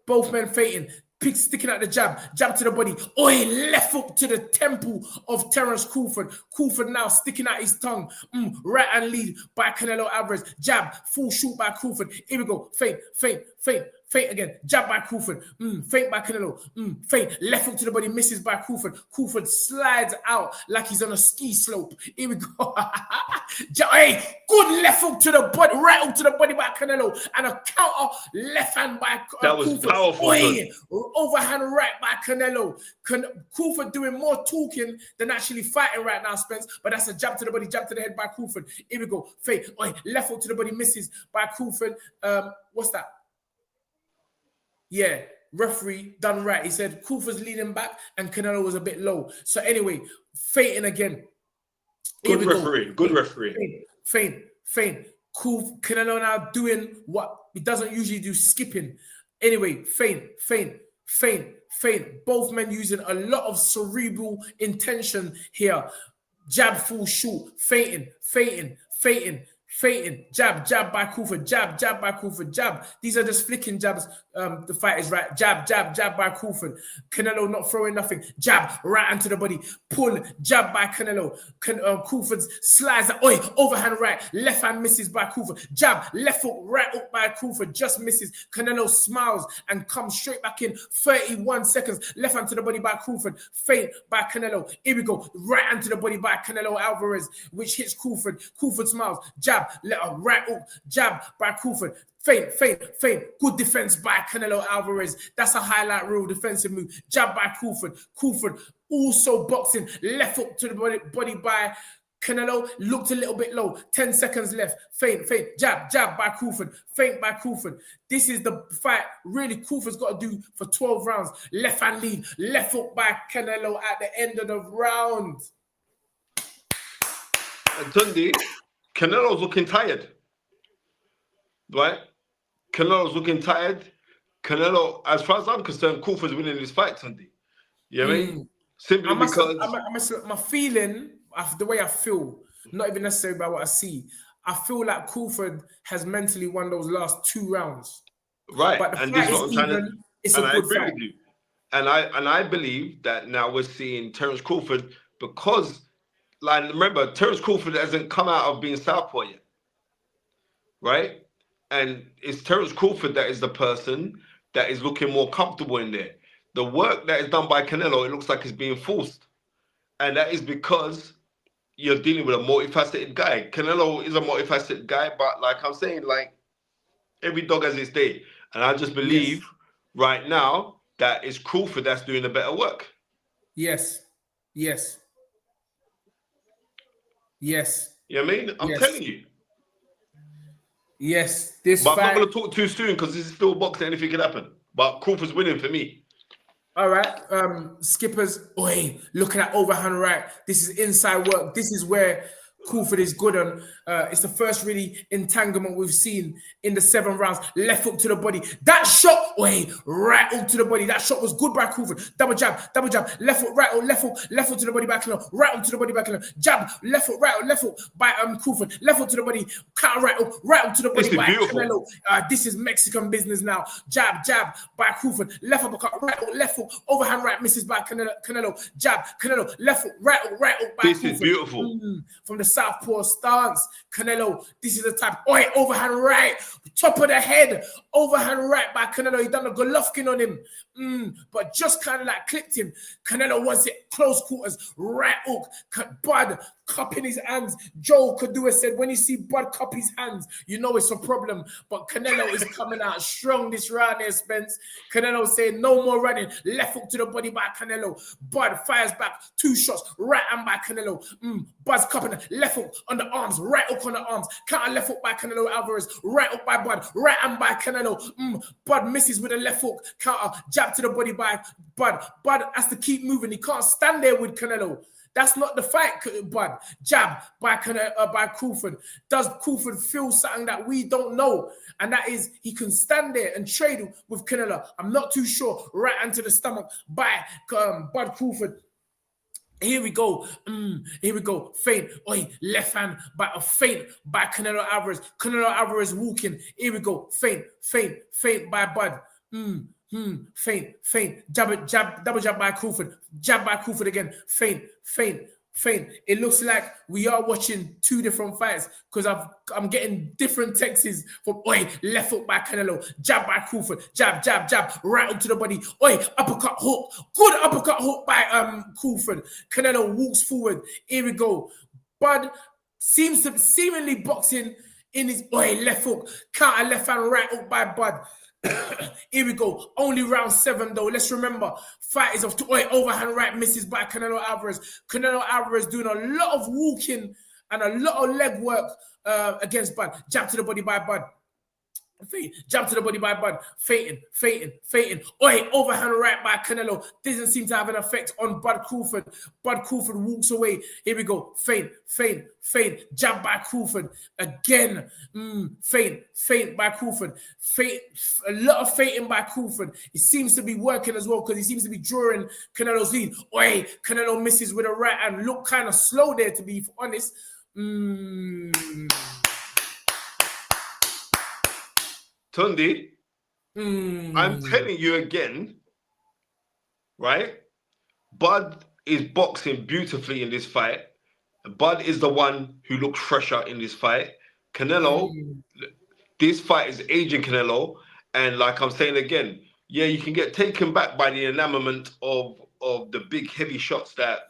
Both men feinting. Sticking out the jab to the body. Left hook to the temple of Terrance Crawford. Crawford now sticking out his tongue. Right hand lead by Canelo Alvarez. Jab, full shoot by Crawford. Here we go. Feint again. Jab by Crawford. Feint by Canelo. Feint. Left hook to the body. Misses by Crawford. Crawford slides out like he's on a ski slope. Here we go. Good left hook to the body. Right hook to the body by Canelo. And a counter left hand by that was Crawford. Powerful. Overhand right by Canelo. Crawford doing more talking than actually fighting right now, Spence. But that's a jab to the body, jab to the head by Crawford. Here we go. Feint. Left hook to the body. Misses by Crawford. What's that? Yeah, referee done right. He said Crawford's leaning back and Canelo was a bit low. So anyway, feinting again. Good referee. Feint. Canelo now doing what he doesn't usually do, skipping. Anyway, feint. Both men using a lot of cerebral intention here. Jab, full shoot. Feinting. Jab by Crawford. Jab by Crawford. Jab. These are just flicking jabs. The fight is right. Jab by Crawford. Canelo not throwing nothing. Jab right into the body. Pull. Jab by Canelo. Crawford slides. Overhand right. Left hand misses by Crawford. Jab. Left hook. Right hook by Crawford. Just misses. Canelo smiles and comes straight back in. 31 seconds. Left hand to the body by Crawford. Feint by Canelo. Here we go. Right hand to the body by Canelo Alvarez, which hits Crawford. Crawford smiles. Jab. Right hook. Jab by Crawford. Feint. Good defense by Canelo Alvarez. That's a highlight reel defensive move. Jab by Crawford. Crawford also boxing. Left hook to the body by Canelo looked a little bit low. 10 seconds left. Feint. Jab by Crawford. Feint by Crawford. This is the fight really Crawford's got to do for 12 rounds. Left hand lead. Left hook by Canelo at the end of the round. And Tunde, Canelo's looking tired. Right? Canelo's looking tired. Canelo, as far as I'm concerned, Crawford's winning this fight, Tunde. You know what I mean? Simply because... my feeling, the way I feel, not even necessarily by what I see, I feel like Crawford has mentally won those last 2 rounds. Right. But the and fight this is what I'm trying to... It's and a I good agree fight. with you. And I believe that now we're seeing Terrance Crawford because, like, remember, Terrance Crawford hasn't come out of being southpaw yet. Right? And it's Terrance Crawford that is the person that is looking more comfortable in there. The work that is done by Canelo, it looks like it's being forced. And that is because you're dealing with a multifaceted guy. Canelo is a multifaceted guy, but like I'm saying, like, every dog has its day. And I just believe right now that it's Crawford that's doing the better work. Yes. You know what I mean? I'm telling you. Yes. But I'm not going to talk too soon because this is still boxing. Anything can happen. But Crawford's winning for me. All right. Skippers. Oi, look at that overhand right. This is inside work. This is where Crawford is good on. It's the first really entanglement we've seen in the 7 rounds. Left hook to the body. That shot, right hook to the body. That shot was good by Crawford. Double jab. Left hook, right hook, left hook to the body by Canelo. Right hook to the body by Canelo. Jab, left hook, right hook by Crawford. Left hook to the body. Counter right hook to the body by Canelo. This is Mexican business now. Jab by Crawford. Left uppercut, right hook, left hook. Overhand right misses by Canelo. Jab, Canelo. Left hook, right hook by Crawford. This is beautiful. From the southpaw stance, Canelo, this is the type, overhand right, top of the head, overhand right by Canelo. He done a Golovkin on him, but just kind of like clipped him. Canelo wants it close quarters, right hook, Bud cupping his hands. Joe Kadua said, when you see Bud cup his hands, you know it's a problem. But Canelo is coming out strong this round there, Spence. Canelo saying, no more running. Left hook to the body by Canelo. Bud fires back, 2 shots, right hand by Canelo. Bud's cupping, left hook on the arms, right hook on the arms. Counter left hook by Canelo Alvarez, right hook by Bud, right hand by Canelo. Bud misses with a left hook, counter, jab to the body by Bud. Bud has to keep moving. He can't stand there with Canelo. That's not the fight, Bud. Jab by Crawford. Does Crawford feel something that we don't know? And that is he can stand there and trade with Canelo. I'm not too sure. Right hand to the stomach by Bud Crawford. Here we go. Feint. Left hand by a feint by Canelo Alvarez. Canelo Alvarez walking. Here we go. Feint by Bud. Feint. Jab, double jab by Crawford. Jab by Crawford again. Feint. It looks like we are watching 2 different fights because I'm getting different texts from left hook by Canelo, jab by Crawford, jab, right hook to the body, uppercut hook, good uppercut hook by Crawford. Canelo walks forward. Here we go. Bud seems to seemingly boxing in his left hook, counter left hand right hook by Bud. Here we go. Only round 7 though. Let's remember, fight is of overhand right misses by Canelo Alvarez. Canelo Alvarez doing a lot of walking and a lot of leg work against Bud. Jab to the body by Bud. Jab to the body by Bud. Feinting. Overhand right by Canelo. Doesn't seem to have an effect on Bud Crawford. Bud Crawford walks away. Here we go. Feint. Jab by Crawford. Again. Feint by Crawford. A lot of feinting by Crawford. It seems to be working as well because he seems to be drawing Canelo's lead. Canelo misses with a right hand. Look kind of slow there, to be honest. Tunde, I'm telling you again, right? Bud is boxing beautifully in this fight. Bud is the one who looks fresher in this fight. Canelo, this fight is aging Canelo. And like I'm saying again, you can get taken back by the enamorment of the big heavy shots that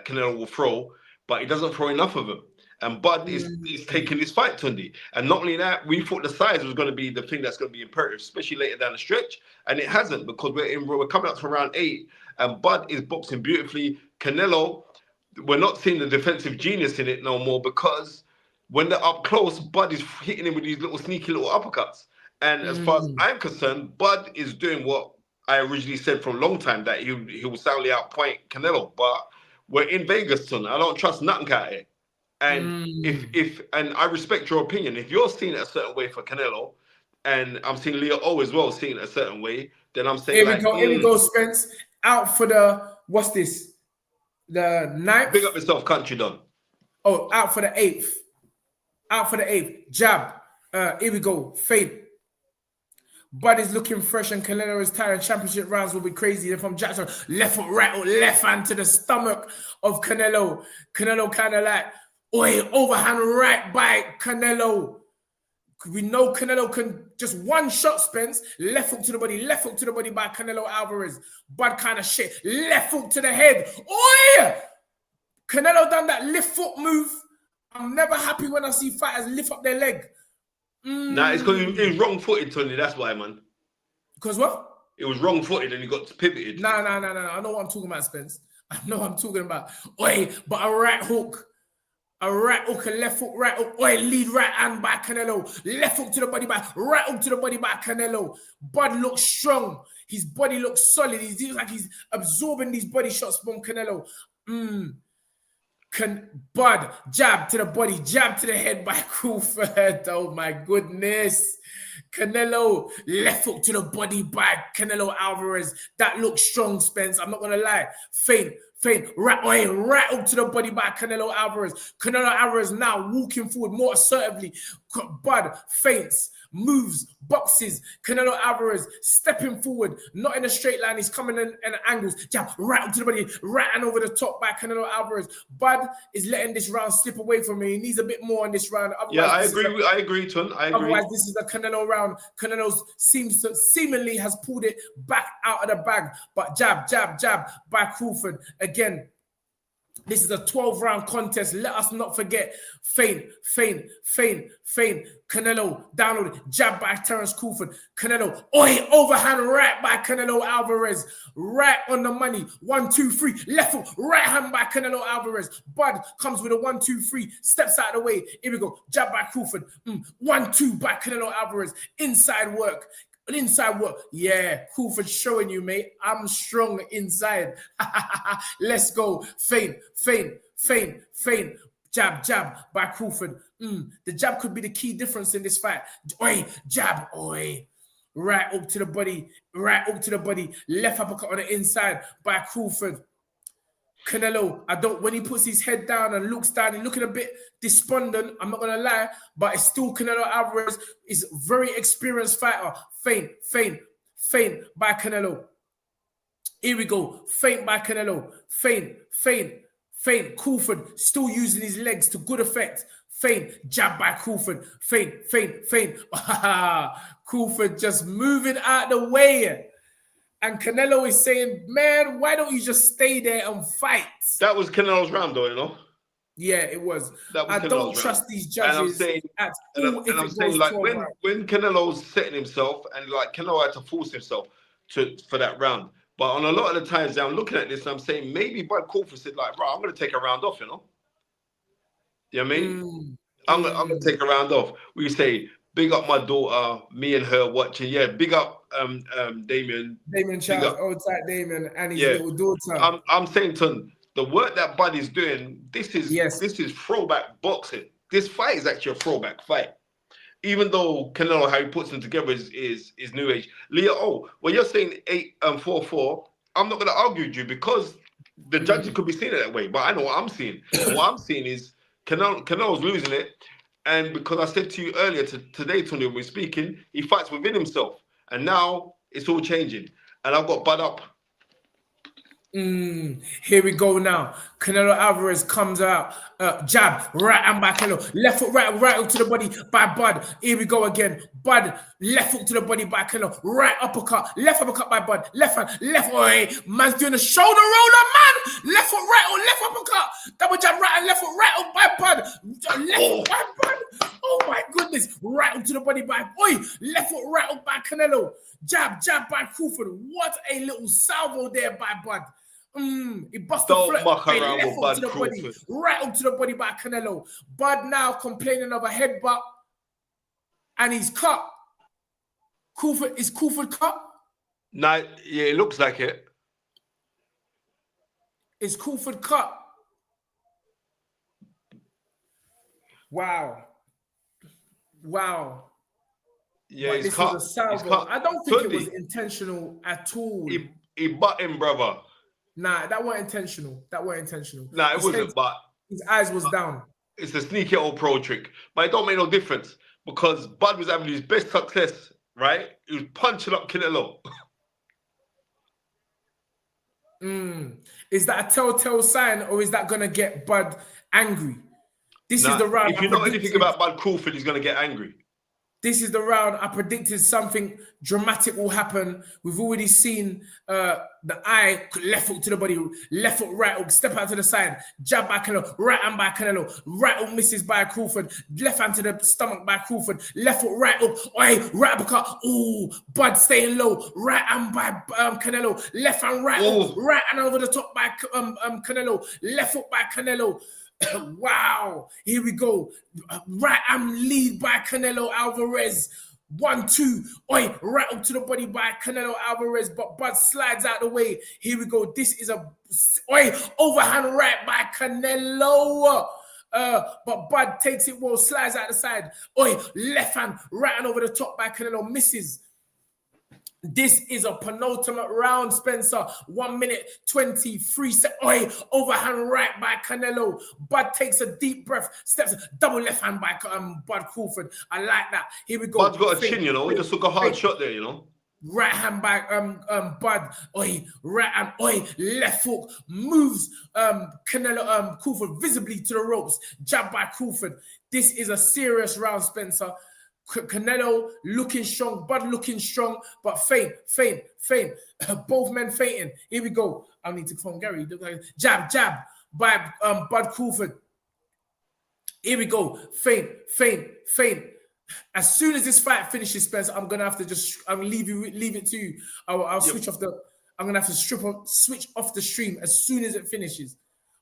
Canelo will throw, but he doesn't throw enough of them. And Bud is taking this fight, Tunde. And not only that, we thought the size was going to be the thing that's going to be imperative, especially later down the stretch. And it hasn't, because we're coming up to round 8, and Bud is boxing beautifully. Canelo, we're not seeing the defensive genius in it no more, because when they're up close, Bud is hitting him with these little sneaky little uppercuts. And as far as I'm concerned, Bud is doing what I originally said for a long time, that he will soundly outpoint Canelo. But we're in Vegas, son. I don't trust nothing out here. And if I respect your opinion, if you're seeing it a certain way for Canelo, and I'm seeing Leo O as well seeing it a certain way, then I'm saying here we go, Spence. Out for the, what's this? The 9th? Big up yourself, country done. Oh, out for the 8th. Out for the 8th. Jab. Here we go. Fade. Bud is looking fresh and Canelo is tired. Championship rounds will be crazy. They're from Jackson. Left foot, right hook, left hand to the stomach of Canelo. Canelo kind of like, overhand right by Canelo. We know Canelo can just one shot, Spence. Left hook to the body by Canelo Alvarez. Bud kind of shit. Left hook to the head. Canelo done that lift foot move. I'm never happy when I see fighters lift up their leg. Nah, it's because it was wrong-footed, Tony. That's why, man. Because what? It was wrong-footed and he got pivoted. No. I know what I'm talking about, Spence. I know what I'm talking about. But a right hook, a left hook, right hook. Lead right hand by Canelo. Left hook to the body by, right hook to the body by Canelo. Bud looks strong. His body looks solid. He looks like he's absorbing these body shots from Canelo. Bud, jab to the body, jab to the head by Crawford. Oh my goodness. Canelo, left hook to the body by Canelo Alvarez. That looks strong, Spence. I'm not going to lie. Feint. Right hook to the body by Canelo Alvarez. Canelo Alvarez now walking forward more assertively. Bud feints, moves, boxes. Canelo Alvarez stepping forward, not in a straight line. He's coming in angles. Jab, right up to the body, right and over the top by Canelo Alvarez. Bud is letting this round slip away from me. He needs a bit more in this round. Otherwise, I agree, Ton. I agree. Otherwise, this is a Canelo round. Canelo seemingly has pulled it back out of the bag. But jab by Crawford. Again, this is a 12-round contest. Let us not forget. Feint. Canelo downloaded. Jab by Terrance Crawford. Canelo. Overhand right by Canelo Alvarez. Right on the money. 1, 2, 3. Left hook. Right hand by Canelo Alvarez. Bud comes with a 1, 2, 3. Steps out of the way. Here we go. Jab by Crawford. 1, 2 by Canelo Alvarez. Inside work. Yeah, Crawford showing you, mate. I'm strong inside. Let's go. Feint. Jab by Crawford. The jab could be the key difference in this fight. Jab. Right up to the body. Left uppercut on the inside by Crawford. Canelo, when he puts his head down and looks down, he's looking a bit despondent, I'm not going to lie, but it's still Canelo Alvarez is a very experienced fighter. Feint by Canelo. Here we go. Feint by Canelo. Feint. Crawford still using his legs to good effect. Feint. Jab by Crawford. Feint. Crawford just moving out the way. And Canelo is saying, man, why don't you just stay there and fight? That was Canelo's round, though, you know? Yeah, it was. I Canelo's don't round. Trust these judges. And I'm saying, like, when Canelo's setting himself, and like Canelo had to force himself for that round. But on a lot of the times, I'm looking at this and I'm saying, maybe Bud Crawford said, like, right, I'm going to take a round off, you know? You know what I mean? I'm going to take a round off. We say, big up my daughter, me and her watching. Yeah, big up Damien. Damien Charles, old tight Damien, and his little daughter. I'm saying, Ton, the work that Bud is doing, this is throwback boxing. This fight is actually a throwback fight. Even though Canelo, how he puts them together is new age. Leo, when you're saying 8-4-4, I'm not going to argue with you because the judges could be seeing it that way. But I know what I'm seeing. And what I'm seeing is Canelo's losing it. And because I said to you earlier today, Tony, when we're speaking, he fights within himself. And now it's all changing. And I've got Bud up. Here we go now. Canelo Alvarez comes out. Jab, right hand by Canelo. Left foot, right hook to the body by Bud. Here we go again. Bud, left hook to the body by Canelo. Right uppercut. Left uppercut by Bud. Left hand, left. Man's doing a shoulder roller, man. Left foot, right hook, left uppercut. Double jab, right and left foot, right hook by Bud. Left hook by Bud. Oh my goodness. Right hook to the body by left foot, right hook by Canelo. Jab by Crawford. What a little salvo there by Bud. He bust Don't the muck flirt. around Left with hook Bud to the body. Crawford. Right hook to the body by Canelo. Bud now complaining of a headbutt. And he's cut. Is Crawford cut? Nah, yeah, it looks like it. Is Crawford cut? Wow. Yeah, but he's this cut. was a salvo. He's cut. I don't think Tunde, it was intentional at all. He butt him, brother. Nah, that weren't intentional. Nah, it wasn't, but his eyes was down. It's a sneaky old pro trick. But it don't make no difference because Bud was having his best success, right? He was punching up Canelo. Is that a telltale sign or is that going to get Bud angry? This is the round. If you know anything about Bud Crawford, he's going to get angry. This is the round I predicted something dramatic will happen. We've already seen the eye, left hook to the body, left hook, right hook, step out to the side, jab by Canelo, right hand by Canelo, right hook misses by Crawford, left hand to the stomach by Crawford, left hook, right hook, right uppercut, ooh, Bud staying low, right hand by Canelo, left hand, right hook, right hand over the top by Canelo, left hook by Canelo. Wow, here we go. Right arm lead by Canelo Alvarez. 1-2. Oi, right up to the body by Canelo Alvarez, but Bud slides out the way. Here we go. This is a overhand right by Canelo. But Bud takes it well, slides out the side. Left hand, right hand over the top by Canelo, misses. This is a penultimate round, Spencer. 1 minute, 23 seconds. Overhand right by Canelo. Bud takes a deep breath, steps, double left hand by Bud Crawford. I like that. Here we go. Bud's got a chin, you know. He just took a hard shot there, you know. Right hand by Bud. Right hand. Left hook. Moves Canelo Crawford visibly to the ropes. Jab by Crawford. This is a serious round, Spencer. Canelo looking strong, Bud looking strong, but faint. Both men fainting. Here we go. I need to phone Gary. Jab by Bud Crawford. Here we go. Faint. As soon as this fight finishes, Spencer, I'm gonna have to leave it to you. I'll switch off I'm gonna have to switch off the stream as soon as it finishes.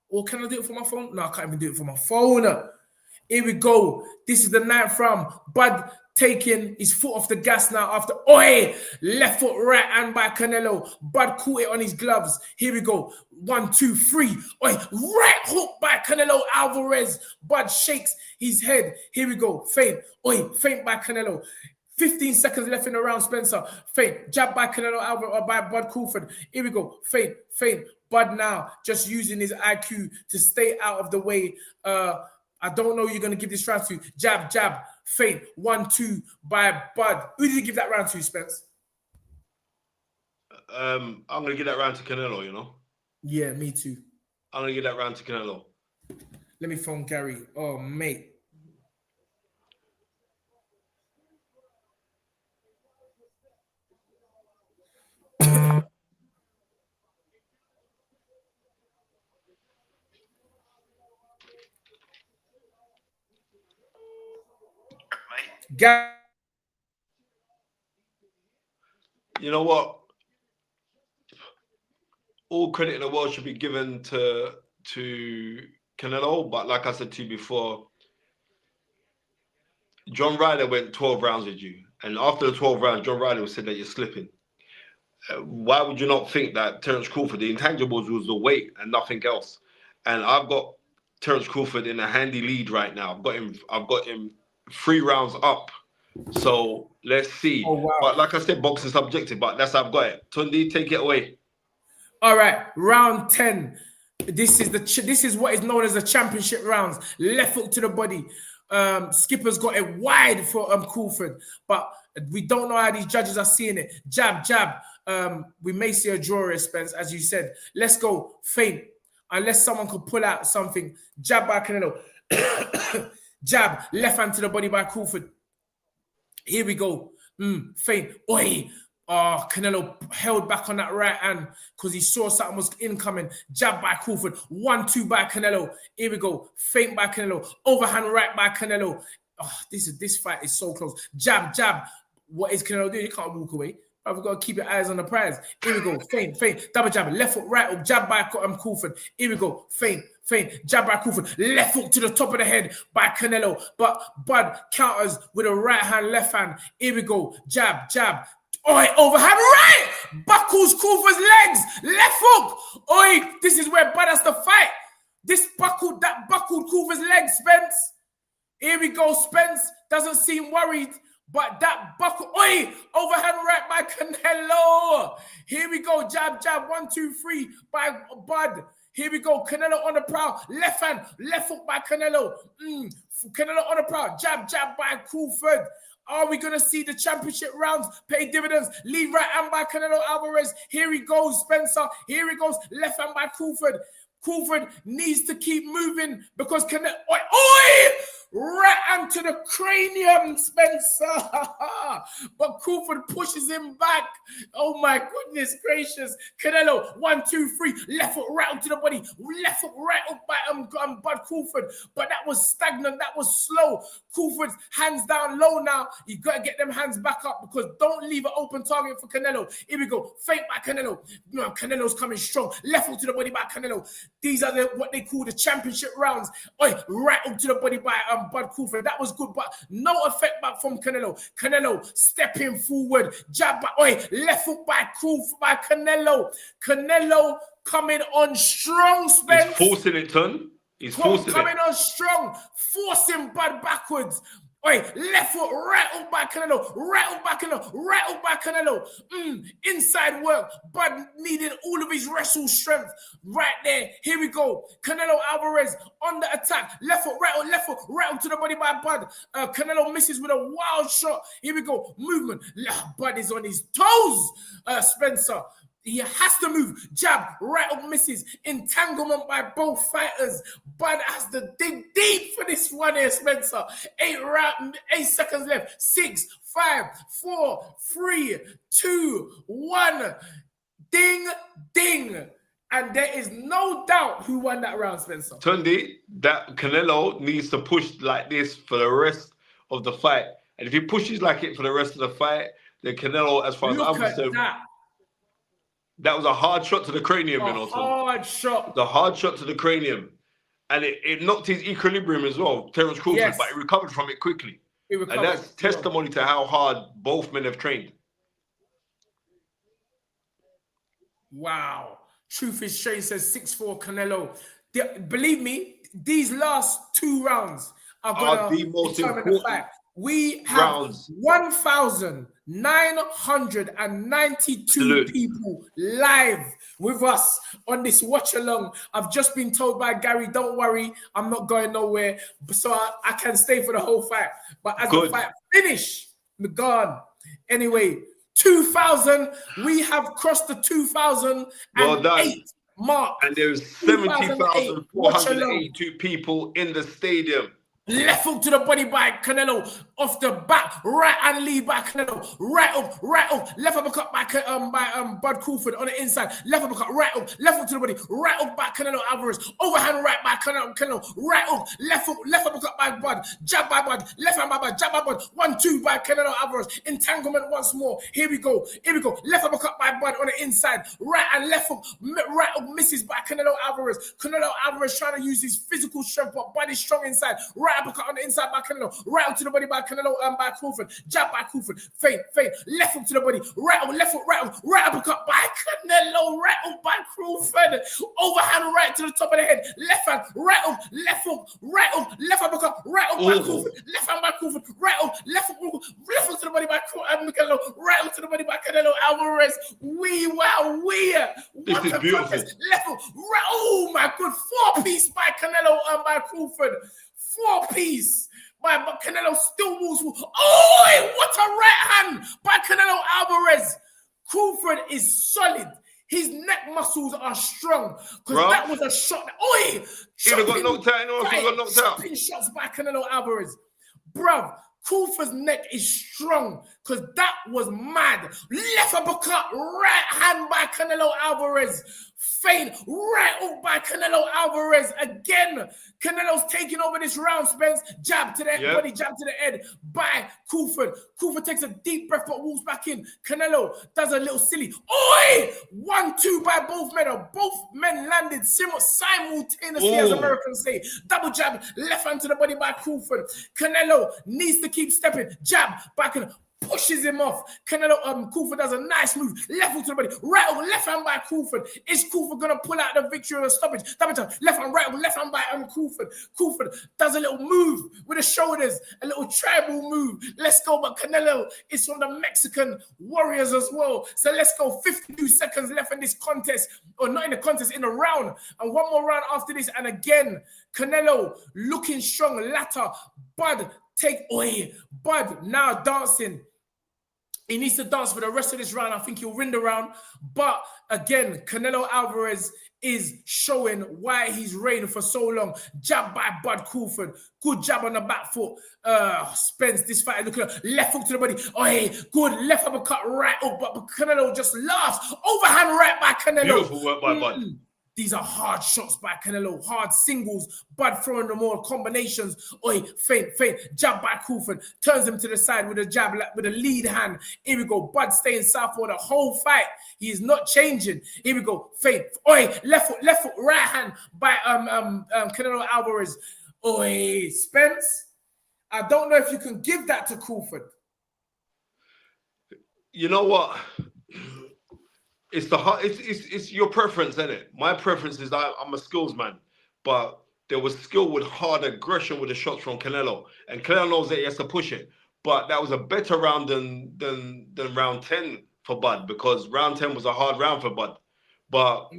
Or can I do it for my phone? No, I can't even do it for my phone. Here we go. This is the 9th round. Bud taking his foot off the gas now after left foot right hand by Canelo. Bud caught it on his gloves. Here we go. 1, 2, 3. Right hook by Canelo Alvarez. Bud shakes his head. Here we go. Feint. Feint by Canelo. 15 seconds left in the round, Spencer. Feint. Jab by Canelo Alvarez or by Bud Crawford. Here we go. Feint. Bud now just using his IQ to stay out of the way. I don't know who you're going to give this round to. Jab, feint, 1-2 by Bud. Who did you give that round to, Spence? I'm going to give that round to Canelo, you know? Yeah, me too. I'm going to give that round to Canelo. Let me phone Gary. Oh, mate. You know what? All credit in the world should be given to Canelo, but like I said to you before, John Ryder went 12 rounds with you, and after the 12 rounds, John Ryder said that you're slipping. Why would you not think that Terrance Crawford, the intangibles was the weight and nothing else? And I've got Terrance Crawford in a handy lead right now. I've got him 3 rounds up. So let's see. Oh, wow. But like I said, boxing subjective, but that's how I've got it. Tunde, take it away. All right, round 10. This is what is known as the championship rounds. Left hook to the body. Skipper's got it wide for Crawford, but we don't know how these judges are seeing it. Jab. We may see a draw, Spence, as you said. Let's go. Feint. Unless someone could pull out something. Jab by Canelo. Jab. Left hand to the body by Crawford. Here we go. Feint. Canelo held back on that right hand because he saw something was incoming. Jab by Crawford. 1-2 by Canelo. Here we go. Feint by Canelo. Overhand right by Canelo. This fight is so close. Jab. What is Canelo doing? He can't walk away. We've got to keep your eyes on the prize. Here we go. Feint. Double jab. Left hook, right hook. Jab by Crawford. Here we go. Feint. Jab by Crawford. Left hook to the top of the head by Canelo. But Bud counters with a right hand, left hand. Here we go. Jab. Oi, overhand right. Buckles Crawford's legs. Left hook. Oi, this is where Bud has to fight. Buckled Crawford's legs, Spence. Here we go. Spence doesn't seem worried. But that buckle, oi, overhand right by Canelo. Here we go, jab, 1, 2, 3 by Bud. Here we go, Canelo on the prowl, left hand, left hook by Canelo. Canelo on the prowl, jab by Crawford. Are we going to see the championship rounds pay dividends? Lead right hand by Canelo Alvarez. Here he goes, Spencer. Here he goes, left hand by Crawford. Crawford needs to keep moving because Canelo, oi! Right hand to the cranium, Spencer. But Crawford pushes him back. Oh my goodness gracious. Canelo, 1, 2, 3. Left hook right to the body. Left hook right up by Bud Crawford. But that was stagnant. That was slow. Crawford's hands down low now. You got to get them hands back up because don't leave an open target for Canelo. Here we go. Feint by Canelo. No, Canelo's coming strong. Left hook to the body by Canelo. These are what they call the championship rounds. Oi, right hook to the body by Bud Crawford. That was good, but no effect back from Canelo. Canelo stepping forward. Jab by, left hook by Crawford by Canelo. Canelo coming on strong, Spence. He's forcing it, Ton. He's forcing it. Coming on strong. Forcing Bud backwards. Left foot, right hook by Canelo, right hook by Canelo, right hook by Canelo. Inside work. Bud needed all of his wrestle strength right there. Here we go. Canelo Alvarez on the attack. Left foot, right hook to the body by Bud. Canelo misses with a wild shot. Here we go. Movement. Bud is on his toes. Spencer. He has to move. Jab, right hook misses. Entanglement by both fighters. Bud has to dig deep for this one here, Spencer. 8 seconds left. 6, 5, 4, 3, 2, 1. Ding, ding. And there is no doubt who won that round, Spencer. Tunde, that Canelo needs to push like this for the rest of the fight. And if he pushes like it for the rest of the fight, then Canelo, as far as I'm concerned, that was a hard shot to the cranium, hard shot. The hard shot to the cranium. And it knocked his equilibrium as well, Terrance Crawford, but he recovered from it quickly. And that's testimony to how hard both men have trained. Wow. Truth is Shane says 6-4 Canelo. Believe me, these last 2 rounds are going to determine the fight. We have 1,992 people live with us on this watch along. I've just been told by Gary, don't worry, I'm not going nowhere, so I can stay for the whole fight. But as the fight finish, I'm gone. Anyway, 2,000, we have crossed the 2,008 mark. And there's 70,482 people in the stadium. Left hook to the body by Canelo. Off the back. Right hand lead by Canelo. Right hook. Left uppercut by Bud Crawford on the inside. Left uppercut. Right hook. Left hook to the body. Right hook by Canelo Alvarez. Overhand right by Canelo. Right hook. Left hook. Left uppercut by Bud. Jab by Bud. Left hand by Bud. Jab by Bud. 1-2 by Canelo Alvarez. Entanglement once more. Here we go. Left uppercut by Bud on the inside. Right and left hook. Right hook misses by Canelo Alvarez. Canelo Alvarez trying to use his physical strength, but Bud is strong inside. Right uppercut on the inside by Canelo. Right hook to the body by Canelo and by Crawford. Jab by Crawford. Feint. Left hook to the body. Right hook, left hook, right hook. Right uppercut by Canelo. Right hook by Crawford. Overhand right to the top of the head. Left hand. Right hook. Left hook. Right hook. Left uppercut. Right hook by Crawford. Left hand by Crawford. Right hook. Left hook. Left hook to the body by Canelo. Right hook to the body by Canelo Alvarez. This is beautiful. Left hook. Right. Oh my good. 4-piece by Canelo and by Crawford. 4-piece by Canelo still moves. Oh, what a right hand by Canelo Alvarez. Crawford is solid. His neck muscles are strong because that was a shot. He got knocked out. Chopping shots by Canelo Alvarez. Bruv, Crawford's neck is strong because that was mad. Left uppercut, right hand by Canelo Alvarez. Feint, right hook by Canelo Alvarez. Again, Canelo's taking over this round, Spence. Jab to the body, jab to the head by Crawford. Crawford takes a deep breath but walks back in. Canelo does a little silly. Oi! 1-2 by both men. Both men landed simultaneously, as Americans say. Double jab, left hand to the body by Crawford. Canelo needs to keep stepping. Jab back and pushes him off. Canelo, Crawford does a nice move. Left hook to the body. Right hook, left hand by Crawford. Is Crawford going to pull out the victory or the stoppage? Double jab, left hand, right hook, left hand by Crawford. Crawford does a little move with the shoulders, a little tribal move. Let's go. But Canelo is from the Mexican Warriors as well. So let's go. 52 seconds left in this contest. Or not in the contest, in the round. And one more round after this. And again, Canelo looking strong. Latter. Bud Bud now dancing. He needs to dance for the rest of this round. I think he'll win the round. But again, Canelo Alvarez is showing why he's reigning for so long. Jab by Bud Crawford. Good jab on the back foot. Spence, this fight, look at left hook to the body. Good left uppercut, right hook. But Canelo just laughs. Overhand right by Canelo. Beautiful work by Bud. These are hard shots by Canelo, hard singles. Bud throwing them all, combinations. Feint, jab by Crawford. Turns him to the side with a jab, with a lead hand. Here we go. Bud staying southpaw the whole fight. He is not changing. Here we go. Feint. Left foot, right hand by Canelo Alvarez. Spence. I don't know if you can give that to Crawford. You know what? It's your preference, isn't it? My preference is I'm a skills man, but there was skill with hard aggression with the shots from Canelo, and Canelo knows that he has to push it. But that was a better round than round 10 for Bud, because round 10 was a hard round for Bud. But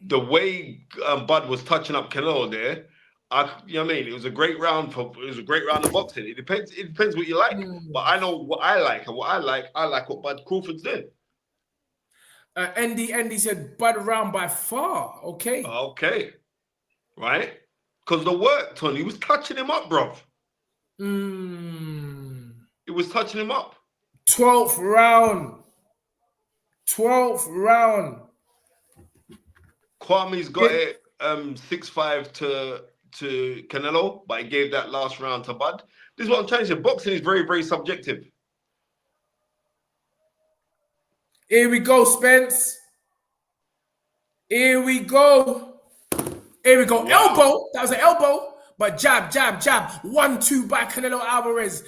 the way Bud was touching up Canelo there, you know what I mean? It was a great round of boxing. It depends what you like. But I know what I like, and I like what Bud Crawford's doing. Andy said Bud round by far. Okay. Right? Because the work, Tony, was touching him up, bruv. It was touching him up. 12th round. Kwame's got it 6-5 to Canelo, but he gave that last round to Bud. This is what I'm trying to say. Boxing is very, very subjective. Here we go, Spence. Here we go. Wow. Elbow. That was an elbow. But jab. 1-2 by Canelo Alvarez.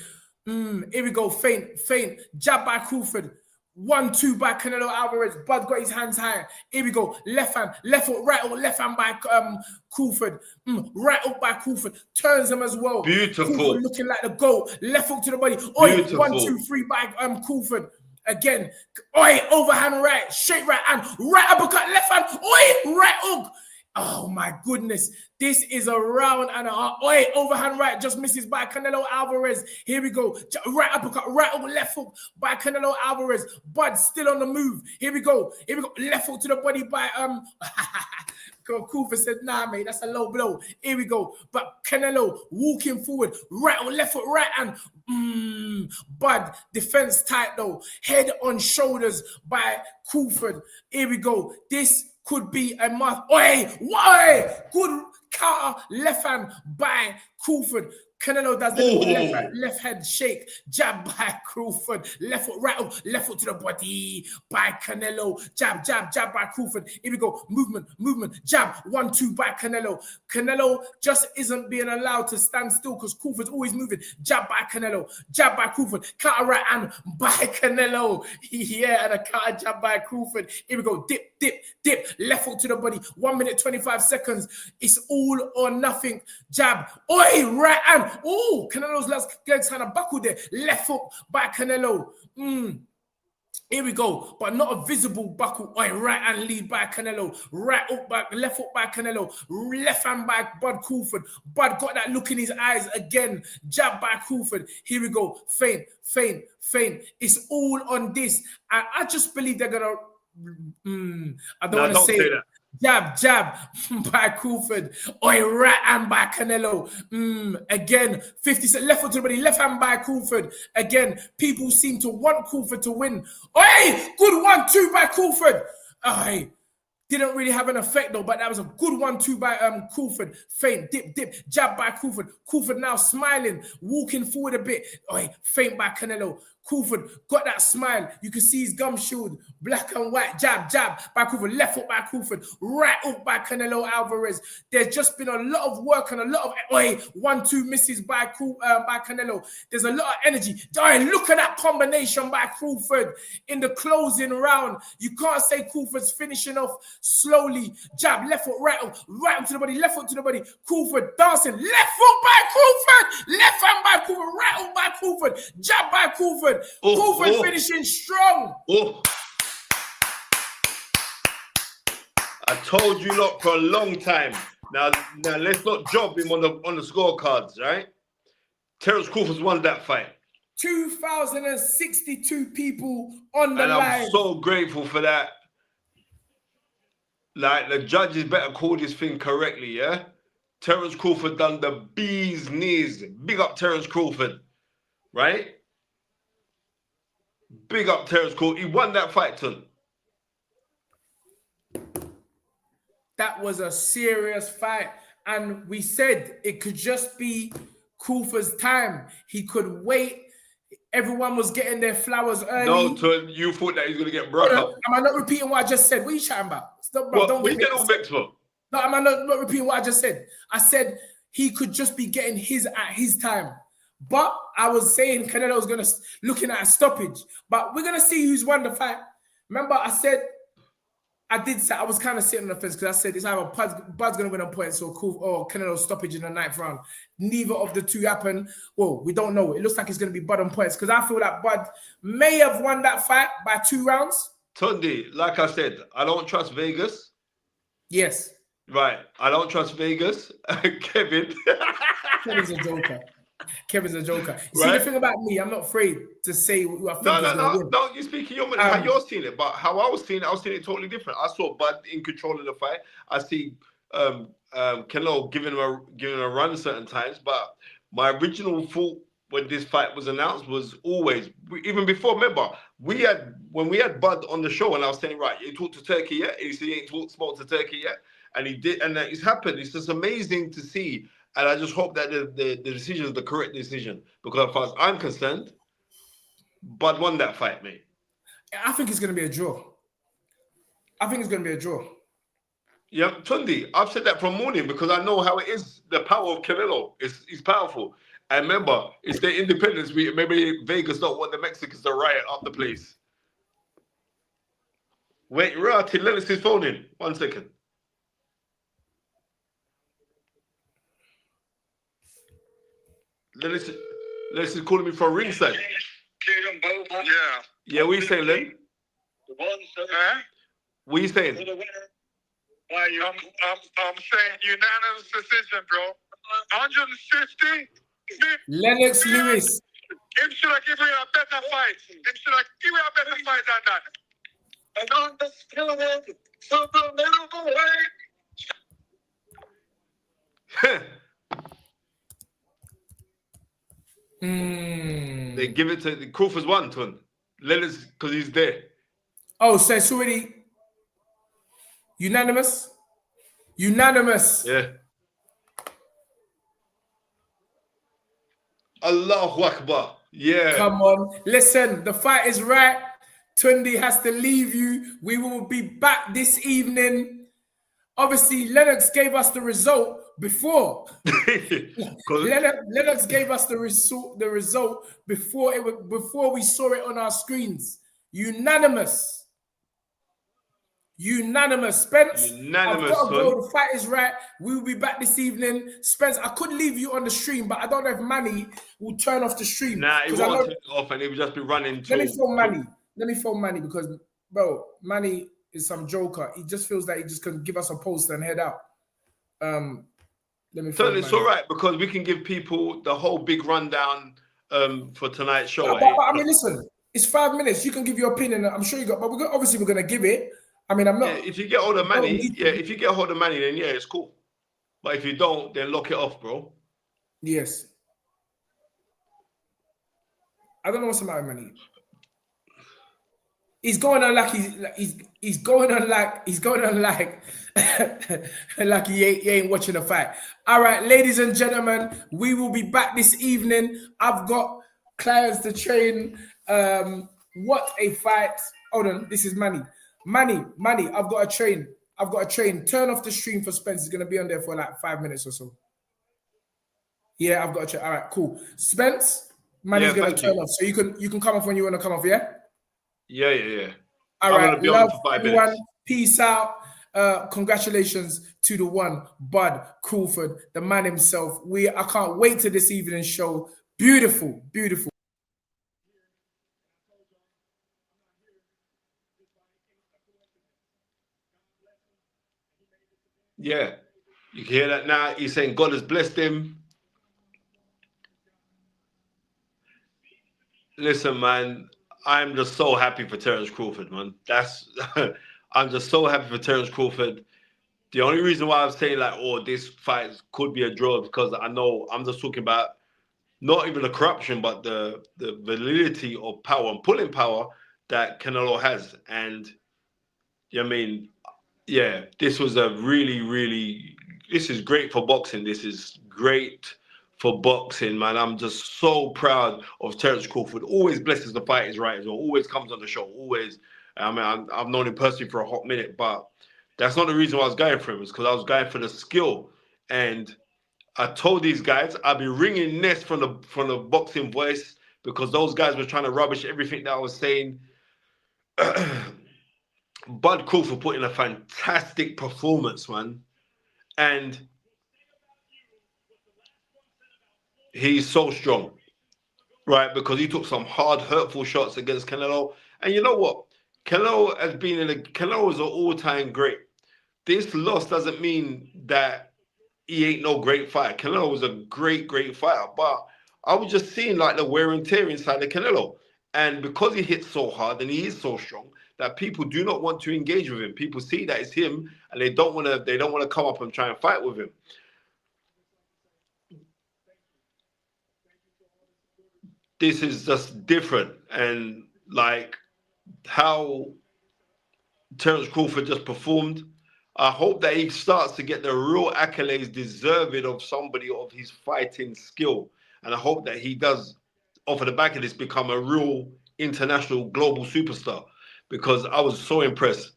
Here we go. Feint. Jab by Crawford. 1-2 by Canelo Alvarez. Bud got his hands high. Here we go. Left hand, left hook, right hook, left hand by Crawford. Right hook by Crawford. Turns him as well. Beautiful. Crawford looking like the GOAT. Left hook to the body. 1-2-3 by Crawford. Again, overhand right, straight right hand, right uppercut, left hand, right hook. Oh my goodness, this is a round and a half. Overhand right, just misses by Canelo Alvarez. Here we go, right uppercut, right hook, left hook by Canelo Alvarez. Bud still on the move. Here we go, left hook to the body by Crawford said, nah, mate, that's a low blow. Here we go. But Canelo walking forward, right or left foot, right hand. Bud, defense tight though. Head on shoulders by Crawford. Here we go. This could be a must. Good counter left hand by Crawford. Canelo does the left head shake, jab by Crawford, left foot right up, left foot to the body by Canelo, jab by Crawford. Here we go, movement, jab, 1-2 by Canelo. Canelo just isn't being allowed to stand still because Crawford's always moving. Jab by Canelo, jab by Crawford, counter right hand by Canelo. Yeah, and a counter jab by Crawford. Here we go, dip, left foot to the body, 1 minute, 25 seconds. It's all or nothing. Jab, right hand. Canelo's legs kind of buckled there. Left hook by Canelo. Here we go, but not a visible buckle. Right hand lead by Canelo. Right hook back, left hook by Canelo. Left hand by Bud Crawford. Bud got that look in his eyes again. Jab by Crawford. Here we go. Feint. It's all on this. I just believe they're gonna. I don't want to say that. Jab by Crawford. Right hand by Canelo. Again, 50 cents. Left foot to the body. Left hand by Crawford. Again, people seem to want Crawford to win. Good 1-2 by Crawford. Didn't really have an effect though, but that was a good 1-2 by Crawford. Feint, dip, jab by Crawford. Crawford now smiling, walking forward a bit. Feint by Canelo. Crawford got that smile. You can see his gum shield, black and white. Jab by Crawford. Left hook by Crawford. Right hook by Canelo Alvarez. There's just been a lot of work and a lot of 1-2 misses by Canelo. There's a lot of energy. Look at that combination by Crawford in the closing round. You can't say Crawford's finishing off slowly. Jab, left foot, right hook to the body, left foot to the body. Crawford dancing. Left foot by Crawford. Left hand by Crawford. Right hook by Crawford. Jab by Crawford. Crawford finishing strong. I told you lot for a long time. Now let's not job him on the scorecards, right? Terrance Crawford's won that fight. 2,062 people on the and line. I'm so grateful for that. Like, the judges better call this thing correctly, yeah? Terrance Crawford done the bee's knees. Big up Terrance Crawford, right? Big up Terrance Crawford. He won that fight, Ton. That was a serious fight. And we said it could just be Crawford's time. He could wait. Everyone was getting their flowers early. No, Ton, you thought that he's going to get brought up. Am I not repeating what I just said? What are you chatting about? Stop, bro. Don't get all mixed up. No, am I not repeating what I just said? I said he could just be getting his at his time. But I was saying Canelo's going to looking at a stoppage. But we're going to see who's won the fight. Remember, I said, I was kind of sitting on the fence because I said it's either Bud's going to win on points or Canelo's stoppage in the 9th round. Neither of the two happened. Well, we don't know. It looks like it's going to be Bud on points because I feel that Bud may have won that fight by 2 rounds. Tunde, like I said, I don't trust Vegas. Yes. Right. I don't trust Vegas. Kevin. Kevin's a joker. Kevin's a joker. You see, the thing about me, I'm not afraid to say what I think is going to win. No, you speak your mind, how you're seeing it. But how I was seeing it totally different. I saw Bud in control of the fight. I see Canelo giving him a run certain times. But my original thought when this fight was announced was always, even before, remember, when we had Bud on the show and I was saying, right, you talked to Turkey yet? He said he ain't spoke to Turkey yet. And he did, and it's happened. It's just amazing to see. And I just hope that the decision is the correct decision. Because as far as I'm concerned, Bud won that fight, mate. I think it's going to be a draw. Yeah, Tunde, I've said that from morning because I know how it is. The power of Canelo is powerful. And remember, it's their independence. Maybe Vegas don't want the Mexicans to riot up the place. Wait, right, Lennox is phoning. 1 second. Lennox is calling me from ringside. Yeah, what are you saying, Len? What are you saying? I'm saying unanimous decision, bro. 150. Lennox Lewis. Him should have given you a better fight. Him should have given you a better fight than that. And on the skill of it, so the middle way. They give it to Crawford's one, Ton. Lennox, because he's there. Oh, so it's already unanimous? Unanimous. Yeah. Allahu Akbar. Yeah. Come on. Listen, the fight is right. Tunde has to leave you. We will be back this evening. Obviously, Lennox gave us the result before. Lennox gave us the result before we saw it on our screens. Unanimous. Spence. Unanimous. I've got to go. The fight is right. We will be back this evening. Spence, I could leave you on the stream, but I don't know if Manny will turn off the stream. Nah, he won't turn it off and he will just be running. Let me phone Manny because, bro, Manny is some joker. He just feels like he just can give us a post and head out. So it's all right because we can give people the whole big rundown for tonight's show. But I mean, listen, it's 5 minutes. You can give your opinion. I'm sure you got, but we're going to give it. I mean, I'm not. Yeah, if you get hold of money, if you get hold of money, then yeah, it's cool. But if you don't, then lock it off, bro. Yes. I don't know what's the matter with money. He's going on like he's going on like like he ain't watching a fight. All right, ladies and gentlemen, we will be back this evening. I've got clients to train. What a fight! Hold on, this is Manny. Manny. I've got a train. Turn off the stream for Spence. He's gonna be on there for like 5 minutes or so. Yeah, I've got a train. All right, cool. Spence, Manny's gonna turn off, so you can come off when you want to come off. Yeah. Yeah. All right, love everyone. Peace out. Congratulations to the one, Bud Crawford, the man himself. I can't wait to this evening's show. Beautiful. Yeah, you can hear that now. He's saying God has blessed him. Listen, man, I'm just so happy for Terrance Crawford, man. I'm just so happy for Terrance Crawford. The only reason why I'm saying like, oh, this fight could be a draw is because I know I'm just talking about not even the corruption, but the validity of power and pulling power that Canelo has. And I mean, yeah, this was a really, this is great for boxing. This is great for boxing, man. I'm just so proud of Terrance Crawford. Always blesses the fighters right as well. Always comes on the show. Always. I mean, I've known him personally for a hot minute, but that's not the reason why I was going for him. It's because I was going for the skill. And I told these guys I'd be ringing nests from the boxing voice because those guys were trying to rubbish everything that I was saying. Bud Crawford put in a fantastic performance, man. And he's so strong, right? Because he took some hard, hurtful shots against Canelo. And you know what? Canelo is an all-time great. This loss doesn't mean that he ain't no great fighter. Canelo was a great fighter. But I was just seeing like the wear and tear inside of Canelo. And because he hits so hard and he is so strong, that people do not want to engage with him. People see that it's him and they don't want to come up and try and fight with him. This is just different. And like how Terrance Crawford just performed, I hope that he starts to get the real accolades deserving of somebody of his fighting skill. And I hope that he does, off of the back of this, become a real international global superstar, because I was so impressed.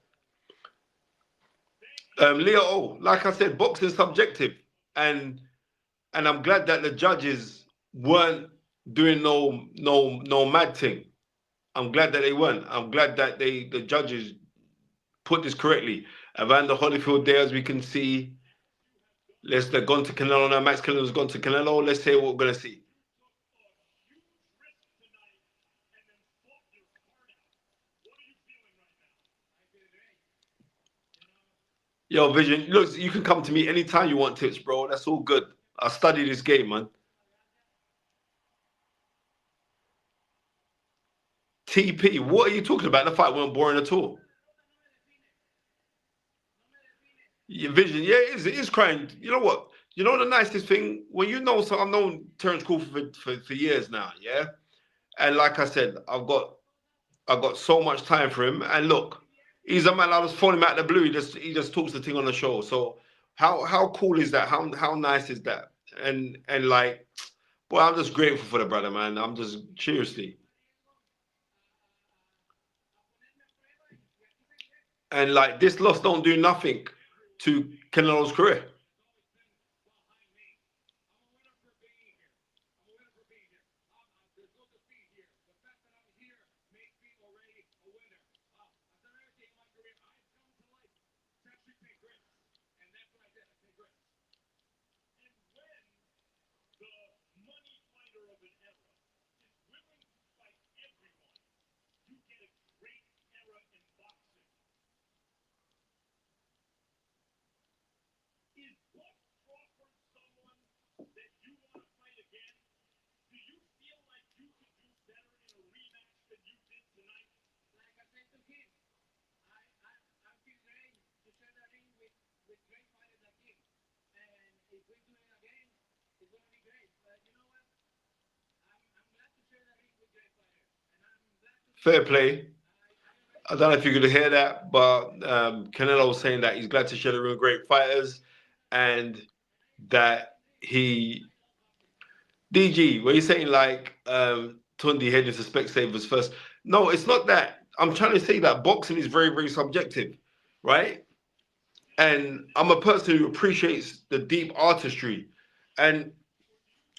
Leo, like I said, boxing is subjective. And I'm glad that the judges weren't doing no mad thing. I'm glad that they weren't. I'm glad that the judges put this correctly. Evander Holyfield there, as we can see. They've gone to Canelo now. Max Canelo's gone to Canelo. Let's see what we're going to see. Yo, Vision, look, you can come to me anytime you want tips, bro. That's all good. I study this game, man. TP, what are you talking about? The fight weren't boring at all. Your Vision, yeah, it is crying. You know what? You know the nicest thing? When you know, so I've known Terrance Crawford for years now, yeah? And like I said, I've got so much time for him. And look, he's a man, I was phoning him out of the blue. He just talks the thing on the show. So how cool is that? How nice is that? And like, boy, I'm just grateful for the brother, man. I'm just seriously. And like, this loss don't do nothing to Canelo's career. Fair play. I don't know if you could hear that, but Canelo was saying that he's glad to share the room with great fighters, and that he DG, were you saying like Tunde heading to Specsavers first? No, it's not that. I'm trying to say that boxing is very, very subjective, right? And I'm a person who appreciates the deep artistry, and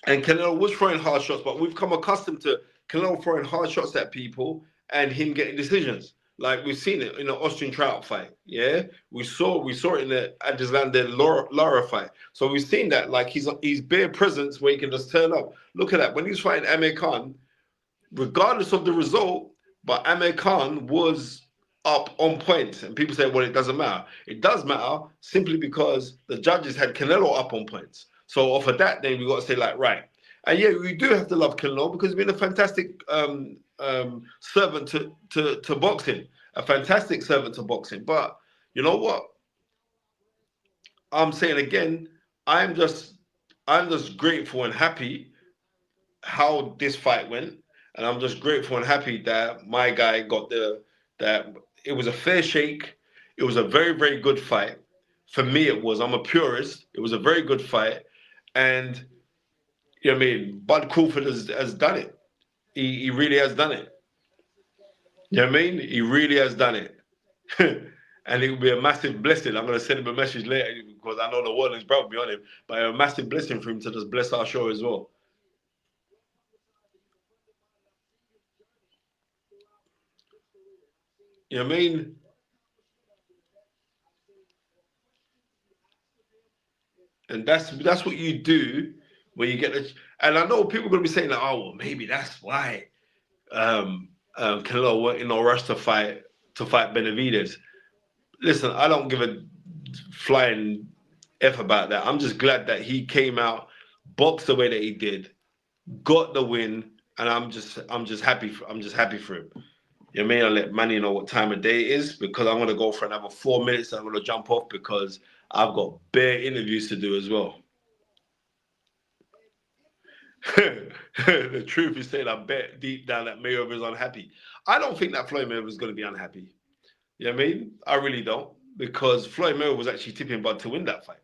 Canelo was throwing hard shots, but we've come accustomed to Canelo throwing hard shots at people and him getting decisions. Like we've seen it in the Austrian tryout fight. Yeah, we saw it in the Adesanya Lara fight. So we've seen that. Like he's bare presence where he can just turn up. Look at that. When he's fighting Amir Khan, regardless of the result, but Amir Khan was up on points. And people say, well, it doesn't matter. It does matter simply because the judges had Canelo up on points. So off of that, then we got to say like, right. And yeah, we do have to love Canelo because he's been a fantastic servant to boxing, a fantastic servant to boxing. But you know what? I'm saying again, I'm just grateful and happy how this fight went, and I'm just grateful and happy that my guy got that it was a fair shake. It was a very, very good fight. For me, it was. I'm a purist. It was a very good fight, and you know what I mean. Bud Crawford has done it. He really has done it. You know what I mean? He really has done it. And it will be a massive blessing. I'm going to send him a message later because I know the world is probably on him. But a massive blessing for him to just bless our show as well. You know what I mean? And that's what you do when you get the. And I know people are going to be saying, like, oh, well, maybe that's why Canelo weren't in no rush to fight Benavidez. Listen, I don't give a flying F about that. I'm just glad that he came out, boxed the way that he did, got the win, and I'm just happy for him. You know what I mean? I'll let Manny know what time of day it is because I'm gonna go for another 4 minutes. I'm gonna jump off because I've got bare interviews to do as well. The truth is saying I bet deep down that Mayweather is unhappy. I don't think that Floyd Mayweather is going to be unhappy. You know what I mean? I really don't, because Floyd Mayweather was actually tipping Bud to win that fight.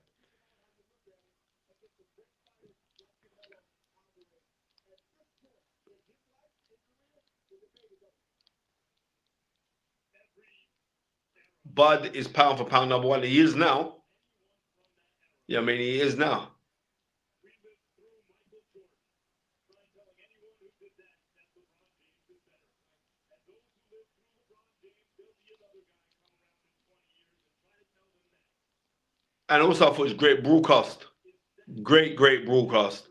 Bud is pound for pound number one. He is now. Yeah, I mean, he is now. And also, I thought it was great broadcast. Great broadcast.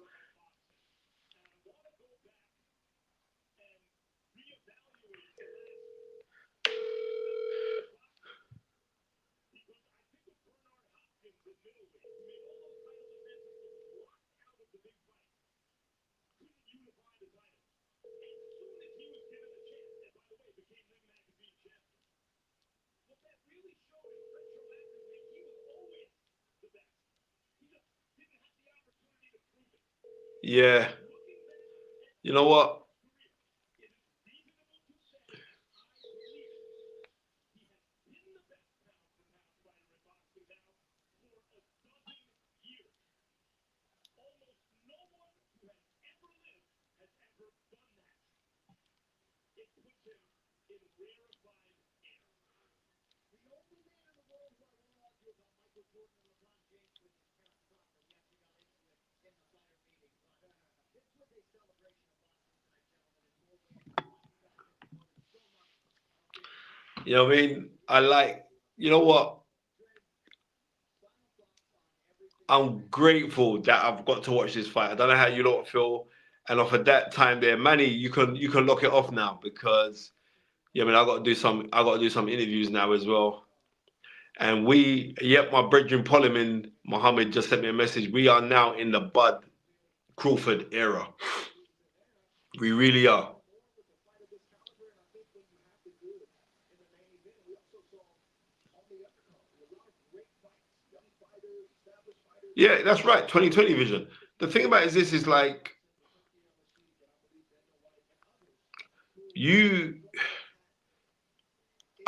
Yeah. You know what? You know what I mean? You know what? I'm grateful that I've got to watch this fight. I don't know how you lot feel. And off of that time there, Manny, you can lock it off now because I mean I got to do some interviews now as well. And my brethren Polyman Mohammed just sent me a message. We are now in the Bud Crawford era. We really are. Yeah, that's right. 2020 vision. The thing about it is this is like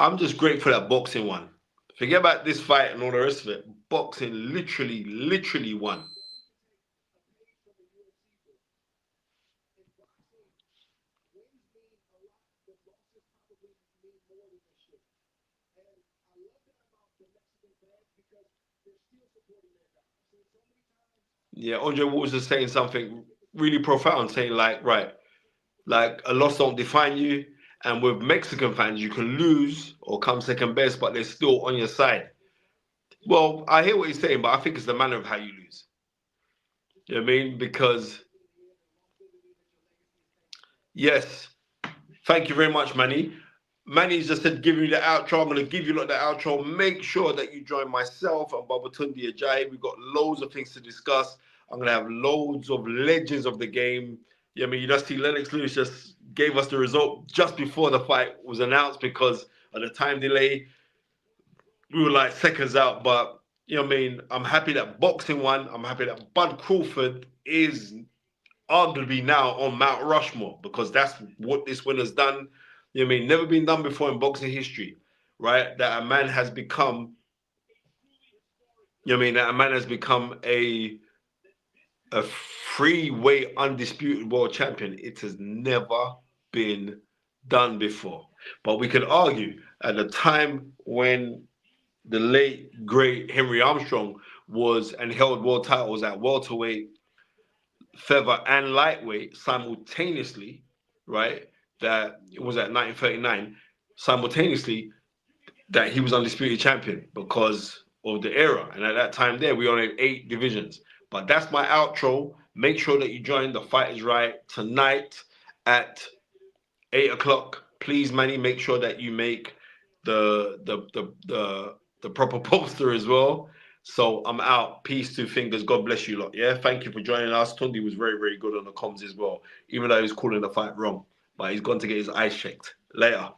I'm just grateful that boxing won. Forget about this fight and all the rest of it. Boxing literally won. Yeah, Andre Waters is saying something really profound, saying like, right, like a loss don't define you. And with Mexican fans, you can lose or come second best, but they're still on your side. Well, I hear what he's saying, but I think it's the manner of how you lose. You know what I mean? Because, yes, thank you very much, Manny. Manny's just said, giving you the outro. I'm going to give you the outro. Make sure that you join myself and Baba Tunde Ajayi. We've got loads of things to discuss. I'm going to have loads of legends of the game. Yeah, I mean, you just see Lennox Lewis just gave us the result just before the fight was announced because of the time delay. We were like seconds out, but you know what I mean? I'm happy that boxing won. I'm happy that Bud Crawford is arguably now on Mount Rushmore because that's what this winner's done. You know what I mean? Never been done before in boxing history, right? That a man has become, you know what I mean? That a man has become a freeweight undisputed world champion. It has never been done before. But we could argue at the time when the late, great Henry Armstrong was and held world titles at welterweight, feather, and lightweight simultaneously, right? That it was at 1939, simultaneously, that he was undisputed champion because of the era. And at that time there, we only had 8 divisions. But that's my outro. Make sure that you join The Fight Is Right tonight at 8 o'clock. Please, Manny, make sure that you make the proper poster as well. So I'm out. Peace, 2 fingers. God bless you lot. Yeah, thank you for joining us. Tunde was very, very good on the comms as well, even though he was calling the fight wrong. But he's gone to get his eyes checked. Later.